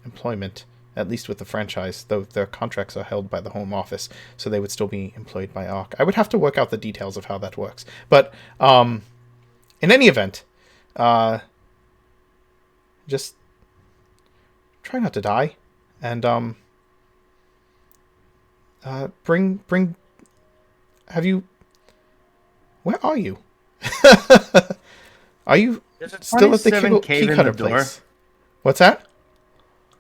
Speaker 1: employment, at least with the franchise, though their contracts are held by the Home Office, so they would still be employed by Ark. I would have to work out the details of how that works. But in any event, just try not to die, and bring. Have you? Where are you? Are you still at the key cutter place? What's that?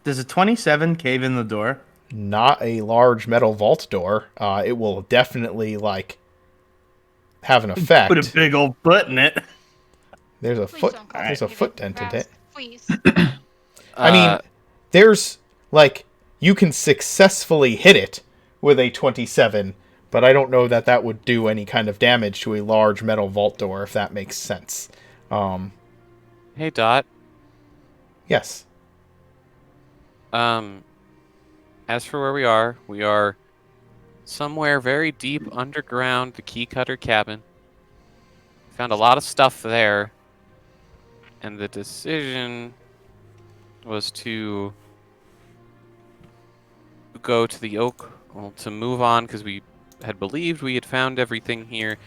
Speaker 8: Does a 27 cave in the door?
Speaker 1: Not a large metal vault door. It will definitely have an effect.
Speaker 8: Put a big old foot in it.
Speaker 1: There's a
Speaker 5: Please
Speaker 1: foot.
Speaker 5: don't call
Speaker 1: There's
Speaker 5: me
Speaker 1: a foot
Speaker 5: David
Speaker 1: dent in it.
Speaker 5: Please.
Speaker 1: I mean, there's you can successfully hit it with a 27, but I don't know that would do any kind of damage to a large metal vault door, if that makes sense.
Speaker 6: Hey, Dot.
Speaker 1: Yes.
Speaker 6: As for where we are somewhere very deep underground the key cutter cabin. Found a lot of stuff there, and the decision was to go to the Oak, to move on, because we had believed we had found everything here,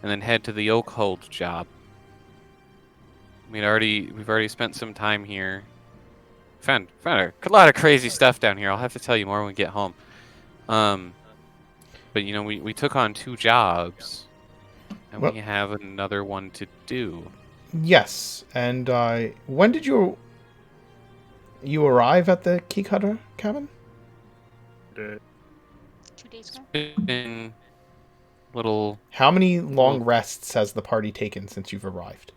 Speaker 6: and then head to the Oak Hold job. We've already spent some time here. Found a lot of crazy stuff down here. I'll have to tell you more when we get home. But we took on 2 jobs, and we have another one to do.
Speaker 1: Yes, and when did you arrive at the key cutter cabin?
Speaker 5: 2 days ago.
Speaker 6: It's been little.
Speaker 1: How many long rests has the party taken since you've arrived?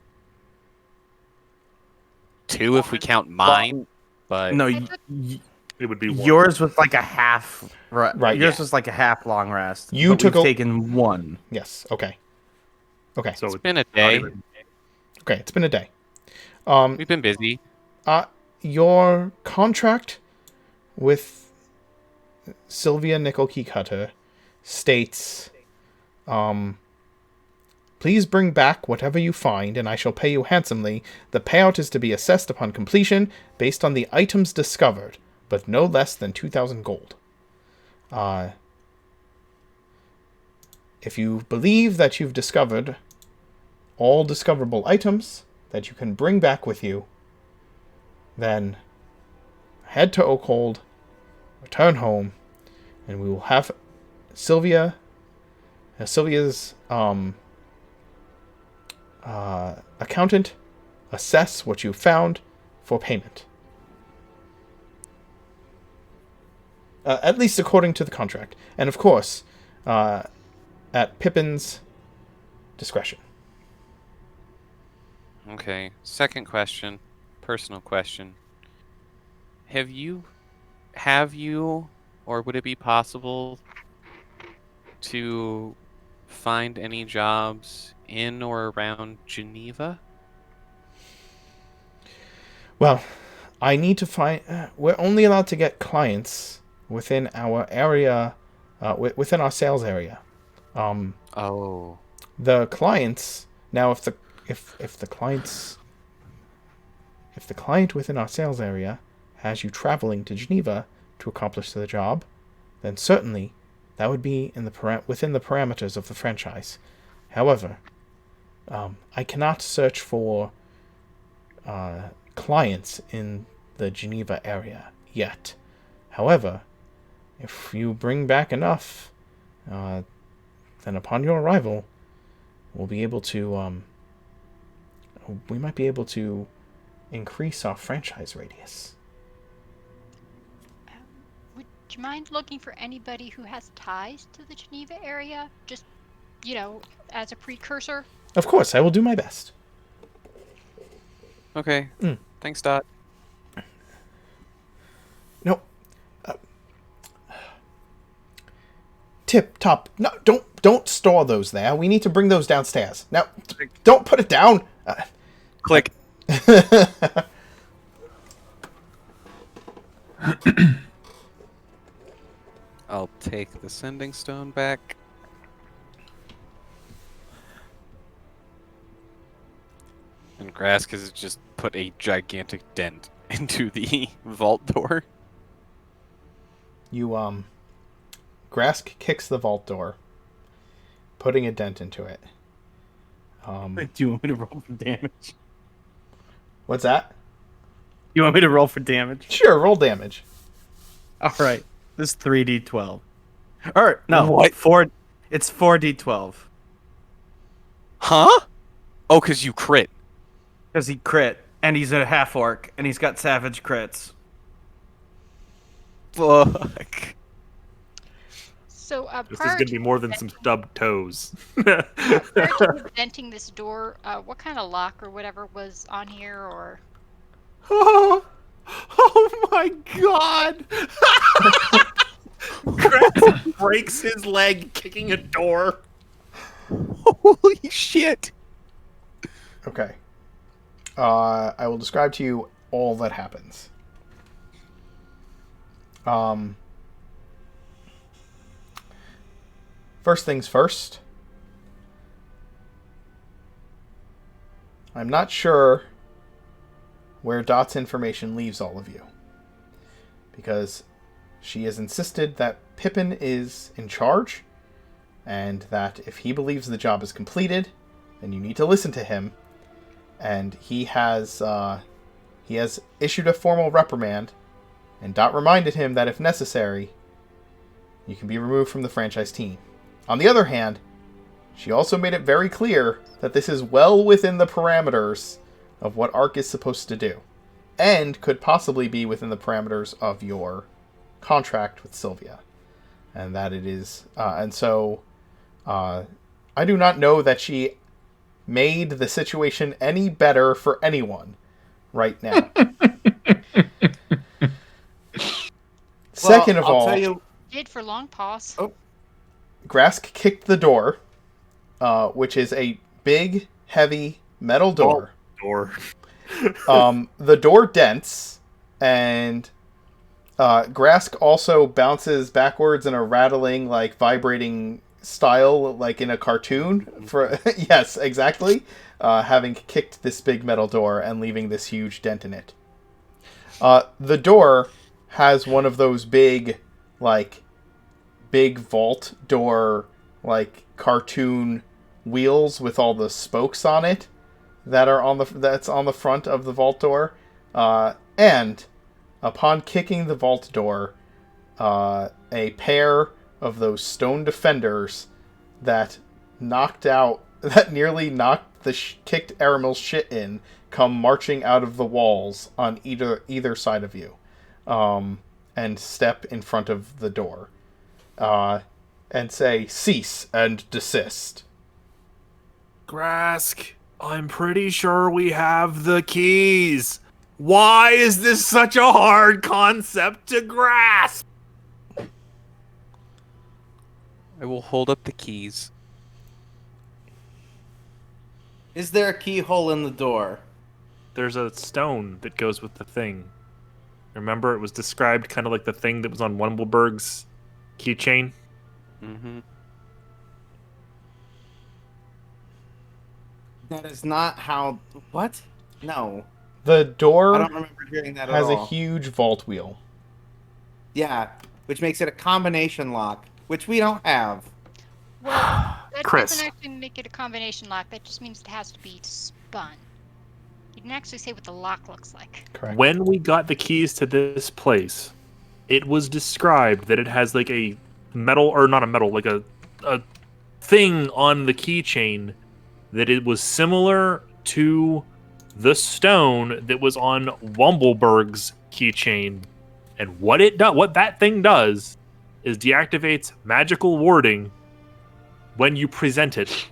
Speaker 6: 2 if we count mine, but
Speaker 8: No,
Speaker 3: It would be one.
Speaker 8: yours was like a half.
Speaker 1: Right,
Speaker 8: Yours
Speaker 1: yeah.
Speaker 8: was like a half long rest.
Speaker 1: You
Speaker 8: but
Speaker 1: took
Speaker 8: we've
Speaker 1: a-
Speaker 8: taken one.
Speaker 1: Yes. Okay. Okay.
Speaker 3: So
Speaker 6: it's been a day.
Speaker 1: Okay. It's been a day.
Speaker 6: We've been busy.
Speaker 1: Your contract with Sylvia Nickel Key Cutter states, please bring back whatever you find, and I shall pay you handsomely. The payout is to be assessed upon completion based on the items discovered, but no less than 2,000 gold. If you believe that you've discovered all discoverable items that you can bring back with you, then head to Oakhold, return home, and we will have Sylvia's accountant assess what you found for payment. At least according to the contract. And of course, at Pippin's discretion.
Speaker 6: Okay. Second question, personal question. Have you, or would it be possible to find any jobs in or around Geneva?
Speaker 1: Well, I need to find... we're only allowed to get clients within our area, within our sales area.
Speaker 6: Oh.
Speaker 1: The clients... Now, if the client within our sales area has you traveling to Geneva to accomplish the job, then certainly that would be within the parameters of the franchise. However, I cannot search for clients in the Geneva area yet. However, if you bring back enough then upon your arrival, we'll be able to, we might be able to increase our franchise radius.
Speaker 5: Would you mind looking for anybody who has ties to the Geneva area? Just, as a precursor?
Speaker 1: Of course, I will do my best.
Speaker 6: Okay. Thanks, Dot.
Speaker 1: No. Tip top. No, don't store those there. We need to bring those downstairs. Now, don't put it down.
Speaker 6: Click. I'll take the sending stone back. And Grask has just put a gigantic dent into the vault door.
Speaker 1: You, Grask kicks the vault door, putting a dent into it.
Speaker 8: Do you want me to roll for damage?
Speaker 1: What's that?
Speaker 8: You want me to roll for damage?
Speaker 1: Sure, roll damage.
Speaker 8: All right. This is 3d12. Or no,
Speaker 6: What?
Speaker 8: It's 4d12
Speaker 6: Huh? Oh, because you crit.
Speaker 8: because he crit and he's a half orc and he's got savage crits.
Speaker 6: Fuck.
Speaker 5: So,
Speaker 3: This is
Speaker 5: prior
Speaker 3: going to be more than some stubbed toes.
Speaker 5: prior to venting this door, what kind of lock or whatever was on here, or?
Speaker 3: Oh my god! Grass breaks his leg kicking a door.
Speaker 6: Holy shit.
Speaker 1: Okay. I will describe to you all that happens. First things first. I'm not sure where Dot's information leaves all of you, because she has insisted that Pippin is in charge, and that if he believes the job is completed, then you need to listen to him. And he has issued a formal reprimand, and Dot reminded him that if necessary, you can be removed from the franchise team. On the other hand, she also made it very clear that this is well within the parameters of what ARC is supposed to do, and could possibly be within the parameters of your contract with Sylvia. And that it is, and so, I do not know that she made the situation any better for anyone right now. Second of all,
Speaker 8: I'll tell you.
Speaker 5: Did for long pause.
Speaker 8: Oh.
Speaker 1: Grask kicked the door, which is a big, heavy metal door.
Speaker 3: Door.
Speaker 1: The door dents, and Grask also bounces backwards in a rattling, like, vibrating style, like in a cartoon. Yes, exactly. Having kicked this big metal door and leaving this huge dent in it. The door has one of those big vault door, like, cartoon wheels with all the spokes on it that's on the front of the vault door. And upon kicking the vault door, a pair of those stone defenders that nearly knocked the kicked Aramil's shit in, come marching out of the walls on either side of you, and step in front of the door, and say, "Cease and desist."
Speaker 3: Grask, I'm pretty sure we have the keys. Why is this such a hard concept to grasp?
Speaker 6: I will hold up the keys.
Speaker 8: Is there a keyhole in the door?
Speaker 3: There's a stone that goes with the thing. Remember, it was described kind of like the thing that was on Wendelberg's keychain?
Speaker 6: Mm-hmm.
Speaker 8: That is not how. What? No.
Speaker 1: The door
Speaker 8: I don't remember hearing that at
Speaker 1: has
Speaker 8: all.
Speaker 1: a huge vault wheel.
Speaker 8: Yeah, which makes it a combination lock, which we don't have.
Speaker 5: Well, that
Speaker 3: Chris.
Speaker 5: doesn't actually make it a combination lock. That just means it has to be spun. You can actually say what the lock looks like.
Speaker 1: Correct.
Speaker 3: When we got the keys to this place, it was described that it has like a metal, or not a metal, like a a thing on the keychain that it was similar to the stone that was on Wumbleberg's keychain. And what that thing does is deactivates magical warding when you present it.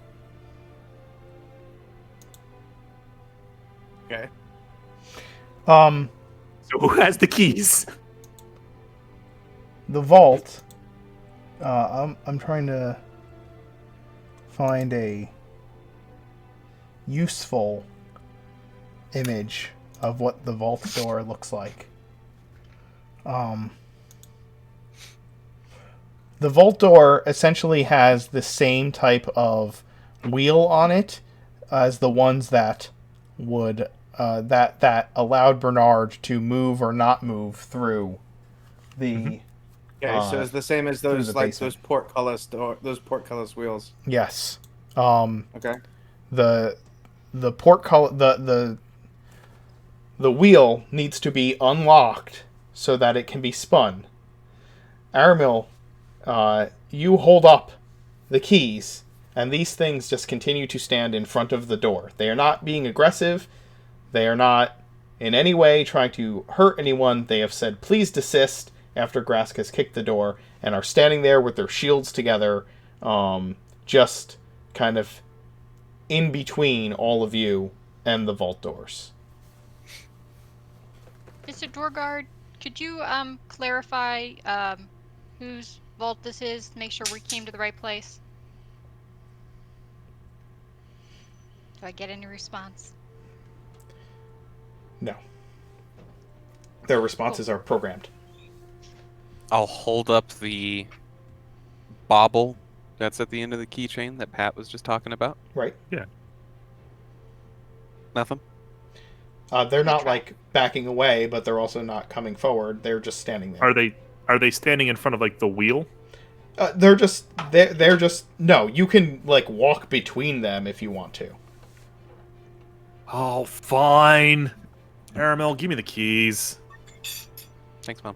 Speaker 8: Okay.
Speaker 1: Um,
Speaker 3: So who has the keys?
Speaker 1: the vault. I'm trying to find a useful image of what the vault door looks like. The vault door essentially has the same type of wheel on it as the ones that would that allowed Bernard to move or not move through the.
Speaker 8: Okay, so it's the same as
Speaker 1: through
Speaker 8: those
Speaker 1: the
Speaker 8: like
Speaker 1: basement.
Speaker 8: those portcullis wheels.
Speaker 1: Yes.
Speaker 8: Okay.
Speaker 1: The portcullis the wheel needs to be unlocked so that it can be spun. Aramil, you hold up the keys, and these things just continue to stand in front of the door. They are not being aggressive. They are not in any way trying to hurt anyone. They have said, please desist, after Grask has kicked the door, and are standing there with their shields together, just kind of in between all of you and the vault doors.
Speaker 5: Mr. Dorgard, could you clarify whose vault this is? Make sure we came to the right place. Do I get any response?
Speaker 1: No. Their responses are programmed.
Speaker 6: I'll hold up the bauble that's at the end of the keychain that Pat was just talking about.
Speaker 1: Right?
Speaker 3: Yeah.
Speaker 6: Nothing?
Speaker 1: They're not like backing away, but they're also not coming forward. They're just standing there.
Speaker 3: Are they standing in front of like the wheel?
Speaker 1: They're just no. You can like walk between them if you want to.
Speaker 3: Oh, fine. Aramil, give me the keys.
Speaker 6: Thanks, Mom.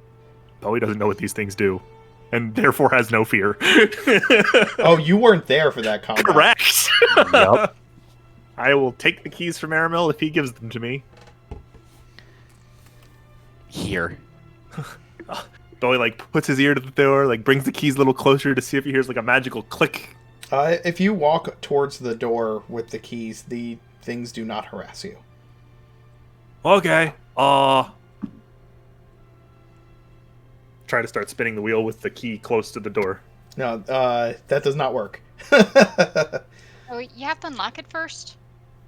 Speaker 3: Oh, he doesn't know what these things do, and therefore has no fear.
Speaker 1: Oh, you weren't there for that combat.
Speaker 3: Correct.
Speaker 2: Yep.
Speaker 3: I will take the keys from Aramil if he gives them to me.
Speaker 6: Here.
Speaker 3: Though he like puts his ear to the door, like brings the keys a little closer to see if he hears like a magical click.
Speaker 1: If you walk towards the door with the keys, the things do not harass you.
Speaker 3: Okay. Try to start spinning the wheel with the key close to the door.
Speaker 1: No, that does not work.
Speaker 5: Oh, you have to unlock it first?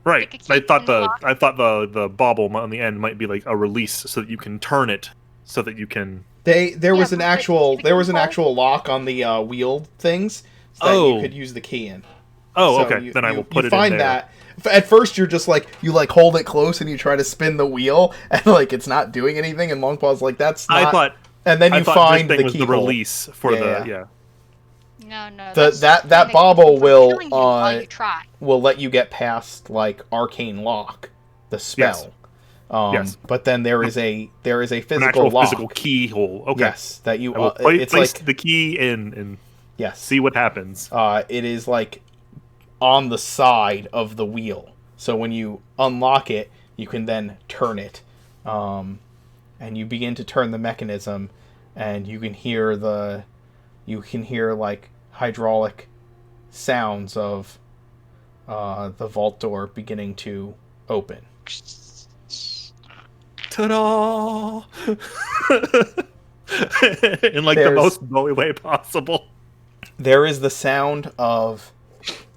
Speaker 3: Right.
Speaker 5: Like a key
Speaker 3: I thought
Speaker 5: in
Speaker 3: the
Speaker 5: the lock?
Speaker 3: the bauble on the end might be like a release so that you can turn it so that you can.
Speaker 1: There was
Speaker 5: Yeah,
Speaker 1: an
Speaker 5: but
Speaker 1: actual
Speaker 5: the
Speaker 1: there was an
Speaker 5: keyhole-
Speaker 1: actual lock on the wheel things that
Speaker 3: Oh.
Speaker 1: you could use the key in.
Speaker 3: Oh,
Speaker 1: So
Speaker 3: okay. Then I will put
Speaker 1: you
Speaker 3: it
Speaker 1: find
Speaker 3: in there.
Speaker 1: that. At first, you're just like you like hold it close and you try to spin the wheel and like it's not doing anything. And Longpaw's like that's not.
Speaker 3: I thought.
Speaker 1: And then
Speaker 3: I
Speaker 1: you
Speaker 3: thought
Speaker 1: find
Speaker 3: this thing
Speaker 1: the
Speaker 3: was
Speaker 1: key
Speaker 3: the release for
Speaker 1: Yeah.
Speaker 3: the
Speaker 5: No, no.
Speaker 1: The-
Speaker 5: that's
Speaker 1: that
Speaker 5: the
Speaker 1: that
Speaker 5: thing
Speaker 1: bauble
Speaker 5: keeps you from
Speaker 1: will,
Speaker 5: killing him while you try.
Speaker 1: will let you get past like arcane lock, the spell.
Speaker 3: Yes.
Speaker 1: But then there is a
Speaker 3: an
Speaker 1: physical
Speaker 3: actual
Speaker 1: lock.
Speaker 3: physical keyhole. Okay.
Speaker 1: Yes, that you.
Speaker 3: I will
Speaker 1: It's
Speaker 3: place
Speaker 1: like
Speaker 3: the key in and
Speaker 1: yes.
Speaker 3: see what happens.
Speaker 1: It is like on the side of the wheel. So when you unlock it, you can then turn it, and you begin to turn the mechanism, and you can hear like hydraulic sounds of the vault door beginning to open.
Speaker 3: Ta-da! In like the
Speaker 1: There's-
Speaker 3: most Bowie way possible.
Speaker 1: There is the sound of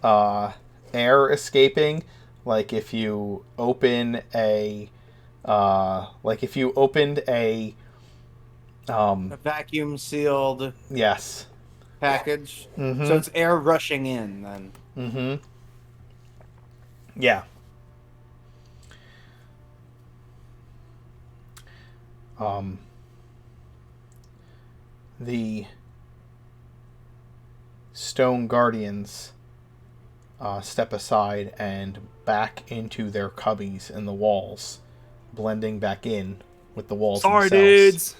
Speaker 1: air escaping, like if you open a
Speaker 8: A vacuum sealed
Speaker 1: yes.
Speaker 8: package.
Speaker 1: Mm-hmm.
Speaker 8: So it's air rushing in then.
Speaker 1: Mm-hmm. Yeah. The Stone Guardians step aside and back into their cubbies in the walls, blending back in with the walls
Speaker 3: Sorry,
Speaker 1: themselves.
Speaker 3: dudes.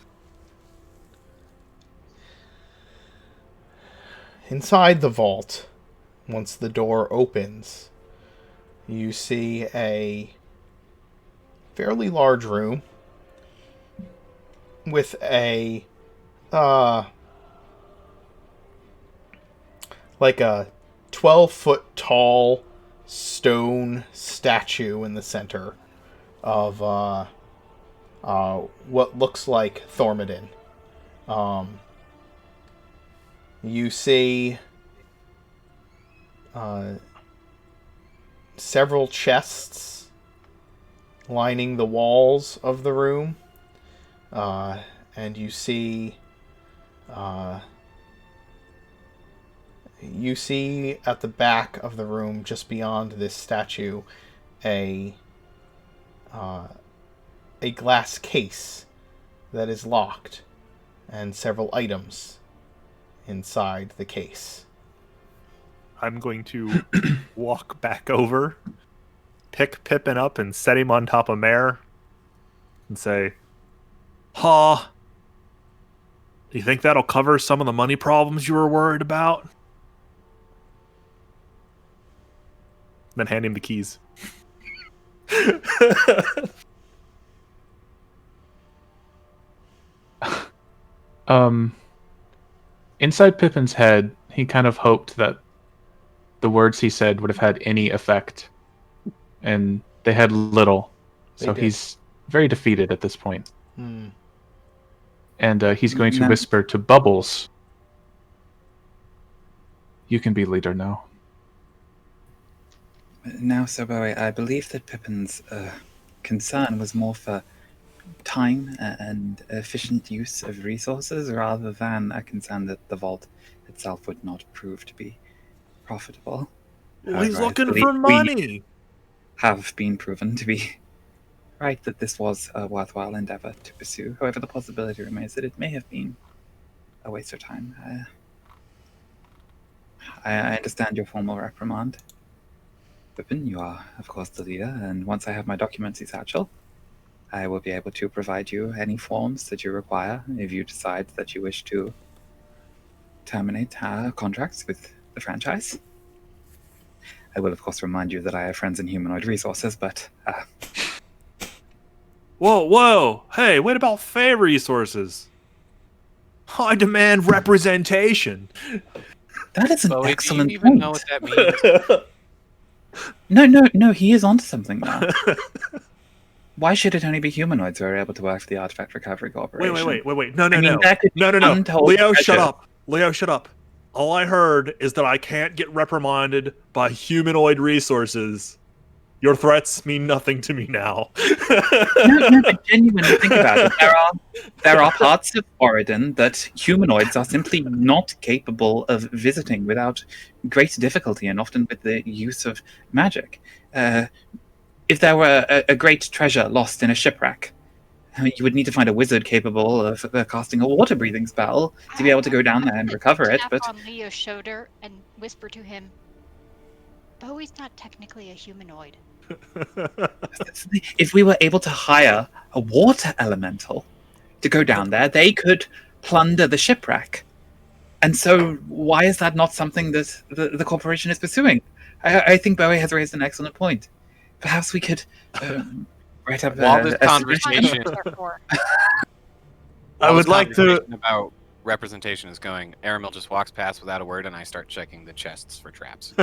Speaker 1: Inside the vault, once the door opens, you see a fairly large room with a like a 12-foot tall stone statue in the center of what looks like Thormodin. You see several chests lining the walls of the room, and you see at the back of the room, just beyond this statue, a glass case that is locked, and several items inside the case.
Speaker 3: I'm going to walk back over, pick Pippin up, and set him on top of Mare, and say, "Ha! Do you think that'll cover some of the money problems you were worried about?" Then hand him the keys.
Speaker 2: Inside Pippin's head, he kind of hoped that the words he said would have had any effect, and they had little. So he's very defeated at this point. And he's going to whisper to Bubbles, "You can be leader now."
Speaker 4: Now, Sir Bowie, I believe that Pippin's concern was more for time and efficient use of resources rather than a concern that the vault itself would not prove to be profitable.
Speaker 3: Well, he's
Speaker 4: However, I
Speaker 3: looking
Speaker 4: believe
Speaker 3: for
Speaker 4: we
Speaker 3: money.
Speaker 4: have been proven to be right that this was a worthwhile endeavor to pursue. However, the possibility remains that it may have been a waste of time. I understand your formal reprimand. Pippin, you are, of course, the leader, and once I have my documents in satchel, I will be able to provide you any forms that you require if you decide that you wish to terminate contracts with the franchise. I will, of course, remind you that I have friends in humanoid resources, but...
Speaker 3: Whoa! Hey, what about Fey resources? I demand representation.
Speaker 4: That is an
Speaker 6: Bowie,
Speaker 4: excellent
Speaker 6: do you even
Speaker 4: point.
Speaker 6: know what that means?
Speaker 4: No, he is onto something now. Why should it only be humanoids who are able to work for the Artifact Recovery Corporation?
Speaker 3: Wait. No.
Speaker 4: No.
Speaker 3: Leo, shut up. Leo, shut up. All I heard is that I can't get reprimanded by humanoid resources. Your threats mean nothing to me now.
Speaker 4: No, but genuinely think about it. There are parts of Oregon that humanoids are simply not capable of visiting without great difficulty and often with the use of magic. If there were a great treasure lost in a shipwreck, you would need to find a wizard capable of casting a water-breathing spell to be able to go down there and recover it. But
Speaker 5: on Leo's shoulder and whisper to him, "Bowie's not technically a humanoid."
Speaker 4: if we were able to hire a water elemental to go down there, they could plunder the shipwreck. And so why is that not something that the corporation is pursuing? I think Bowie has raised an excellent point. Perhaps we could write up
Speaker 6: While this
Speaker 4: a
Speaker 6: conversation,
Speaker 3: I would like to
Speaker 6: about representation is going, Aramil just walks past without a word, and I start checking the chests for traps.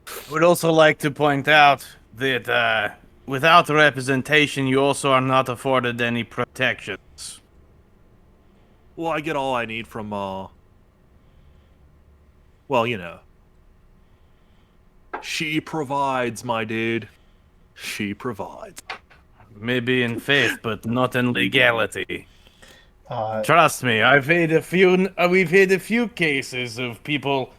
Speaker 8: I would also like to point out that without representation, you also are not afforded any protections.
Speaker 3: Well, I get all I need from, well, you know. She provides, my dude. She provides.
Speaker 8: Maybe in faith, but not in legality. Trust me, I've had a few. We've had a few cases of people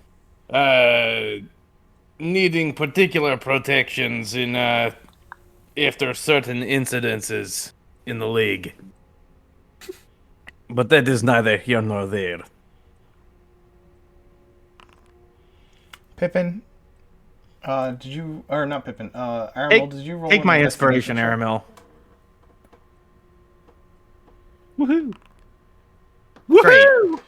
Speaker 8: needing particular protections in after certain incidences in the league. But that is neither here nor there.
Speaker 1: Pippin, did you, or not Pippin, Aramil, did you roll
Speaker 8: Take
Speaker 1: an
Speaker 8: my inspiration,
Speaker 1: investigation check?
Speaker 8: Aramil.
Speaker 3: Woohoo!
Speaker 8: Great.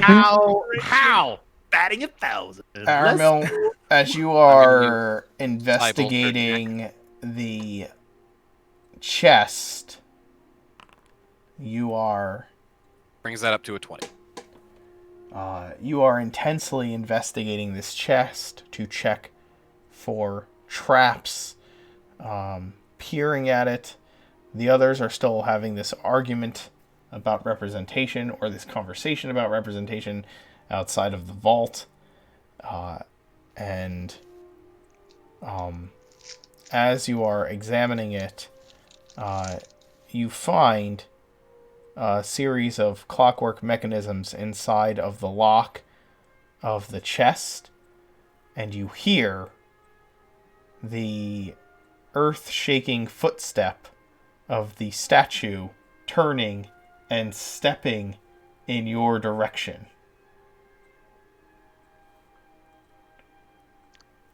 Speaker 8: How?
Speaker 3: Batting 1,000.
Speaker 1: Aramil, as you are investigating the chest, you are
Speaker 6: Brings that up to a 20.
Speaker 1: You are intensely investigating this chest to check for traps, peering at it. The others are still having this argument about representation, or this conversation about representation outside of the vault. And as you are examining it, you find a series of clockwork mechanisms inside of the lock of the chest, and you hear the earth-shaking footstep of the statue turning and stepping in your direction.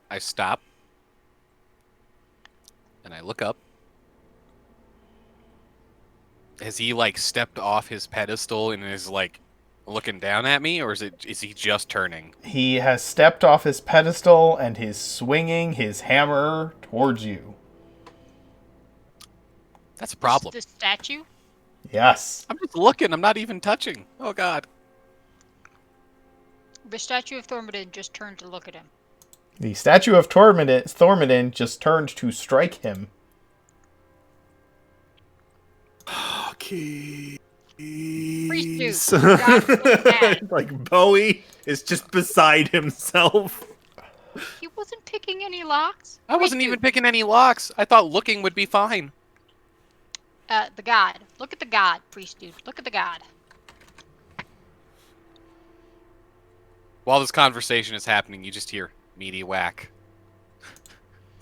Speaker 6: I stop, and I look up. Has he stepped off his pedestal and is looking down at me, or is he just turning?
Speaker 1: He has stepped off his pedestal and is swinging his hammer towards you.
Speaker 6: That's a problem.
Speaker 5: The statue?
Speaker 1: Yes.
Speaker 6: I'm just looking. I'm not even touching. Oh God.
Speaker 5: The statue of Thormodin just turned to look at him.
Speaker 1: The statue of Thormodin just turned to strike him.
Speaker 3: Okay.
Speaker 5: Priest dude.
Speaker 3: Like Bowie is just beside himself.
Speaker 5: He wasn't picking any locks.
Speaker 6: I wasn't even picking any locks. I thought looking would be fine.
Speaker 5: The god. Look at the god, priest dude. Look at the god.
Speaker 6: While this conversation is happening, you just hear meaty whack.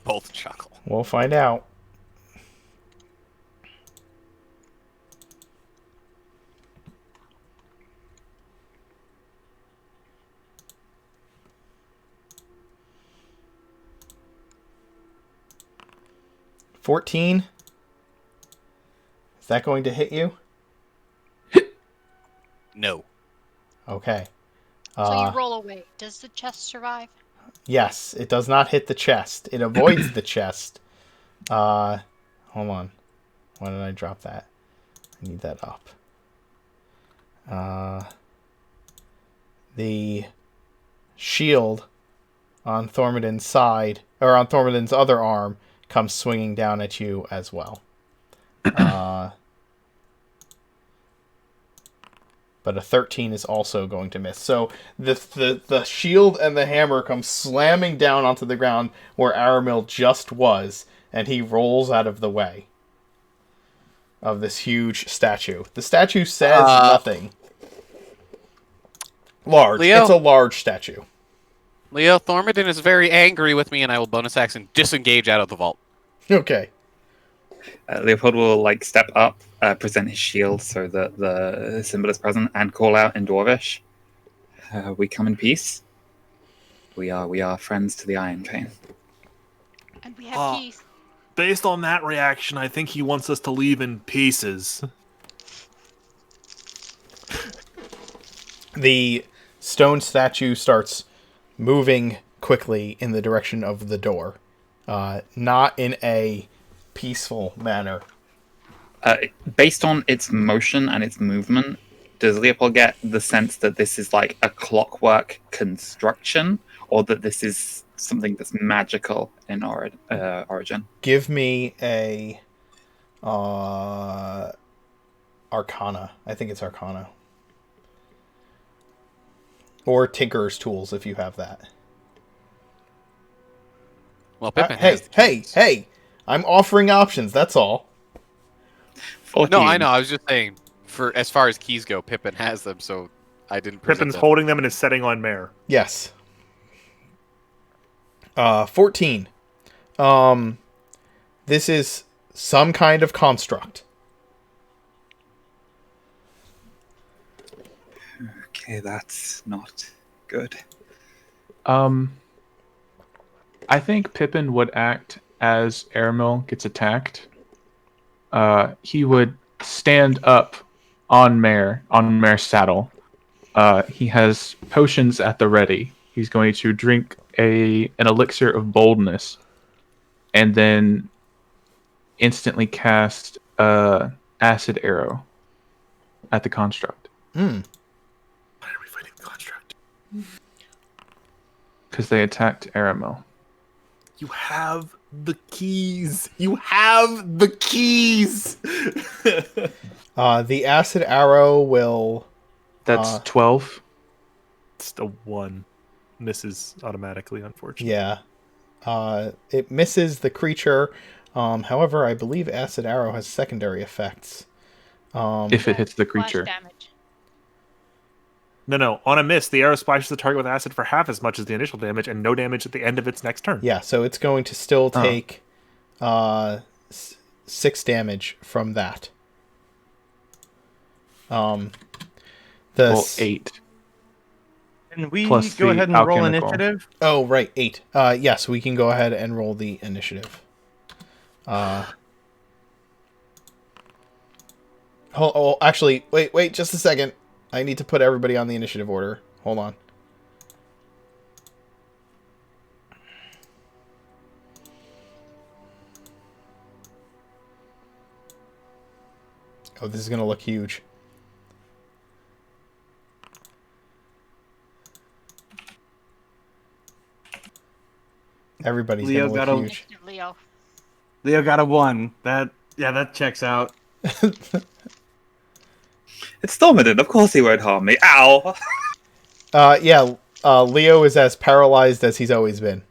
Speaker 6: Both chuckle.
Speaker 1: We'll find out. $14. Is that going to hit you?
Speaker 6: No.
Speaker 1: Okay.
Speaker 5: So you roll away. Does the chest survive?
Speaker 1: Yes, it does not hit the chest. It avoids the chest. Hold on. Why did I drop that? I need that up. The shield on Thormodin's side, or on Thormodin's other arm, comes swinging down at you as well. But a 13 is also going to miss. So the shield and the hammer come slamming down onto the ground where Aramil just was, and he rolls out of the way of this huge statue. The statue says nothing. Large.
Speaker 6: Leo?
Speaker 1: It's a large statue.
Speaker 6: Leo, Thormodin is very angry with me, and I will bonus action disengage out of the vault.
Speaker 1: Okay.
Speaker 4: Leopold will step up, present his shield so that the symbol is present, and call out in Dwarvish. We come in peace. We are friends to the Iron Cane.
Speaker 5: And we have peace.
Speaker 3: Based on that reaction, I think he wants us to leave in pieces.
Speaker 1: The stone statue starts moving quickly in the direction of the door. Not in a peaceful manner.
Speaker 4: Based on its motion and its movement, does Leopold get the sense that this is like a clockwork construction, or that this is something that's magical in origin?
Speaker 1: Give me a Arcana. I think it's Arcana. Or Tinker's Tools, if you have that.
Speaker 6: Well, Pippin
Speaker 1: Hey! I'm offering options, that's all.
Speaker 4: 14.
Speaker 6: No, I know. I was just saying, for as far as keys go, Pippin has them, so I didn't present
Speaker 3: Pippin's
Speaker 6: them.
Speaker 3: holding them and is setting on Mare.
Speaker 1: Yes. 14. This is some kind of construct.
Speaker 4: Okay, that's not good.
Speaker 2: I think Pippin would act as Aramil gets attacked. He would stand up on Mare's saddle, he has potions at the ready. He's going to drink an elixir of boldness, and then instantly cast acid arrow at the construct.
Speaker 3: Why are we fighting the construct?
Speaker 2: Because they attacked Aramil.
Speaker 3: You have the keys. You have the keys.
Speaker 1: The acid arrow will.
Speaker 2: That's 12.
Speaker 3: It's a 1. Misses automatically, unfortunately.
Speaker 1: Yeah. It misses the creature. However, I believe acid arrow has secondary effects.
Speaker 2: If it hits the
Speaker 5: Splash
Speaker 2: creature.
Speaker 5: damage.
Speaker 3: No. On a miss, the arrow splashes the target with acid for half as much as the initial damage, and no damage at the end of its next turn.
Speaker 1: Yeah, so it's going to still take 6 damage from that.
Speaker 2: Well, 8.
Speaker 8: Can we
Speaker 2: Plus
Speaker 8: go
Speaker 2: the
Speaker 8: ahead and roll
Speaker 2: alchemical.
Speaker 8: initiative?
Speaker 1: Oh, right, 8. Yes, we can go ahead and roll the initiative. Actually, wait, just a second. I need to put everybody on the initiative order. Hold on. Oh, this is going to look huge. Everybody's
Speaker 8: Leo
Speaker 1: going to
Speaker 8: got
Speaker 1: look
Speaker 8: a-
Speaker 1: huge.
Speaker 5: Initiative, Leo.
Speaker 8: Leo got a 1. That checks out.
Speaker 4: It's Stormidin. Of course he won't harm me. Ow!
Speaker 1: Yeah, Leo is as paralyzed as he's always been.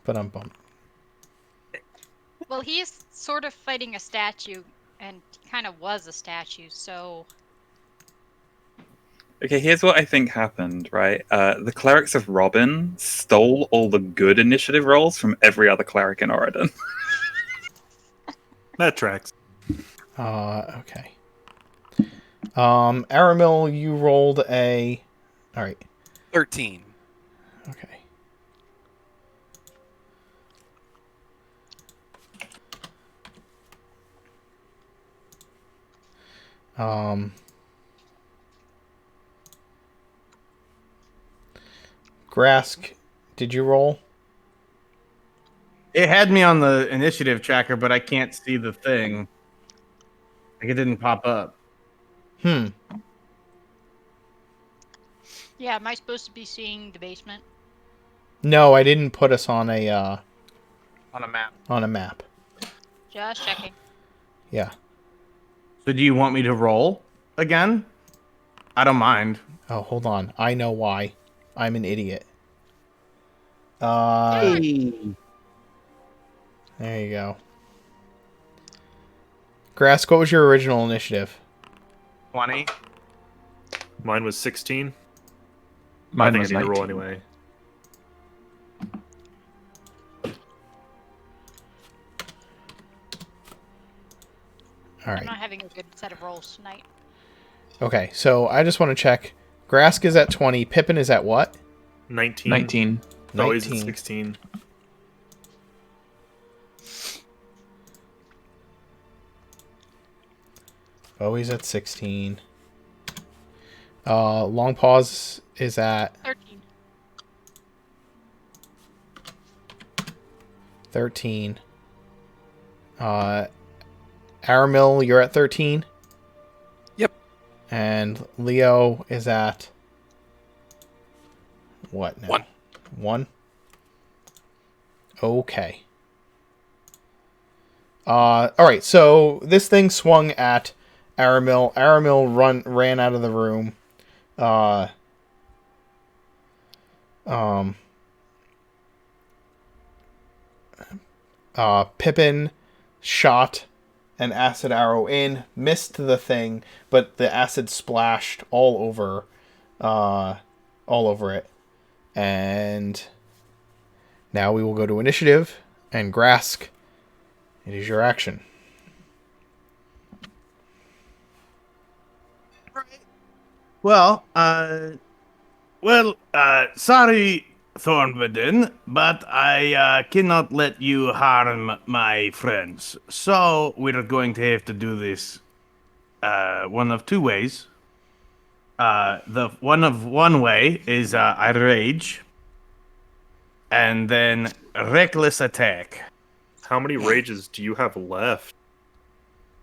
Speaker 1: But I'm bummed.
Speaker 5: Well, he is sort of fighting a statue, and he kind of was a statue, so...
Speaker 4: Okay, here's what I think happened, right? The clerics of Robin stole all the good initiative rolls from every other cleric in Oregon.
Speaker 3: That tracks.
Speaker 1: Okay. Aramil, you rolled a... Alright,
Speaker 6: 13.
Speaker 1: okay. Grask, did you roll?
Speaker 8: It had me on the initiative tracker, but I can't see the thing. Like, it didn't pop up.
Speaker 5: Yeah, am I supposed to be seeing the basement?
Speaker 1: No, I didn't put us on a
Speaker 8: On a map.
Speaker 1: on a map.
Speaker 5: Just checking.
Speaker 1: Yeah.
Speaker 8: So do you want me to roll again? I don't mind.
Speaker 1: Oh, hold on. I know why. I'm an idiot.
Speaker 8: Hey.
Speaker 1: There you go. Grask, what was your original initiative?
Speaker 8: 20.
Speaker 3: Mine was 16.
Speaker 2: Mine
Speaker 3: I think
Speaker 2: was
Speaker 3: I need to roll
Speaker 2: 19.
Speaker 3: anyway.
Speaker 1: All
Speaker 5: I'm
Speaker 1: right.
Speaker 5: not having a good set of rolls tonight.
Speaker 1: Okay, so I just want to check. Grask is at 20. Pippin is at what?
Speaker 3: 19.
Speaker 2: 19.
Speaker 3: Always at
Speaker 1: 19.
Speaker 3: 16.
Speaker 1: Bowie's at 16. Long Pause is at
Speaker 5: 13.
Speaker 1: 13. Aramil, you're at 13.
Speaker 6: Yep.
Speaker 1: And Leo is at what now?
Speaker 6: 1.
Speaker 1: 1? Okay. Alright, so this thing swung at Aramil. Aramil ran out of the room. Pippin shot an acid arrow in, missed the thing, but the acid splashed all over it. And now we will go to initiative and Grask. It is your action.
Speaker 8: Well, sorry, Thornwooden, but I cannot let you harm my friends. So we're going to have to do this one of two ways. The one way is I rage, and then reckless attack.
Speaker 3: How many rages do you have left?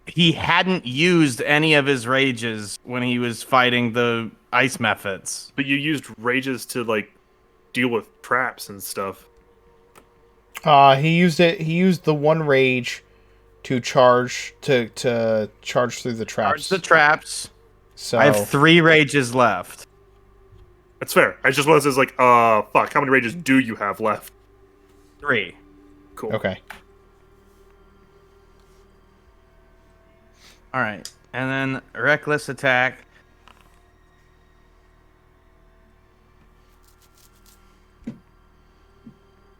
Speaker 8: He hadn't used any of his rages when he was fighting the ice methods.
Speaker 3: But you used rages to like deal with traps and stuff.
Speaker 1: He used the one rage to charge to charge through the traps.
Speaker 8: Charge the traps.
Speaker 1: So
Speaker 8: I have 3 rages left.
Speaker 3: That's fair. I just was like, fuck. How many rages do you have left?
Speaker 8: 3.
Speaker 3: Cool.
Speaker 1: Okay.
Speaker 8: All right, and then reckless attack.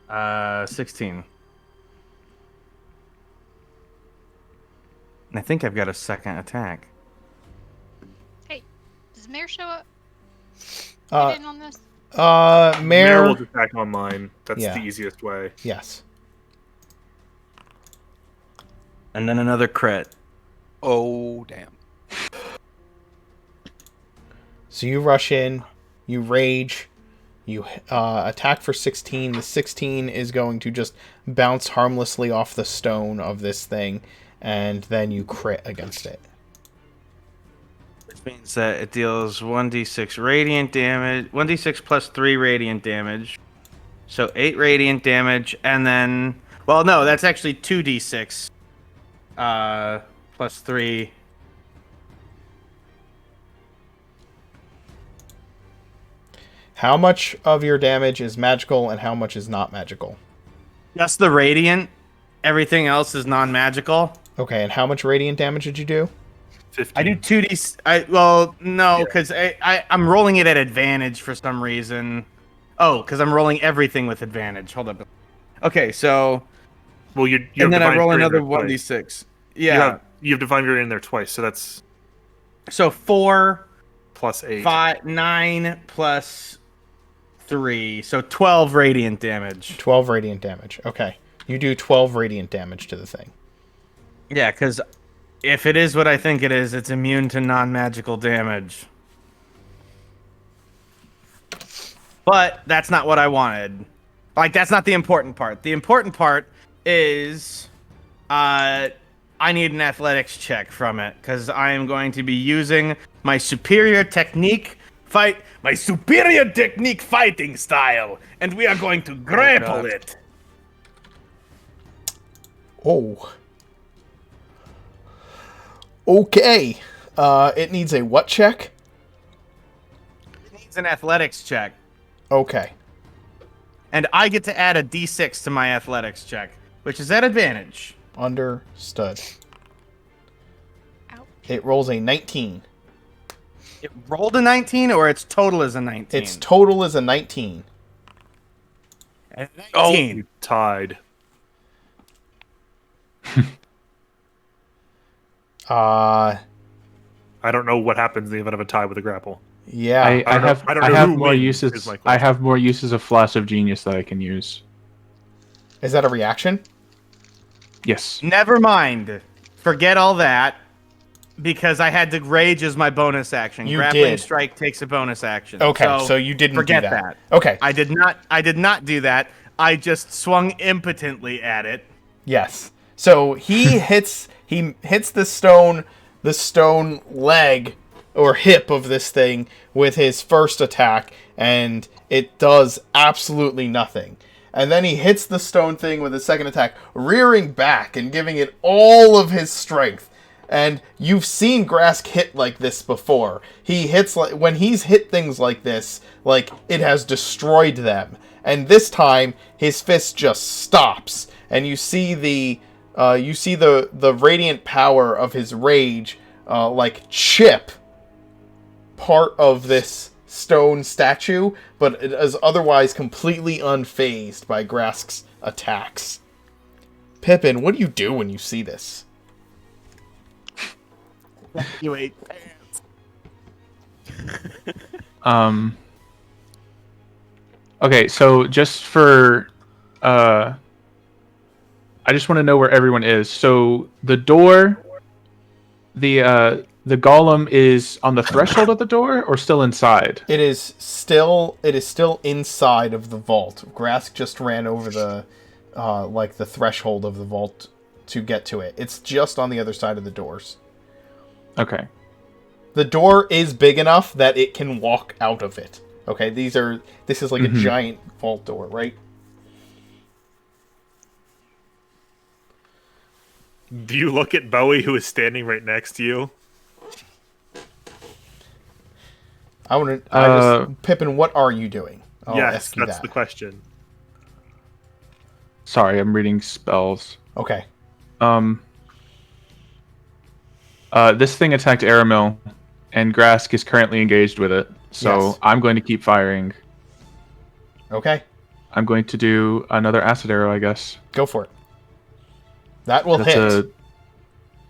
Speaker 8: Uh, 16. And I think I've got a second attack.
Speaker 5: Hey, does Mayor show up?
Speaker 1: Uh,
Speaker 5: Get in on this?
Speaker 3: Mare
Speaker 1: Mare.
Speaker 3: will just attack on mine. That's
Speaker 1: Yeah.
Speaker 3: the easiest way.
Speaker 1: Yes.
Speaker 8: And then another crit.
Speaker 6: Oh, damn.
Speaker 1: So you rush in, you rage, you attack for 16. The 16 is going to just bounce harmlessly off the stone of this thing, and then you crit against it.
Speaker 8: Which means that it deals 1d6 radiant damage, 1d6 plus 3 radiant damage. So 8 radiant damage, and then... Well, no, that's actually 2d6. Plus 3.
Speaker 1: How much of your damage is magical and how much is not magical?
Speaker 8: Just the radiant. Everything else is non-magical.
Speaker 1: Okay, and how much radiant damage did you do?
Speaker 3: 15.
Speaker 8: I do 2d... Well, no, because I'm rolling it at advantage for some reason. Oh, because I'm rolling everything with advantage. Hold up. Okay, so...
Speaker 3: Well, you
Speaker 8: and then I
Speaker 3: Divine
Speaker 8: roll
Speaker 3: Fury in
Speaker 8: another
Speaker 3: there twice.
Speaker 8: 1d6. Yeah.
Speaker 3: You have Divine Fury in there twice, so that's
Speaker 8: So 4,
Speaker 3: plus 8.
Speaker 8: 5, 9 plus 3. So 12 radiant damage.
Speaker 1: 12 radiant damage. Okay. You do 12 radiant damage to the thing.
Speaker 8: Yeah, because if it is what I think it is, it's immune to non-magical damage. But that's not what I wanted. Like, that's not the important part. The important part is I need an athletics check from it, because I am going to be using my superior technique fighting style, and we are going to grapple it.
Speaker 1: Oh. Okay. It needs a what check?
Speaker 8: It needs an athletics check.
Speaker 1: Okay.
Speaker 8: And I get to add a d6 to my athletics check, which is at advantage.
Speaker 1: Understood.
Speaker 5: Ouch.
Speaker 1: It rolls a 19.
Speaker 8: It rolled a 19, or its total is a 19?
Speaker 1: Its total is a 19.
Speaker 8: A 19.
Speaker 3: Oh, you tied.
Speaker 1: Uh,
Speaker 3: I don't know what happens in the event of a tie with a grapple.
Speaker 1: yeah.
Speaker 3: I don't know
Speaker 2: I have
Speaker 3: who
Speaker 2: more
Speaker 3: wins, is
Speaker 2: uses.
Speaker 3: my
Speaker 2: I
Speaker 3: question.
Speaker 2: have more uses of Flash of Genius that I can use.
Speaker 1: Is that a reaction?
Speaker 2: Yes.
Speaker 8: Never mind. Forget all that, because I had to rage as my bonus action.
Speaker 1: You
Speaker 8: Grappling
Speaker 1: did.
Speaker 8: strike takes a bonus action.
Speaker 1: Okay, so you didn't
Speaker 8: forget
Speaker 1: do that.
Speaker 8: that.
Speaker 1: Okay.
Speaker 8: I did not do that. I just swung impotently at it.
Speaker 1: Yes. So he hits the stone leg or hip of this thing with his first attack, and it does absolutely nothing. And then he hits the stone thing with his second attack, rearing back and giving it all of his strength. And you've seen Grask hit like this before. He hits when he's hit things like this, like it has destroyed them. And this time his fist just stops, and you see the radiant power of his rage like chip part of this stone statue, but it is otherwise completely unfazed by Grask's attacks. Pippin, what do you do when you see this?
Speaker 8: You ate pants.
Speaker 2: Okay, so just for I just want to know where everyone is. So the door, the the golem is on the threshold of the door or still inside?
Speaker 1: It is still inside of the vault. Grask just ran over the the threshold of the vault to get to it. It's just on the other side of the doors.
Speaker 2: Okay.
Speaker 1: The door is big enough that it can walk out of it. Okay, this is like a giant vault door, right?
Speaker 3: Do you look at Bowie, who is standing right next to you?
Speaker 1: Pippin, what are you doing? I'll
Speaker 3: Yes,
Speaker 1: ask you
Speaker 3: that's
Speaker 1: that.
Speaker 3: the question.
Speaker 2: Sorry, I'm reading spells.
Speaker 1: Okay.
Speaker 2: This thing attacked Aramil, and Grask is currently engaged with it. So
Speaker 1: Yes.
Speaker 2: I'm going to keep firing.
Speaker 1: Okay.
Speaker 2: I'm going to do another acid arrow, I guess.
Speaker 1: Go for it. That will
Speaker 2: That's
Speaker 1: hit.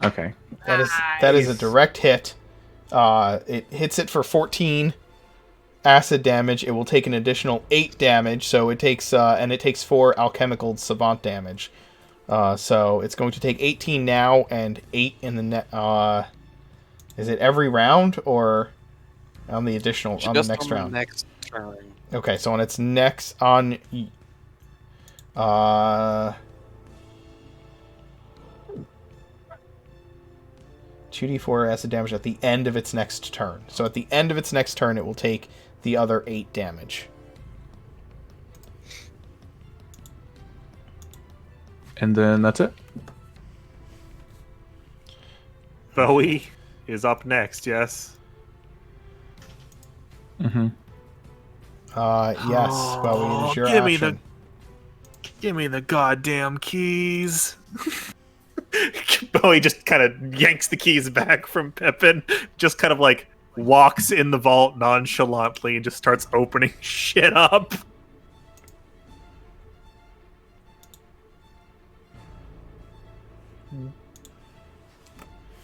Speaker 2: Okay.
Speaker 1: That is a direct hit. It hits it for 14 acid damage. It will take an additional 8 damage, so it takes 4 alchemical savant damage. So it's going to take 18 now and 8 in the is it every round or on the additional on the next round?
Speaker 6: Next turn.
Speaker 1: Okay, so on its next on 2d4 acid damage at the end of its next turn. So at the end of its next turn, it will take the other 8 damage.
Speaker 2: And then that's it.
Speaker 3: Bowie is up next, yes?
Speaker 2: Mm-hmm.
Speaker 1: Yes, Bowie, it is your action.
Speaker 3: Give me the goddamn keys. Bowie just kind of yanks the keys back from Pippin, just kind of like walks in the vault nonchalantly and just starts opening shit up.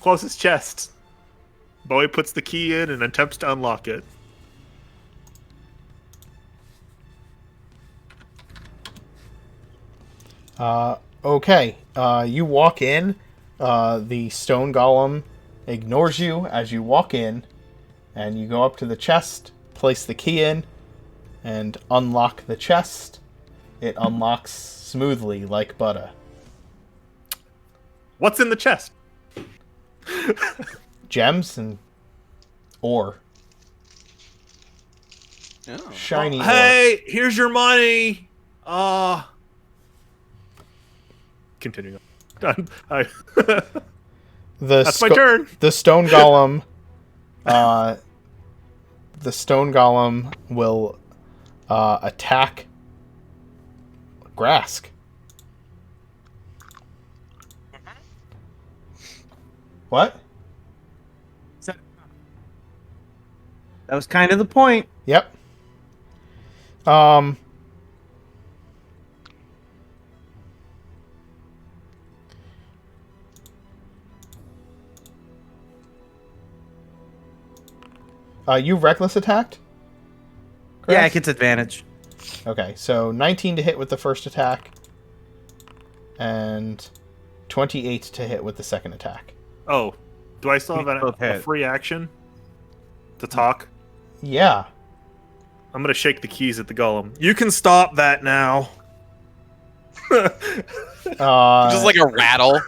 Speaker 3: Closest chest. Bowie puts the key in and attempts to unlock it.
Speaker 1: Okay. You walk in. The stone golem ignores you as you walk in, and you go up to the chest, place the key in, and unlock the chest. It unlocks smoothly like butter.
Speaker 3: What's in the chest?
Speaker 1: Gems and ore.
Speaker 6: Oh.
Speaker 1: Shiny ore.
Speaker 3: Hey, here's your money. Continuing on. That's my turn.
Speaker 1: The stone golem. The stone golem will attack Grask. What?
Speaker 8: That was kind of the point.
Speaker 1: Yep. You reckless attacked?
Speaker 8: Yeah,
Speaker 1: Grask?
Speaker 8: it gets advantage.
Speaker 1: Okay, so 19 to hit with the first attack, and 28 to hit with the second attack.
Speaker 3: Oh, do I still have a free action to talk?
Speaker 1: Yeah.
Speaker 3: I'm gonna shake the keys at the golem. You can stop that now.
Speaker 6: Just like a rattle.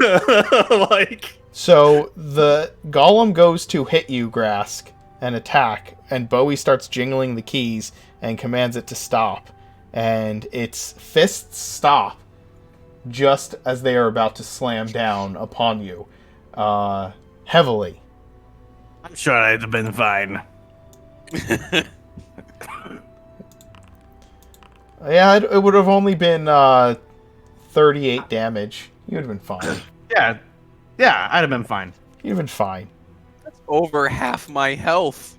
Speaker 3: Like.
Speaker 1: So the golem goes to hit you, Grask, and attack, and Bowie starts jingling the keys and commands it to stop. And its fists stop just as they are about to slam down upon you, heavily.
Speaker 8: I'm sure I'd have been fine.
Speaker 1: Yeah, it would have only been 38 damage. You would have been fine.
Speaker 8: Yeah, I'd have been fine.
Speaker 1: You'd have been fine.
Speaker 6: Over half my health.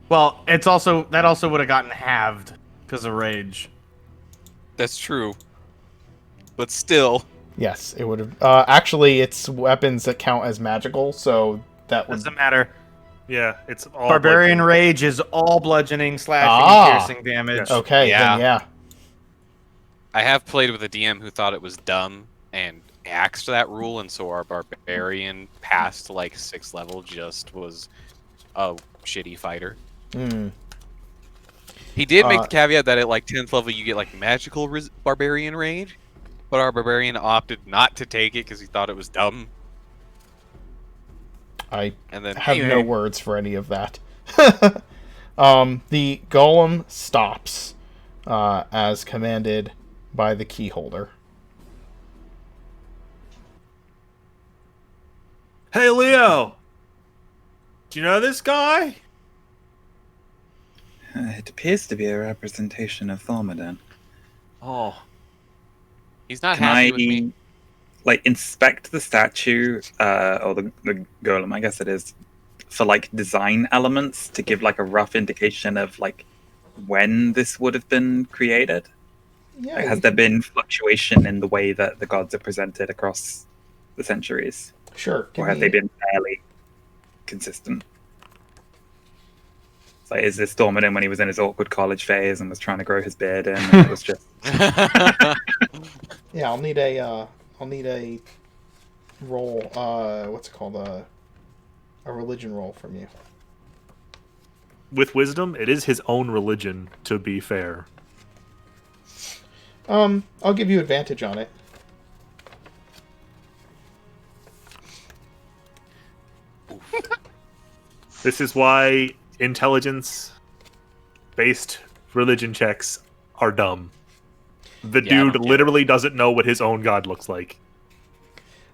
Speaker 8: Well, that also would have gotten halved because of rage.
Speaker 6: That's true. But still.
Speaker 1: Yes, it would have. Actually, it's weapons that count as magical, so that would.
Speaker 8: Doesn't matter.
Speaker 3: Yeah, it's all
Speaker 8: Barbarian
Speaker 3: bludgeoning.
Speaker 8: Rage is all bludgeoning, slashing, piercing damage.
Speaker 1: Okay,
Speaker 6: Yeah.
Speaker 1: then yeah.
Speaker 6: I have played with a DM who thought it was dumb and axed that rule, and so our barbarian past like 6th level just was a shitty fighter.
Speaker 1: Hmm.
Speaker 6: He did make the caveat that at like 10th level you get like magical barbarian range, but our barbarian opted not to take it because he thought it was dumb.
Speaker 1: I
Speaker 6: And then
Speaker 1: have
Speaker 6: anyway,
Speaker 1: no words for any of that. The golem stops as commanded by the key holder.
Speaker 3: Hey, Leo! Do you know this guy?
Speaker 4: It appears to be a representation of Thormodon.
Speaker 3: Oh.
Speaker 6: he's not
Speaker 4: Can
Speaker 6: happy
Speaker 4: I,
Speaker 6: with me.
Speaker 4: like, inspect the statue, or the golem, I guess it is, for, like, design elements to give, like, a rough indication of, like, when this would have been created?
Speaker 1: Yeah,
Speaker 4: Like, has there been fluctuation in the way that the gods are presented across the centuries?
Speaker 1: sure.
Speaker 4: Or have they been fairly consistent? It's like, is this Thormodon when he was in his awkward college phase and was trying to grow his beard in, and it was just...
Speaker 1: Yeah, I'll need a roll. What's it called? A religion roll from you.
Speaker 3: With wisdom, it is his own religion, to be fair.
Speaker 1: I'll give you advantage on it.
Speaker 3: This is why intelligence-based religion checks are dumb. The
Speaker 6: Yeah, I
Speaker 3: dude
Speaker 6: don't get
Speaker 3: literally doesn't know what his own god looks like.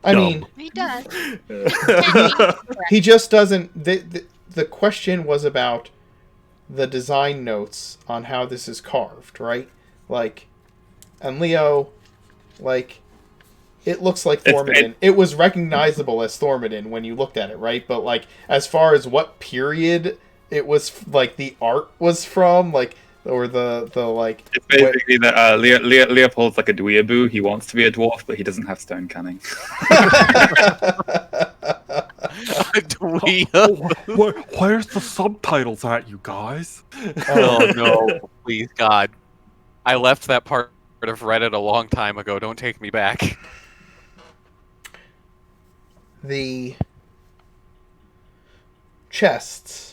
Speaker 1: I
Speaker 3: Dumb.
Speaker 1: mean,
Speaker 5: He does.
Speaker 1: he just doesn't. The question was about the design notes on how this is carved, right? Like, and Leo, like, it looks like Thormodon. It was recognizable as Thormodon when you looked at it, right? But, like, as far as what period it was, like, the art was from, like, or the like...
Speaker 4: It's basically that Leopold's like a dweeaboo. He wants to be a dwarf, but he doesn't have stone canning.
Speaker 3: Where's the subtitles at, you guys?
Speaker 6: Oh no, please God. I left that part of Reddit a long time ago. Don't take me back.
Speaker 1: The chests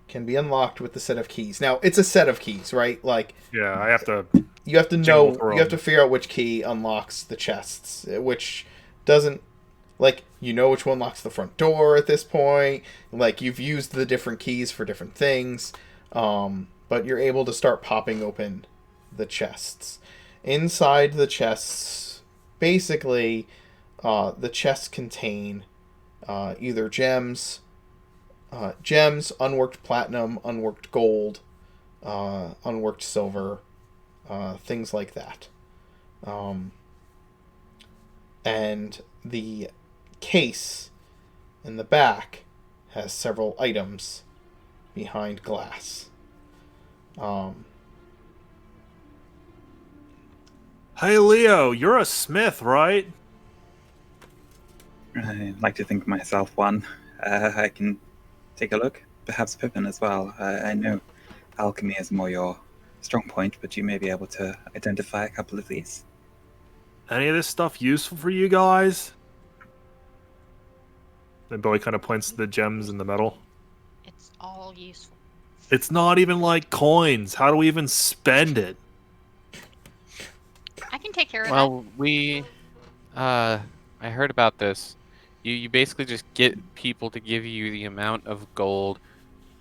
Speaker 1: can be unlocked with the set of keys. Now, it's a set of keys, right? Like,
Speaker 3: Yeah, I have to...
Speaker 1: you have to
Speaker 3: Jingle
Speaker 1: know,
Speaker 3: through
Speaker 1: you have
Speaker 3: them.
Speaker 1: to figure out which key unlocks the chests, which doesn't, like, you know which one locks the front door at this point. Like, you've used the different keys for different things, but you're able to start popping open the chests. Inside the chests, basically, the chests contain either gems, unworked platinum, unworked gold, unworked silver, things like that. And the case in the back has several items behind glass.
Speaker 3: Hey, Leo, you're a smith, right?
Speaker 4: I like to think myself one. I can take a look. Perhaps Pippin as well. I know alchemy is more your strong point, but you may be able to identify a couple of these.
Speaker 3: Any of this stuff useful for you guys? And Bowie kind of points to the gems in the metal.
Speaker 5: It's all useful.
Speaker 3: It's not even like coins. How do we even spend it?
Speaker 5: I can take care of
Speaker 6: Well, I heard about this. You basically just get people to give you the amount of gold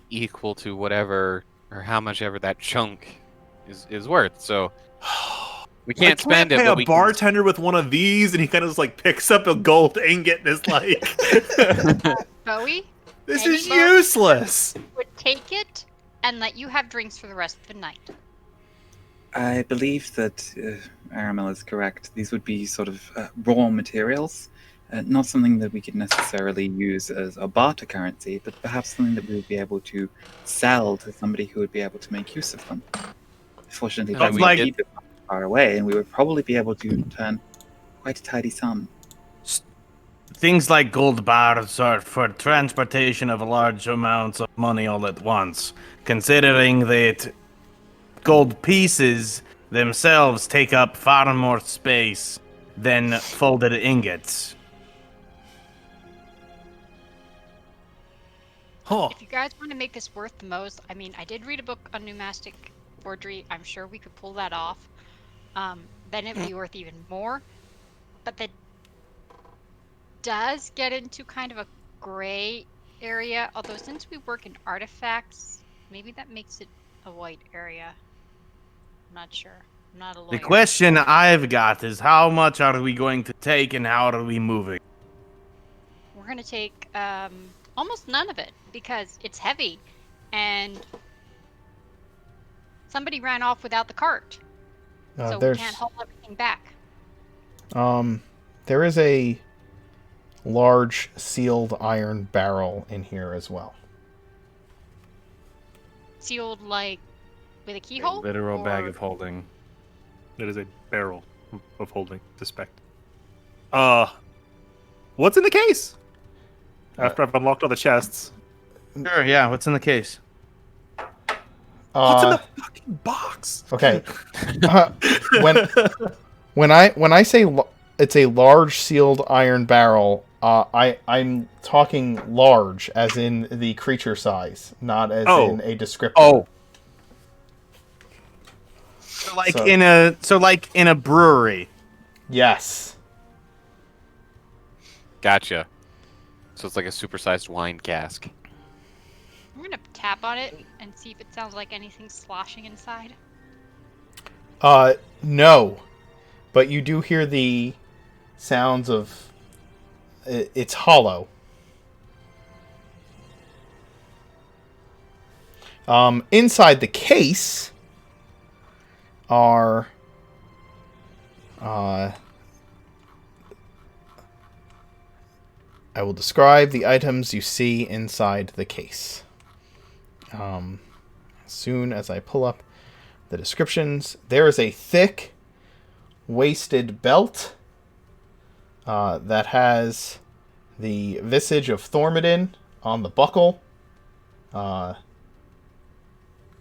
Speaker 6: equal to whatever or how much ever that chunk is worth. So we can't spend it.
Speaker 3: Pay
Speaker 6: But
Speaker 3: a
Speaker 6: we
Speaker 3: bartender with one of these, and he kind of just like picks up a gold ingot and is like,
Speaker 5: it. Bowie
Speaker 3: "This
Speaker 5: Any
Speaker 3: is
Speaker 5: bar-
Speaker 3: useless."
Speaker 5: would take it and let you have drinks for the rest of the night.
Speaker 4: I believe that Aramel is correct. These would be sort of raw materials, not something that we could necessarily use as a barter currency, but perhaps something that we would be able to sell to somebody who would be able to make use of them. Fortunately,
Speaker 6: Sounds
Speaker 4: we
Speaker 6: like-
Speaker 4: keep it far away, and we would probably be able to turn quite a tidy sum.
Speaker 7: Things like gold bars are for transportation of large amounts of money all at once, considering that gold pieces themselves take up far more space
Speaker 8: than folded ingots.
Speaker 3: Huh.
Speaker 5: If you guys want to make this worth the most, I mean, I did read a book on pneumatic forgery. I'm sure we could pull that off. Then it'd be worth even more. But that does get into kind of a gray area. Although since we work in artifacts, maybe that makes it a white area. I'm not sure. I'm not a lawyer.
Speaker 8: The question I've got is how much are we going to take and how are we moving?
Speaker 5: We're going to take almost none of it because it's heavy and somebody ran off without the cart. So we can't haul everything back.
Speaker 1: There is a large sealed iron barrel in here as well.
Speaker 5: Sealed like with a keyhole?
Speaker 7: Literal bag of holding.
Speaker 3: It is a barrel of holding, suspect. What's in the case? After I've unlocked all the chests.
Speaker 8: Sure, yeah. What's in the case?
Speaker 3: What's in the fucking box?
Speaker 1: Okay. When I say it's a large sealed iron barrel, I'm talking large as in the creature size, not as in a descriptor.
Speaker 8: Oh. So like in a brewery.
Speaker 1: Yes.
Speaker 6: Gotcha. So it's like a supersized wine cask.
Speaker 5: I'm going to tap on it and see if it sounds like anything sloshing inside.
Speaker 1: No. But you do hear the sounds of... It's hollow. Inside the case are... I will describe the items you see inside the case. As soon as I pull up the descriptions, there is a thick, waisted belt that has the visage of Thormodin on the buckle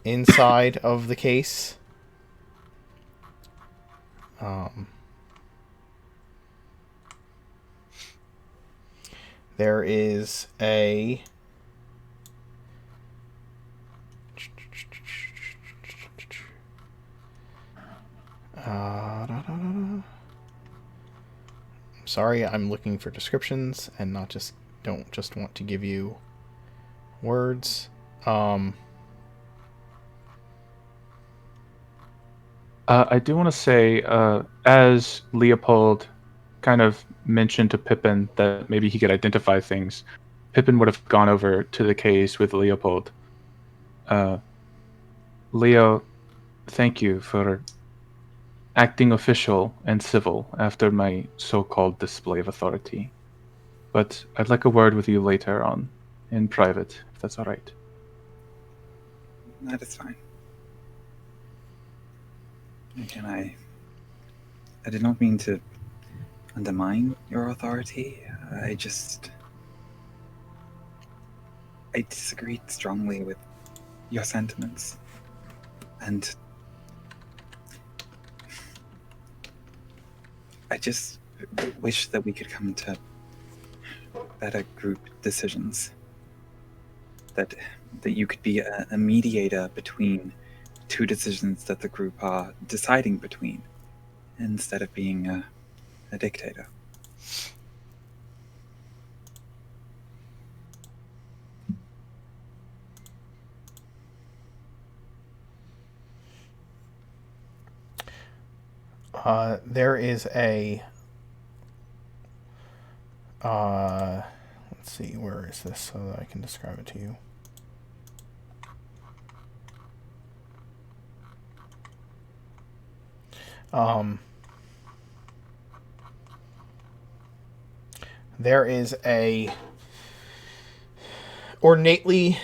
Speaker 1: inside of the case. There is a... I'm sorry, I'm looking for descriptions and don't just want to give you words.
Speaker 2: I do want to say, as Leopold kind of mentioned to Pippin that maybe he could identify things, Pippin would have gone over to the case with Leopold. Leo, thank you for acting official and civil after my so-called display of authority. But I'd like a word with you later on, in private, if that's all right.
Speaker 4: That is fine. Again, I did not mean to undermine your authority. I disagreed strongly with your sentiments. And I just wish that we could come to better group decisions. That you could be a mediator between two decisions that the group are deciding between, instead of being a dictator.
Speaker 1: There is a... let's see, where is this so that I can describe it to you? There is a ornately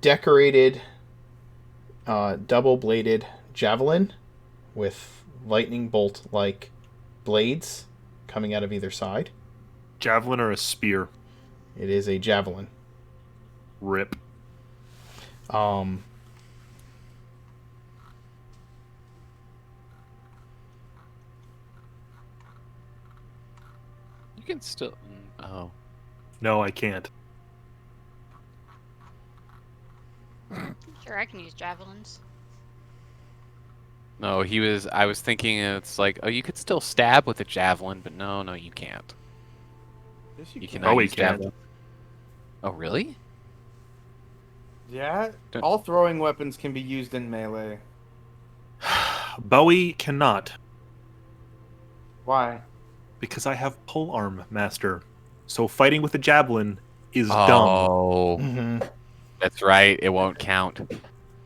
Speaker 1: decorated double-bladed javelin with lightning bolt-like blades coming out of either side.
Speaker 3: Javelin or a spear?
Speaker 1: It is a javelin.
Speaker 3: Rip.
Speaker 6: can still. Oh.
Speaker 3: No, I can't.
Speaker 5: Sure, I can use javelins.
Speaker 6: No, I was thinking it's like, oh, you could still stab with a javelin, but no, you can't.
Speaker 8: Yes,
Speaker 6: You
Speaker 8: can.
Speaker 6: cannot
Speaker 3: we
Speaker 6: use
Speaker 3: can.
Speaker 6: javelin. Oh, really?
Speaker 8: Yeah,
Speaker 6: Don't-
Speaker 8: all throwing weapons can be used in melee.
Speaker 3: Bowie cannot,
Speaker 8: Why?
Speaker 3: because I have polearm master. So fighting with a javelin is dumb.
Speaker 6: Oh,
Speaker 1: Hmm.
Speaker 6: that's right. It won't count.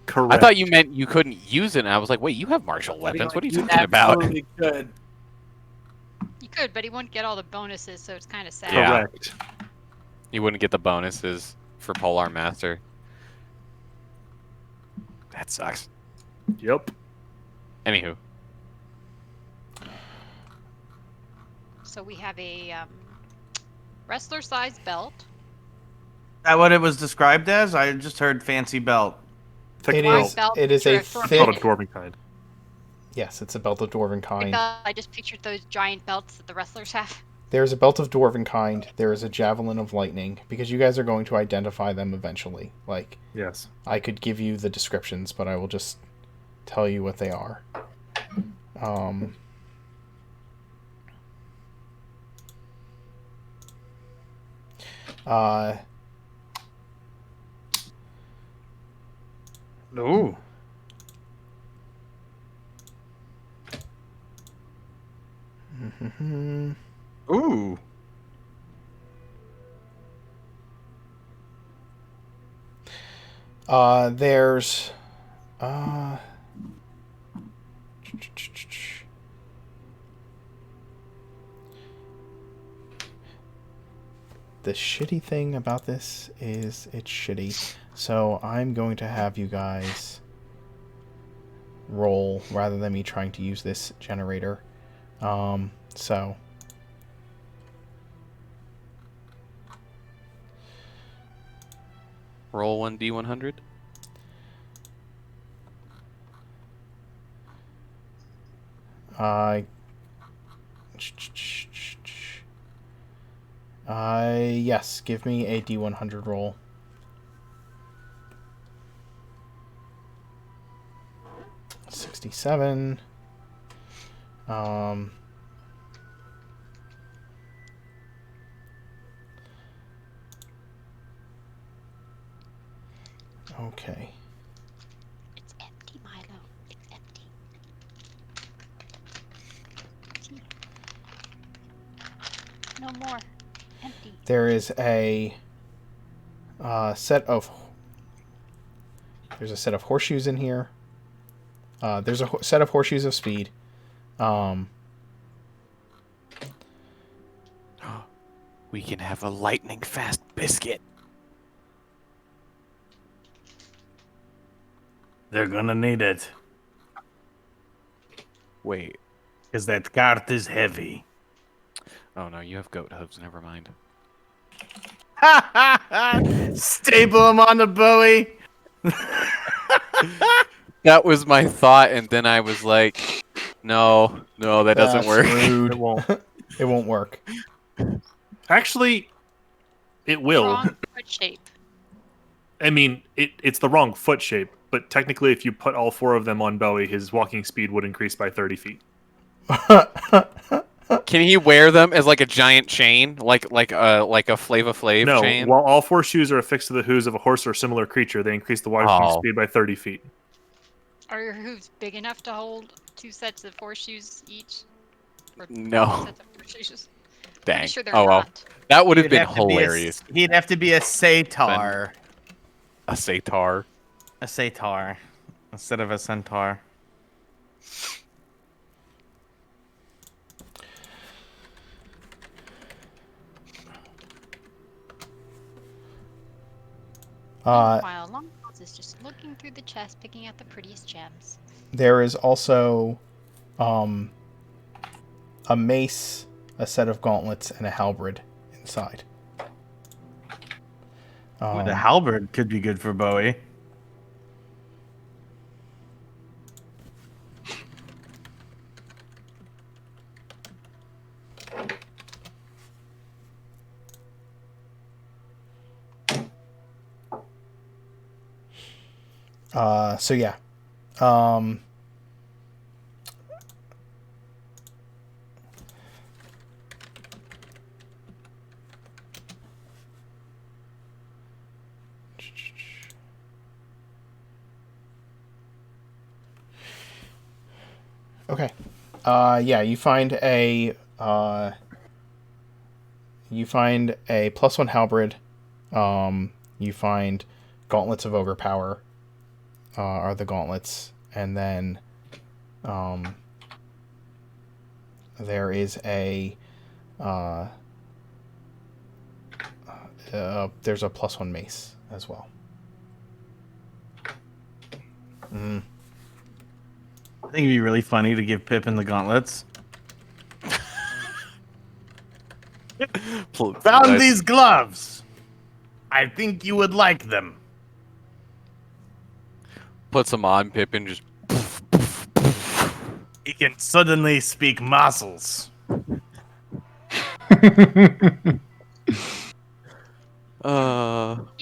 Speaker 3: Correct.
Speaker 6: I thought you meant you couldn't use it. And I was like, wait, you have martial weapons. What are you talking about?
Speaker 8: Absolutely could.
Speaker 5: You could, but he won't get all the bonuses, so it's kind of sad.
Speaker 6: Yeah.
Speaker 3: Correct.
Speaker 6: You wouldn't get the bonuses for Polar Master. That sucks.
Speaker 3: Yep.
Speaker 6: Anywho,
Speaker 5: So we have a wrestler-sized belt.
Speaker 8: Is that what it was described as? I just heard fancy belt.
Speaker 3: Thick
Speaker 1: It
Speaker 3: belt.
Speaker 1: is.
Speaker 5: belt
Speaker 1: It is
Speaker 5: for
Speaker 1: a
Speaker 5: a thorn
Speaker 1: thick.
Speaker 3: Called a dwarven kind.
Speaker 1: Yes, it's a belt of dwarven
Speaker 5: Big
Speaker 1: kind.
Speaker 5: belt, I just pictured those giant belts that the wrestlers have.
Speaker 1: There's a belt of dwarven kind. There is a javelin of lightning, because you guys are going to identify them eventually. Like,
Speaker 3: Yes.
Speaker 1: I could give you the descriptions, but I will just tell you what they are. Uh,
Speaker 8: Ooh. Ooh.
Speaker 1: there's the shitty thing about this is it's shitty. So I'm going to have you guys roll rather than me trying to use this generator. So
Speaker 6: roll 1d100.
Speaker 1: Yes, give me a D100 roll. $67. Okay.
Speaker 5: It's empty, Milo. It's empty. See? No more. Empty.
Speaker 1: There is a set of horseshoes in here. There's a set of horseshoes of speed.
Speaker 6: We can have a lightning fast biscuit.
Speaker 7: They're gonna need it,
Speaker 6: Wait.
Speaker 7: because that cart is heavy.
Speaker 6: Oh no, you have goat hooves. Never mind.
Speaker 8: Staple him on the Bowie.
Speaker 6: That was my thought, and then I was like, no, that doesn't
Speaker 1: That's
Speaker 6: work.
Speaker 1: rude.
Speaker 3: It won't.
Speaker 1: It won't work.
Speaker 3: Actually, it will.
Speaker 5: Wrong foot shape.
Speaker 3: I mean, it's the wrong foot shape, but technically, if you put all four of them on Bowie, his walking speed would increase by 30 feet.
Speaker 6: Can he wear them as like a giant chain, like a Flava Flav
Speaker 3: No,
Speaker 6: chain?
Speaker 3: while all four shoes are affixed to the hooves of a horse or similar creature, they increase the walking
Speaker 6: Oh.
Speaker 3: speed by 30 feet.
Speaker 5: Are your hooves big enough to hold 2 sets of horseshoes each? Or
Speaker 6: No.
Speaker 5: 3 sets of horseshoes?
Speaker 6: Dang.
Speaker 5: Pretty sure they're
Speaker 6: Oh well,
Speaker 5: not.
Speaker 6: that would have
Speaker 8: He'd
Speaker 6: been
Speaker 8: have to be a-
Speaker 6: hilarious.
Speaker 8: he'd have to be a satar.
Speaker 6: A satar.
Speaker 8: A satar. Instead of a centaur.
Speaker 5: Meanwhile, Longpaws is just looking through the chest, picking out the prettiest gems.
Speaker 1: There is also a mace, a set of gauntlets, and a halberd inside.
Speaker 8: The halberd could be good for Bowie.
Speaker 1: So yeah. Um, okay. Yeah, you find a +1 halberd. You find gauntlets of ogre power. Are the gauntlets, and then there is a there's a +1 mace as well. Mm.
Speaker 8: I think it'd be really funny to give Pippin the gauntlets. Found these gloves. I think you would like them.
Speaker 6: Puts them on, Pippin just.
Speaker 8: He can suddenly speak muscles.
Speaker 5: He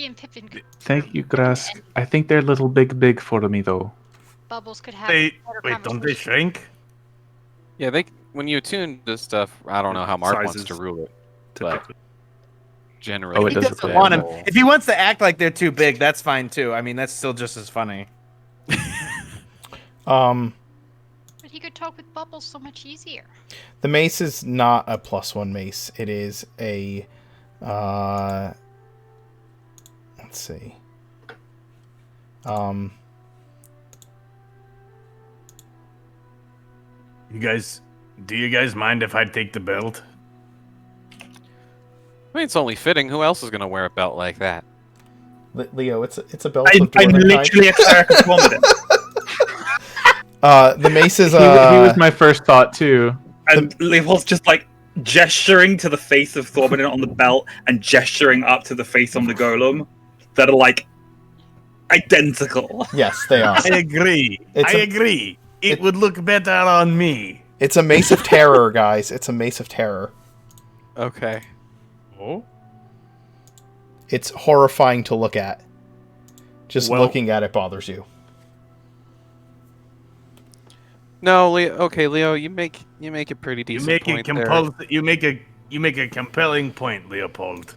Speaker 5: and Pippin could,
Speaker 2: Thank you, Grask. I think they're a little big for me, though.
Speaker 5: Bubbles could have
Speaker 8: They
Speaker 5: better
Speaker 8: wait, don't they
Speaker 5: conversation.
Speaker 8: shrink?
Speaker 6: Yeah, they. When you attune this stuff, I don't know how Mark wants
Speaker 3: Sizes.
Speaker 6: to rule it,
Speaker 3: Typically.
Speaker 6: but generally,
Speaker 2: Oh, it
Speaker 8: He
Speaker 2: does
Speaker 8: doesn't
Speaker 2: look
Speaker 8: want him.
Speaker 2: terrible.
Speaker 8: If he wants to act like they're too big, that's fine too. I mean, that's still just as funny.
Speaker 1: Um,
Speaker 5: But he could talk with Bubbles so much easier.
Speaker 1: the mace is not a +1 mace. It is a let's see.
Speaker 7: Do you guys mind if I take the belt?
Speaker 6: I mean, it's only fitting. Who else is gonna wear a belt like that?
Speaker 1: Leo, it's a belt
Speaker 4: I'm
Speaker 1: of dwarven
Speaker 4: literally a cleric of Thormodin.
Speaker 1: The mace is
Speaker 2: He was my first thought too.
Speaker 4: And Leopold's just like gesturing to the face of Thormodin on the belt and gesturing up to the face on the golem that are like identical.
Speaker 1: yes, they are.
Speaker 7: I agree.
Speaker 1: It's
Speaker 7: I
Speaker 1: a-
Speaker 7: agree. It
Speaker 1: it-
Speaker 7: would look better on me.
Speaker 1: It's a mace of terror, guys. It's a mace of terror.
Speaker 6: Okay.
Speaker 7: Oh?
Speaker 1: It's horrifying to look at. Just
Speaker 3: Well-
Speaker 1: looking at it bothers you.
Speaker 6: No, Leo. Okay, Leo, you make a pretty
Speaker 7: You
Speaker 6: decent
Speaker 7: make a
Speaker 6: point there.
Speaker 7: you make a compelling point, Leopold.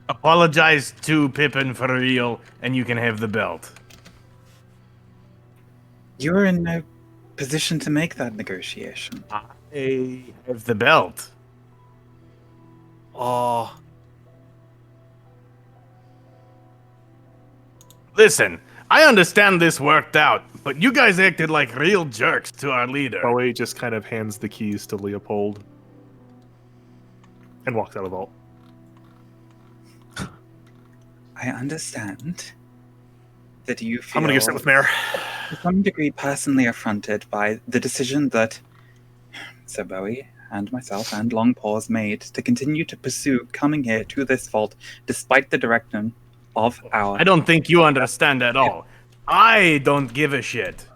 Speaker 7: Apologize to Pippin for real, and you can have the belt.
Speaker 4: You're in no position to make that negotiation.
Speaker 7: I have the belt.
Speaker 3: Oh,
Speaker 7: Listen, I understand this worked out, but you guys acted like real jerks to our leader.
Speaker 3: Bowie just kind of hands the keys to Leopold and walks out of the vault.
Speaker 4: I understand that you feel
Speaker 3: I'm gonna go sit with Mare.
Speaker 4: to some degree personally affronted by the decision that Sir Bowie and myself and Longpaws made to continue to pursue coming here to this vault despite the direction of our...
Speaker 7: I don't think you understand at all. I don't give a shit.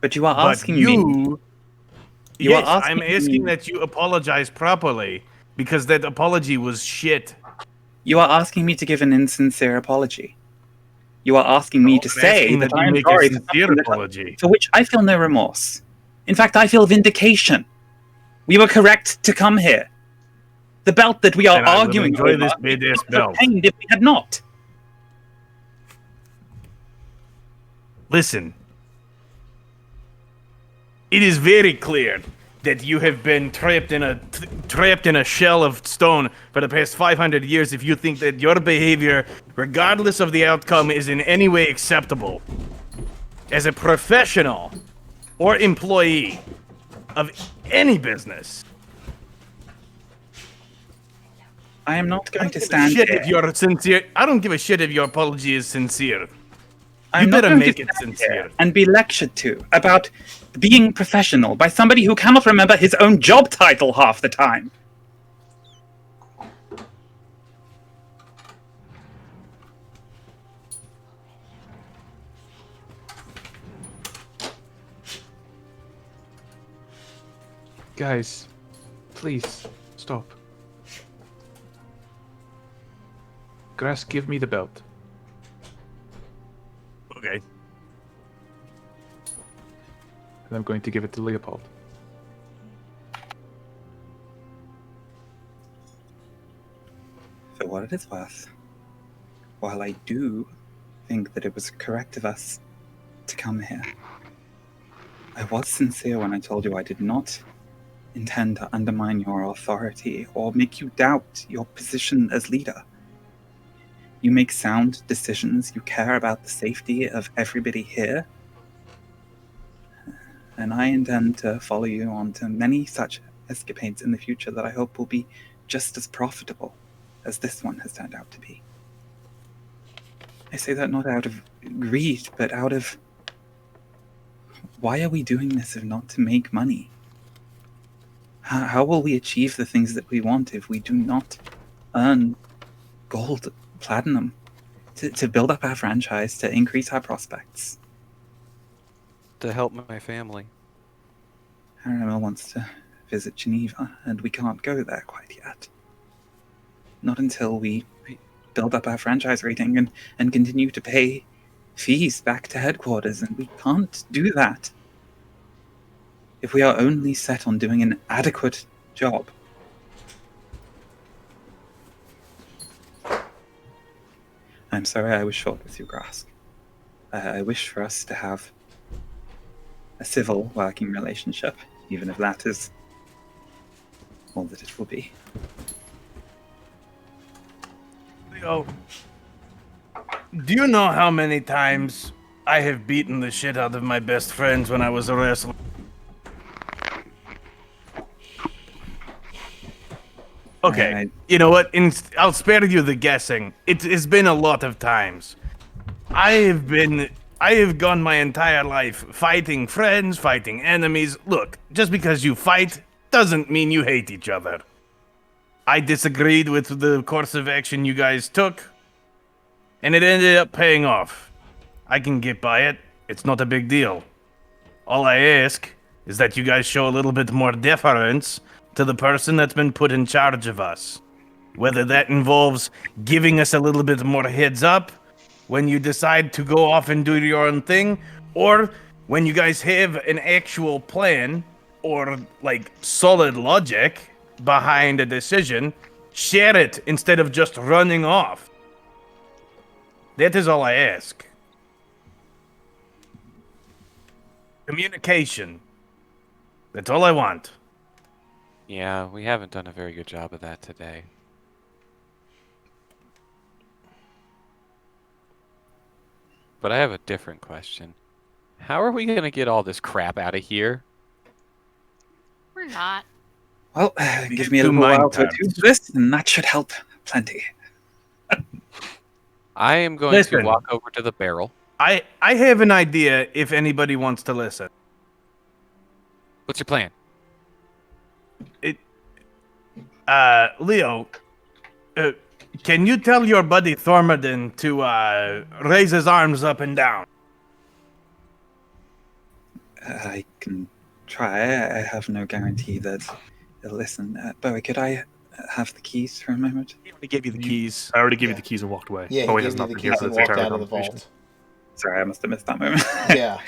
Speaker 4: But you are
Speaker 7: But
Speaker 4: asking me...
Speaker 7: you...
Speaker 4: You are
Speaker 7: yes,
Speaker 4: asking
Speaker 7: I'm asking
Speaker 4: me-
Speaker 7: that you apologize properly, because that apology was shit.
Speaker 4: You are asking me to give an insincere apology. You are asking me to
Speaker 7: I'm
Speaker 4: say
Speaker 7: asking
Speaker 4: that
Speaker 7: that
Speaker 4: I
Speaker 7: you
Speaker 4: am
Speaker 7: make a
Speaker 4: sorry for
Speaker 7: sincere
Speaker 4: something that-
Speaker 7: apology.
Speaker 4: for which I feel no remorse. In fact, I feel vindication. We were correct to come here. The belt that we are
Speaker 7: And I will
Speaker 4: arguing
Speaker 7: enjoy
Speaker 4: over
Speaker 7: this
Speaker 4: we
Speaker 7: badass
Speaker 4: would have
Speaker 7: belt.
Speaker 4: obtained if we had not.
Speaker 7: Listen. It is very clear that you have been trapped in a shell of stone for the past 500 years if you think that your behavior, regardless of the outcome, is in any way acceptable. As a professional or employee of any business,
Speaker 4: I am not going to
Speaker 7: give a
Speaker 4: stand
Speaker 7: shit
Speaker 4: here.
Speaker 7: if you're sincere. I don't give a shit if your apology is sincere.
Speaker 4: I'm
Speaker 7: you
Speaker 4: not
Speaker 7: better
Speaker 4: going to
Speaker 7: make it
Speaker 4: stand
Speaker 7: sincere.
Speaker 4: here and be lectured to about being professional by somebody who cannot remember his own job title half the time.
Speaker 2: Guys, please stop. Grass, give me the belt.
Speaker 7: Okay.
Speaker 2: And I'm going to give it to Leopold.
Speaker 4: For what it is worth, while I do think that it was correct of us to come here, I was sincere when I told you I did not intend to undermine your authority or make you doubt your position as leader. You make sound decisions, you care about the safety of everybody here, and I intend to follow you on to many such escapades in the future that I hope will be just as profitable as this one has turned out to be. I say that not out of greed, but out of... Why are we doing this if not to make money? How will we achieve the things that we want if we do not earn gold, platinum, to build up our franchise, to increase our prospects?
Speaker 6: To help my family.
Speaker 4: Aramil wants to visit Geneva, and we can't go there quite yet. Not until we build up our franchise rating and continue to pay fees back to headquarters, and we can't do that if we are only set on doing an adequate job. I'm sorry I was short with you, Grask. I wish for us to have a civil working relationship, even if that is all that it will be.
Speaker 7: Leo, do you know how many times I have beaten the shit out of my best friends when I was a wrestler? Okay, you know what? I'll spare you the guessing. It's been a lot of times. I have gone my entire life fighting friends, fighting enemies. Look, just because you fight doesn't mean you hate each other. I disagreed with the course of action you guys took, and it ended up paying off. I can get by it. It's not a big deal. All I ask is that you guys show a little bit more deference to the person that's been put in charge of us. Whether that involves giving us a little bit more heads up when you decide to go off and do your own thing, or when you guys have an actual plan or like solid logic behind a decision, share it instead of just running off. That is all I ask. Communication. That's all I want.
Speaker 6: Yeah, we haven't done a very good job of that today. But I have a different question. How are we going to get all this crap out of here?
Speaker 5: We're not.
Speaker 4: Well, give me a
Speaker 7: do
Speaker 4: little while
Speaker 7: mind
Speaker 4: to attune to this, and that should help plenty.
Speaker 6: I am going
Speaker 7: Listen.
Speaker 6: to walk over to the barrel.
Speaker 7: I have an idea if anybody wants to listen.
Speaker 6: What's your plan?
Speaker 7: Leo, can you tell your buddy Thormadin to raise his arms up and down?
Speaker 4: I can try. I have no guarantee that he'll listen. Bowie, could I have the keys for a moment?
Speaker 7: He already gave you the keys.
Speaker 3: I already gave you the keys and walked away.
Speaker 1: Yeah, he
Speaker 3: Bowie
Speaker 1: gave
Speaker 3: has
Speaker 1: me
Speaker 3: not
Speaker 1: the
Speaker 3: been
Speaker 1: keys
Speaker 3: here for
Speaker 1: and
Speaker 3: this
Speaker 1: walked
Speaker 3: entire
Speaker 1: out of the
Speaker 3: conversation.
Speaker 1: vault.
Speaker 4: Sorry, I must have missed that moment.
Speaker 1: Yeah.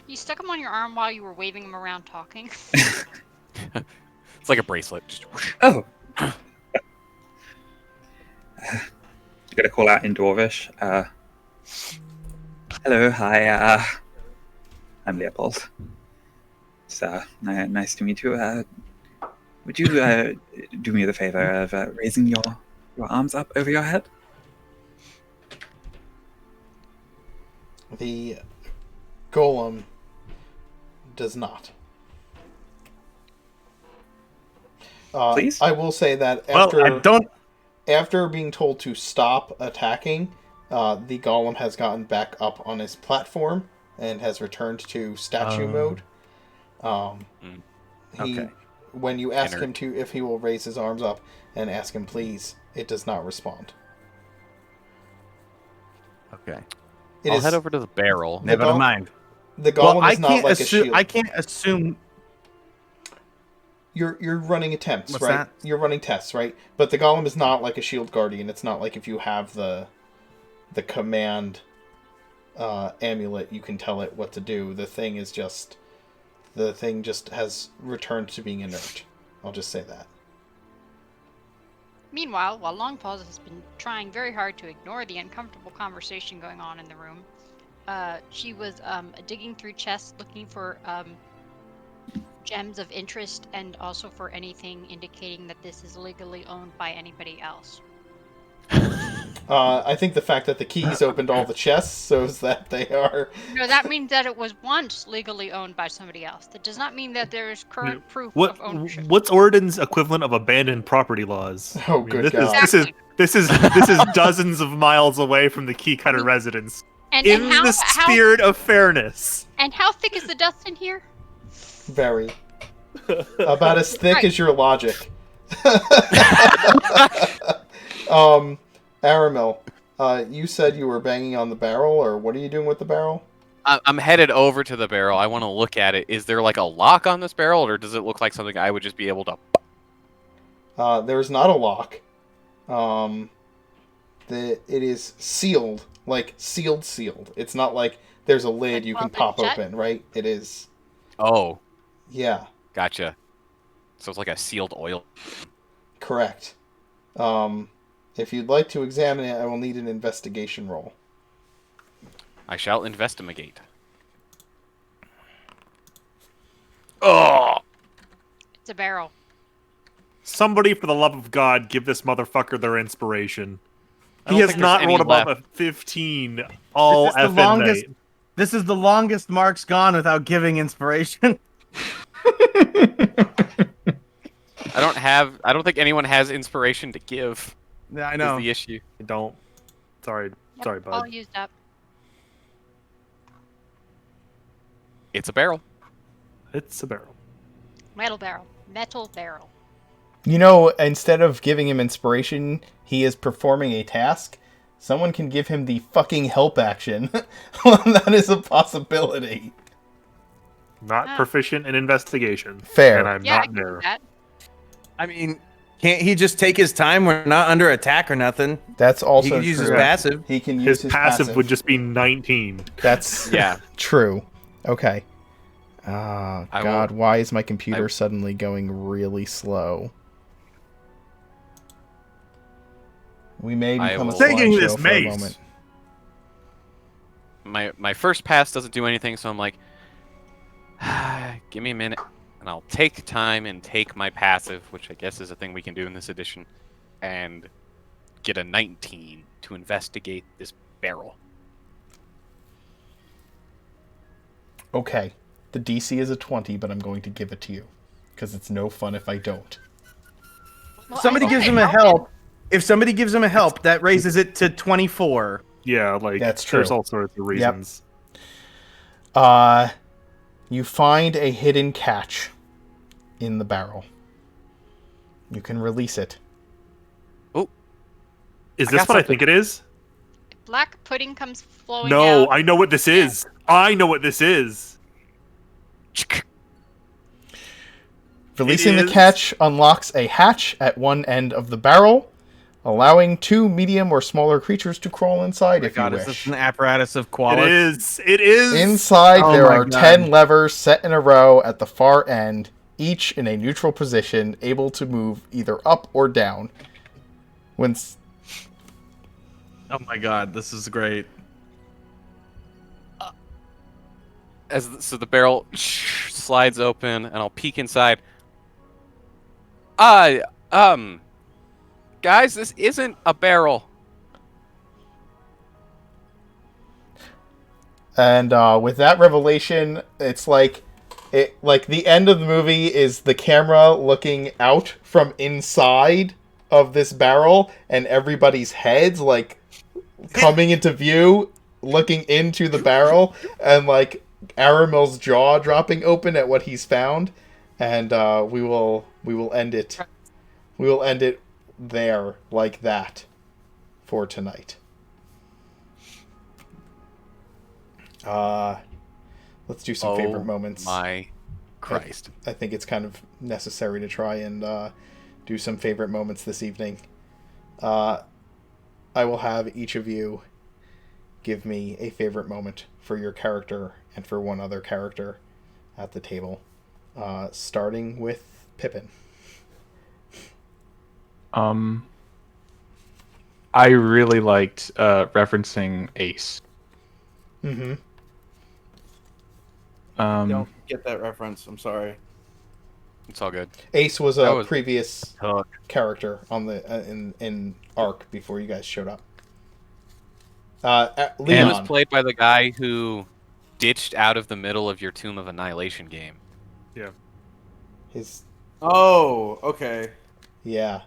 Speaker 5: You stuck them on your arm while you were waving them around talking.
Speaker 6: It's like a bracelet. Just whoosh.
Speaker 4: Oh. Gotta call out in Dwarvish. Hello, hi, I'm Leopold. It's nice to meet you. Would you do me the favor of raising your arms up over your head?
Speaker 1: The golem does not.
Speaker 4: Please?
Speaker 1: I will say that after being told to stop attacking, the golem has gotten back up on his platform and has returned to statue mode.
Speaker 7: Okay.
Speaker 1: When you ask him to, if he will raise his arms up and ask him please, it does not respond.
Speaker 7: Okay.
Speaker 6: I'll head over to the barrel.
Speaker 7: Never mind.
Speaker 1: The golem is not like a shield.
Speaker 7: I can't assume.
Speaker 1: You're running attempts,
Speaker 8: What's
Speaker 1: right?
Speaker 8: that?
Speaker 1: You're running tests, right? But the golem is not like a shield guardian. It's not like if you have the command amulet, you can tell it what to do. The thing just has returned to being inert. I'll just say that.
Speaker 5: Meanwhile, while Longpaws has been trying very hard to ignore the uncomfortable conversation going on in the room, she was digging through chests looking for gems of interest and also for anything indicating that this is legally owned by anybody else.
Speaker 1: I think the fact that the keys opened all the chests shows that they are...
Speaker 5: No, that means that it was once legally owned by somebody else. That does not mean that there is current proof of ownership.
Speaker 3: What's Oridan's equivalent of abandoned property laws?
Speaker 1: Oh, good God.
Speaker 3: This is dozens of miles away from the key cutter residence.
Speaker 5: And
Speaker 3: The spirit of fairness.
Speaker 5: And how thick is the dust in here?
Speaker 1: Very. About as thick as your logic. Aramil, you said you were banging on the barrel, or what are you doing with the barrel?
Speaker 6: I'm headed over to the barrel. I want to look at it. Is there like a lock on this barrel, or does it look like something I would just be able to...
Speaker 1: There's not a lock. It is sealed, like sealed. It's not like there's a lid you can pop open, right? It is.
Speaker 6: Oh.
Speaker 1: Yeah.
Speaker 6: Gotcha. So it's like a sealed oil.
Speaker 1: Correct. If you'd like to examine it, I will need an investigation roll.
Speaker 6: I shall investigate.
Speaker 3: Oh!
Speaker 5: It's a barrel.
Speaker 3: Somebody, for the love of God, give this motherfucker their inspiration.
Speaker 6: I
Speaker 3: He
Speaker 6: don't
Speaker 3: has
Speaker 6: think
Speaker 3: not
Speaker 6: there's any
Speaker 3: rolled above
Speaker 6: left.
Speaker 3: a 15 all
Speaker 8: This is the
Speaker 3: effing
Speaker 8: longest-
Speaker 3: night.
Speaker 8: This is the longest Mark's gone without giving inspiration.
Speaker 6: I don't think anyone has inspiration to give.
Speaker 8: Yeah, I know.
Speaker 6: Is the issue.
Speaker 3: I don't. Sorry,
Speaker 5: Yep, all
Speaker 3: bud.
Speaker 5: used up.
Speaker 6: It's a barrel.
Speaker 3: It's a barrel.
Speaker 5: Metal barrel. Metal barrel.
Speaker 1: You know, instead of giving him inspiration, he is performing a task. Someone can give him the fucking help action. That is a possibility.
Speaker 3: Not proficient in investigation.
Speaker 1: Fair.
Speaker 3: And I'm
Speaker 5: Yeah, I
Speaker 3: not
Speaker 5: can do
Speaker 3: there.
Speaker 5: that.
Speaker 8: I mean, can't he just take his time? We're not under attack or nothing.
Speaker 1: That's also
Speaker 8: He can use his
Speaker 1: true.
Speaker 8: passive.
Speaker 1: He can use
Speaker 3: His passive would just be 19.
Speaker 1: That's
Speaker 6: Yeah.
Speaker 1: true. Okay. Ah,
Speaker 6: I
Speaker 1: God,
Speaker 6: will-
Speaker 1: why is my computer suddenly going really slow? We may
Speaker 6: I
Speaker 1: become a
Speaker 6: will-
Speaker 8: Taking
Speaker 1: slideshow
Speaker 8: this
Speaker 1: for a
Speaker 8: mace.
Speaker 1: moment.
Speaker 6: My first pass doesn't do anything, so I'm like, give me a minute, and I'll take time and take my passive, which I guess is a thing we can do in this edition, and get a 19 to investigate this barrel.
Speaker 1: Okay. The DC is a 20, but I'm going to give it to you. Because it's no fun if I don't.
Speaker 5: Well,
Speaker 8: Somebody
Speaker 5: I
Speaker 8: gives
Speaker 5: said
Speaker 8: him a
Speaker 5: help.
Speaker 8: help. If somebody gives him a help, that raises it to 24.
Speaker 3: Yeah, like,
Speaker 1: That's
Speaker 3: there's
Speaker 1: true.
Speaker 3: all sorts of reasons.
Speaker 1: You find a hidden catch in the barrel. You can release it.
Speaker 3: Is
Speaker 6: I
Speaker 3: this
Speaker 6: got
Speaker 3: what I
Speaker 6: something.
Speaker 3: think it is?
Speaker 5: Black pudding comes flowing
Speaker 3: No,
Speaker 5: out.
Speaker 3: I know what this is. I know what this is.
Speaker 1: Releasing the
Speaker 3: is-
Speaker 1: catch unlocks a hatch at one end of the barrel, allowing 2 medium or smaller creatures to crawl inside if
Speaker 8: God,
Speaker 1: you
Speaker 8: is this
Speaker 1: wish.
Speaker 8: an apparatus of
Speaker 3: It
Speaker 8: quality?
Speaker 3: is. It is.
Speaker 1: Inside,
Speaker 8: Oh
Speaker 1: there
Speaker 8: my
Speaker 1: are
Speaker 8: God.
Speaker 1: 10 levers set in a row at the far end, each in a neutral position, able to move either up or down. When
Speaker 8: Oh my God, this is great.
Speaker 6: So the barrel slides open, and I'll peek inside. Guys, this isn't a barrel.
Speaker 1: And with that revelation, it's like the end of the movie is the camera looking out from inside of this barrel, and everybody's heads like coming into view, looking into the barrel, and like Aramil's jaw dropping open at what he's found, and we will end it. We will end it there like that for tonight. Let's do some favorite moments.
Speaker 6: My Christ.
Speaker 1: I think it's kind of necessary to try and do some favorite moments this evening. I will have each of you give me a favorite moment for your character and for one other character at the table. Starting with Pippin.
Speaker 2: I really liked referencing Ace.
Speaker 1: Mm-hmm.
Speaker 8: Don't get that reference. I'm sorry.
Speaker 6: It's all good.
Speaker 1: Ace was
Speaker 6: That
Speaker 1: a
Speaker 6: was-
Speaker 1: previous character on the in Arc before you guys showed up.
Speaker 6: He
Speaker 1: Leon.
Speaker 6: was played by the guy who ditched out of the middle of your Tomb of Annihilation game.
Speaker 3: Yeah.
Speaker 1: His
Speaker 8: Oh, okay.
Speaker 1: yeah.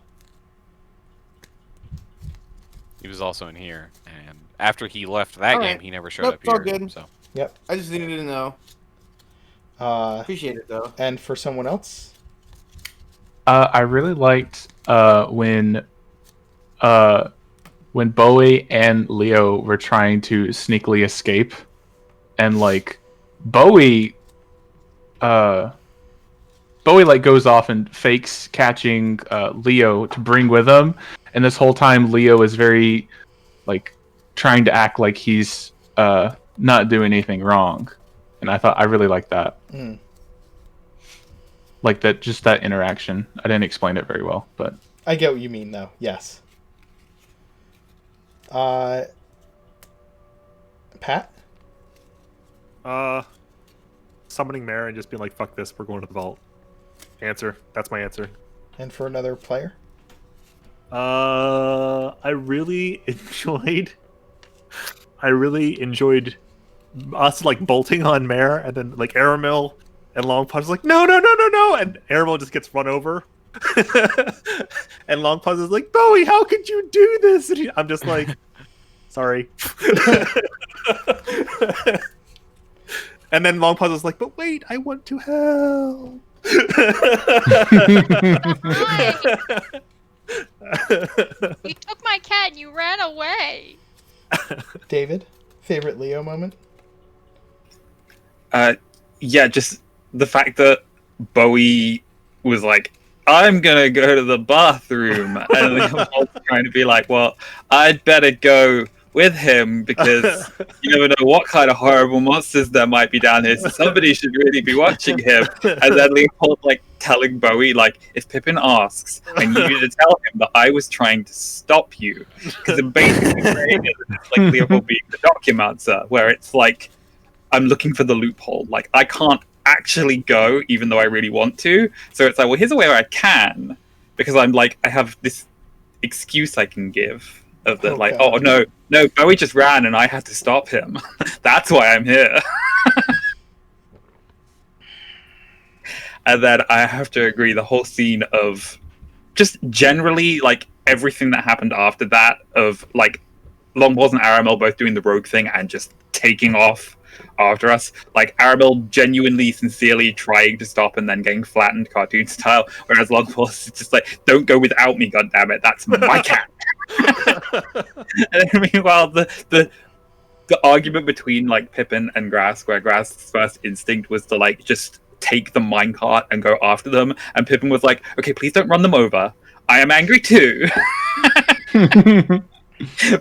Speaker 6: He was also in here, and after he left that
Speaker 8: All
Speaker 6: game,
Speaker 8: right.
Speaker 6: he never showed
Speaker 8: Nope,
Speaker 6: up
Speaker 8: it's all
Speaker 6: here.
Speaker 8: good.
Speaker 6: So
Speaker 1: Yep.
Speaker 8: I just needed to know. Appreciate it though.
Speaker 1: And for someone else,
Speaker 2: I really liked when Bowie and Leo were trying to sneakily escape, and like Bowie like goes off and fakes catching Leo to bring with him, and this whole time Leo is very like trying to act like he's not doing anything wrong, and I really liked that. Like that, just that interaction. I didn't explain it very well, but
Speaker 1: I get what you mean, though. Yes. Pat?
Speaker 3: Summoning Mare and just being like, fuck this, we're going to the vault. Answer. That's my answer.
Speaker 1: And for another player?
Speaker 3: I really enjoyed us like bolting on Mare, and then like Aramil and Longpaws is like, no, and Aramil just gets run over. And Longpaws is like, Bowie, how could you do this? And I'm just like, sorry. And then Longpaws is like, but wait, I want to help.
Speaker 5: You took my cat and you ran away.
Speaker 1: David? Favorite Leo moment?
Speaker 4: Yeah, just the fact that Bowie was like, I'm gonna go to the bathroom, and Leopold's trying to be like, well, I'd better go with him because you never know what kind of horrible monsters there might be down here, so somebody should really be watching him. And then Leopold like telling Bowie, like, if Pippin asks, I need you to tell him that I was trying to stop you. Because it basically it's like Leopold being the Documancer, where it's like, I'm looking for the loophole. Like, I can't actually go, even though I really want to. So it's like, well, here's a way where I can, because I'm like, I have this excuse I can give of the like,
Speaker 1: God.
Speaker 4: oh no, Bowie just ran and I had to stop him. That's why I'm here. And then I have to agree, the whole scene of just generally like everything that happened after that, of like Longballs and Aramel both doing the rogue thing and just taking off after us. Like Aramel genuinely, sincerely trying to stop and then getting flattened cartoon style, whereas Longballs is just like, don't go without me, goddammit, that's my cat. And then meanwhile, the argument between like Pippin and Grass, where Grass's first instinct was to like just take the minecart and go after them, and Pippin was like, okay, please don't run them over. I am angry too.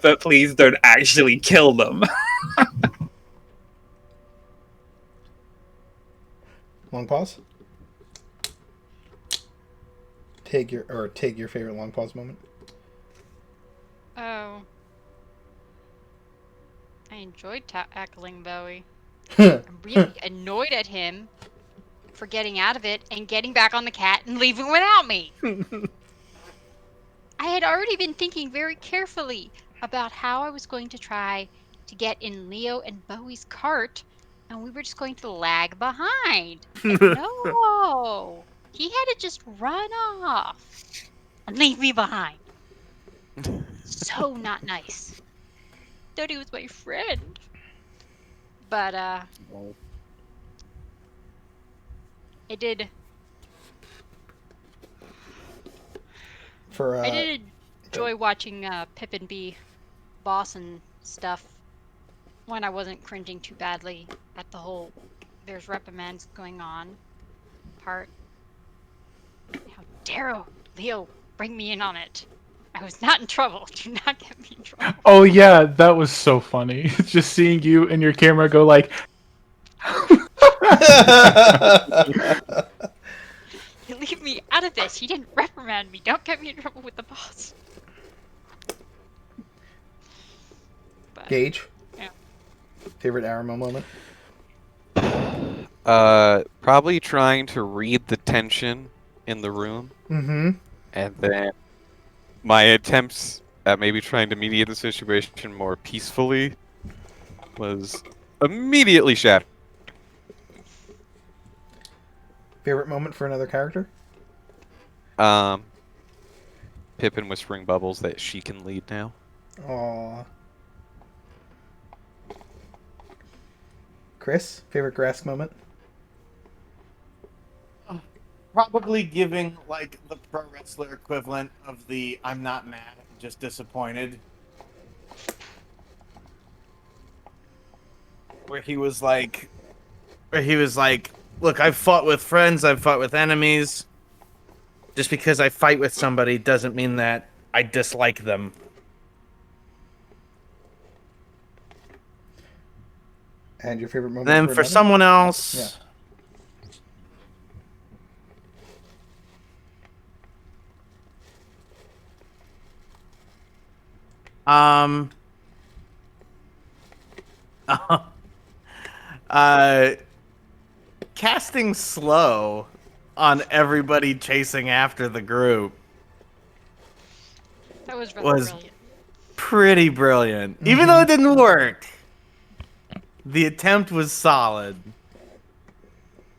Speaker 4: But please don't actually kill them.
Speaker 1: Long pause? Take your favorite long pause moment.
Speaker 5: Oh. I enjoyed tackling Bowie.
Speaker 1: Hmm.
Speaker 5: I'm really annoyed at him for getting out of it and getting back on the cat and leaving without me. I had already been thinking very carefully about how I was going to try to get in Leo and Bowie's cart, and we were just going to lag behind. And no! He had to just run off and leave me behind. So not nice. Thought he was my friend. But, I did
Speaker 1: For
Speaker 5: I did enjoy watching Pippin be boss and stuff when I wasn't cringing too badly at the whole there's reprimands going on. part. How dare Leo bring me in on it? I was not in trouble. Do not get me in trouble.
Speaker 2: Oh yeah, that was so funny. Just seeing you and your camera go like.
Speaker 5: You leave me out of this. He didn't reprimand me. Don't get me in trouble with the boss. But,
Speaker 1: Gage?
Speaker 5: yeah.
Speaker 1: Favorite Aramo moment?
Speaker 6: Probably trying to read the tension in the room,
Speaker 1: Mm-hmm.
Speaker 6: and then my attempts at maybe trying to mediate the situation more peacefully was immediately shattered.
Speaker 1: Favorite moment for another character?
Speaker 6: Pippin whispering Bubbles that she can lead now.
Speaker 1: Aww. Chris, favorite Grask moment?
Speaker 8: Probably giving like the pro wrestler equivalent of the "I'm not mad, I'm just disappointed," where he was like, "Look, I've fought with friends, I've fought with enemies. Just because I fight with somebody doesn't mean that I dislike them."
Speaker 1: And your favorite moment?
Speaker 8: And then for
Speaker 1: another?
Speaker 8: someone else, casting slow on everybody chasing after the group
Speaker 5: That was really
Speaker 8: was
Speaker 5: brilliant.
Speaker 8: pretty brilliant. Even though it didn't work, the attempt was solid.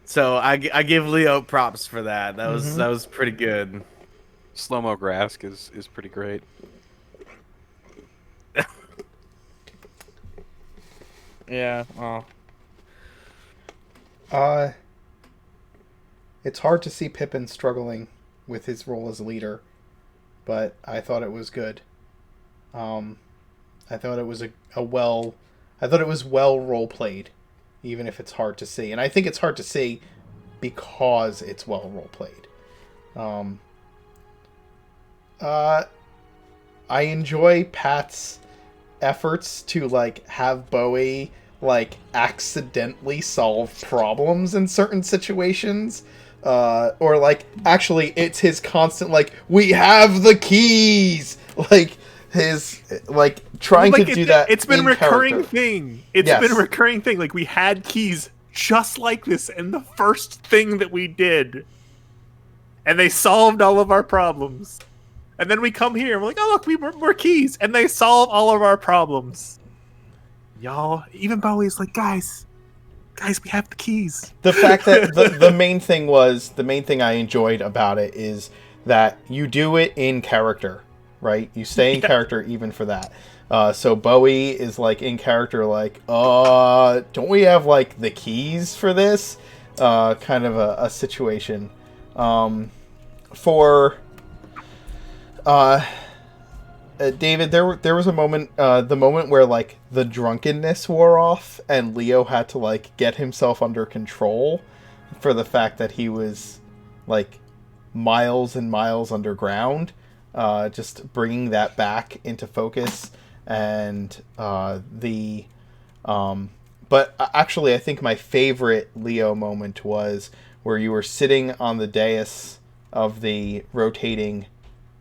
Speaker 8: So I give Leo props for that. That was pretty good.
Speaker 6: Slow-mo Grask is pretty great.
Speaker 8: Yeah. Oh.
Speaker 1: It's hard to see Pippin struggling with his role as leader, but I thought it was good. I thought it was well role played, even if it's hard to see. And I think it's hard to see because it's well role played. I enjoy Pat's efforts to like have Bowie like accidentally solve problems in certain situations. Or like actually it's his constant like, we have the keys, like his like trying to do that.
Speaker 3: It's been a
Speaker 1: in
Speaker 3: recurring
Speaker 1: character.
Speaker 3: thing. It's
Speaker 1: Yes.
Speaker 3: been a recurring thing. Like we had keys just like this in the first thing that we did, and they solved all of our problems. And then we come here and we're like, oh look, we were more keys, and they solve all of our problems. Y'all, even Bowie's like, guys, we have the keys.
Speaker 1: The fact that the main thing I enjoyed about it is that you do it in character, right? You stay in character even for that. So Bowie is like in character, like, don't we have like the keys for this? Kind of a situation. David, there was a moment, the moment where like the drunkenness wore off and Leo had to like get himself under control for the fact that he was like miles and miles underground. Just bringing that back into focus, and but actually I think my favorite Leo moment was where you were sitting on the dais of the rotating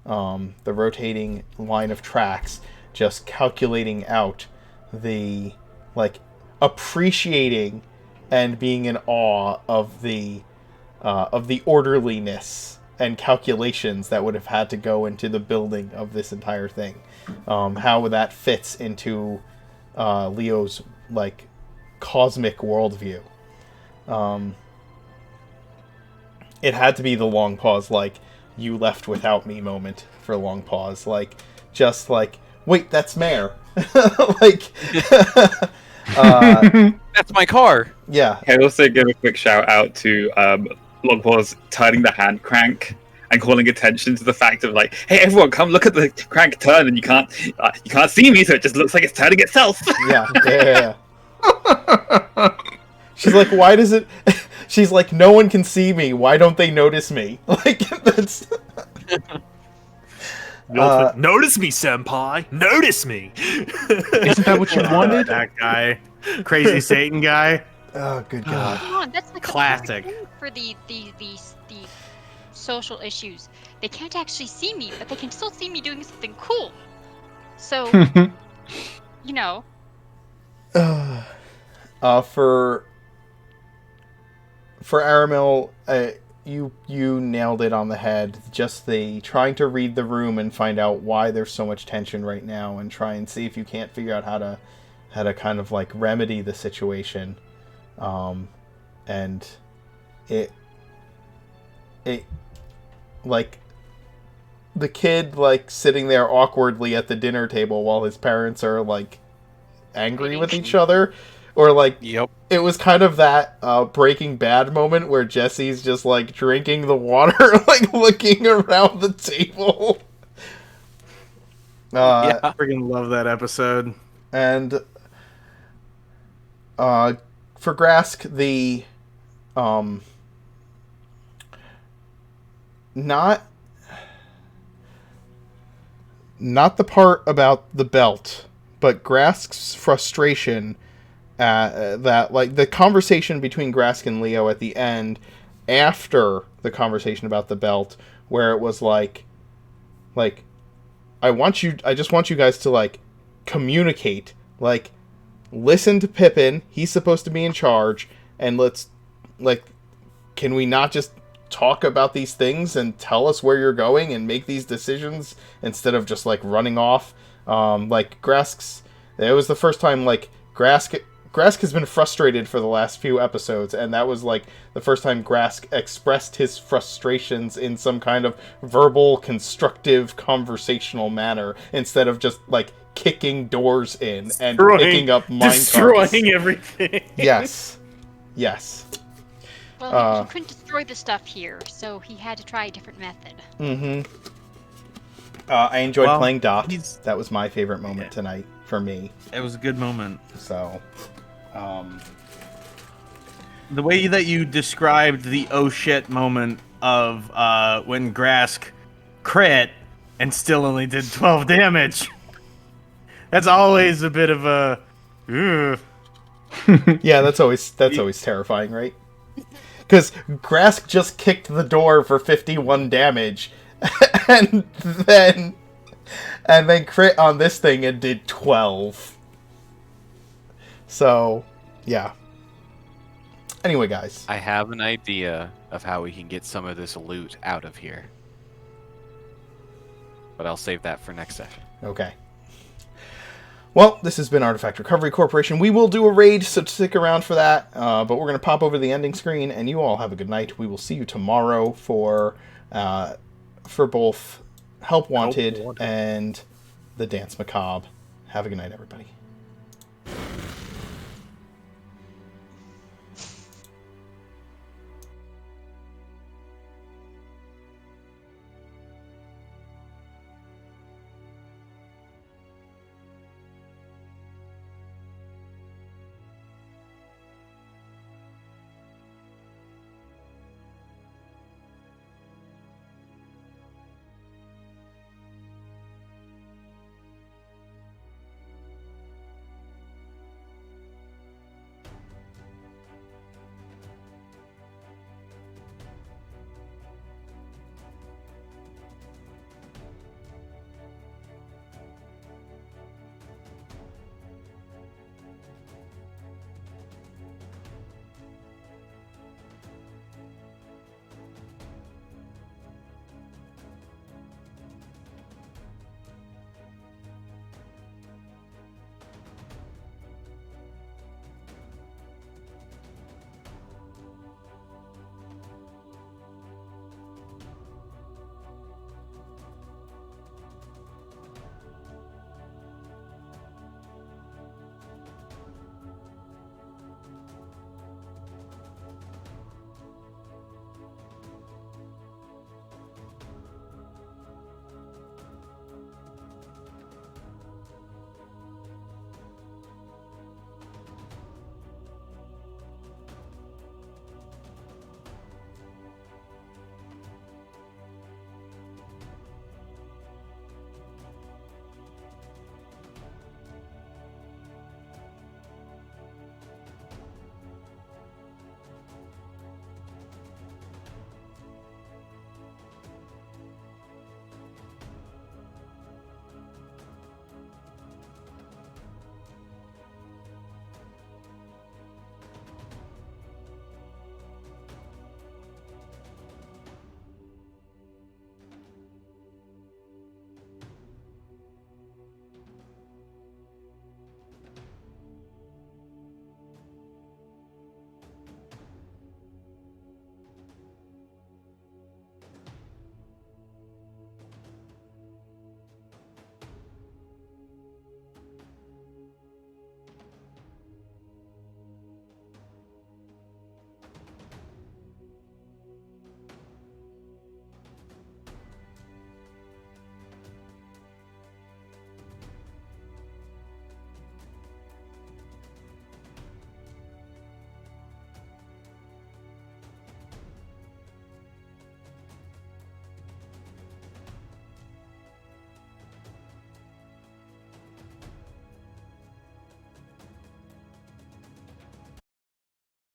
Speaker 1: line of tracks, just calculating out the, like, appreciating and being in awe of the orderliness and calculations that would have had to go into the building of this entire thing. How that fits into Leo's, like, cosmic worldview. It had to be the long pause, like, you left without me moment for a long pause. Like, just like, wait, that's Mare. Like,
Speaker 6: That's my car.
Speaker 1: yeah.
Speaker 4: I also give a quick shout out to Longpaw's turning the hand crank and calling attention to the fact of like, hey everyone, come look at the crank turn, and you can't see me, so it just looks like it's turning itself.
Speaker 1: Yeah. She's like, why does it She's like, no one can see me. Why don't they notice me? Like, that's...
Speaker 3: The ultimate, notice me, senpai. Notice me.
Speaker 2: Isn't that what you wanted?
Speaker 8: That guy, crazy Satan guy.
Speaker 1: Oh, good God.
Speaker 5: Come on, that's like
Speaker 8: Classic.
Speaker 5: the perfect thing for the social issues. They can't actually see me, but they can still see me doing something cool. So, you know.
Speaker 1: For Aramil, you nailed it on the head. Just the trying to read the room and find out why there's so much tension right now, and try and see if you can't figure out how to kind of like remedy the situation. And it like the kid like sitting there awkwardly at the dinner table while his parents are like angry with each other, or like
Speaker 6: Yep.
Speaker 1: it was kind of that Breaking Bad moment where Jesse's just like drinking the water, like looking around the table.
Speaker 6: Yeah.
Speaker 8: Freaking love that episode.
Speaker 1: And for Grask, the not the part about the belt, but Grask's frustration that, like, the conversation between Grask and Leo at the end, after the conversation about the belt, where it was like, I just want you guys to, like, communicate, like, listen to Pippin, he's supposed to be in charge, and let's, like, can we not just talk about these things and tell us where you're going and make these decisions instead of just, like, running off? Like, it was the first time, like, Grask has been frustrated for the last few episodes, and that was, like, the first time Grask expressed his frustrations in some kind of verbal, constructive, conversational manner, instead of just, like, kicking doors in and picking up
Speaker 8: destroying
Speaker 1: minecarts.
Speaker 8: everything.
Speaker 1: Yes.
Speaker 5: Well, he couldn't destroy the stuff here, so he had to try a different method.
Speaker 1: Mm-hmm. I enjoyed playing Doc.
Speaker 8: he's-
Speaker 1: That was my favorite moment tonight, for me.
Speaker 8: It was a good moment.
Speaker 1: So,
Speaker 8: The way that you described the oh shit moment of when Grask crit and still only did 12 damage. That's always a bit of a... Ugh.
Speaker 1: yeah, that's always terrifying, right? Because Grask just kicked the door for 51 damage, and then crit on this thing and did 12. So, yeah. Anyway, guys.
Speaker 6: I have an idea of how we can get some of this loot out of here. But I'll save that for next session.
Speaker 1: Okay. Well, this has been Artifact Recovery Corporation. We will do a raid, so stick around for that. But we're going to pop over the ending screen, and you all have a good night. We will see you tomorrow for both Help Wanted and The Dance Macabre. Have a good night, everybody.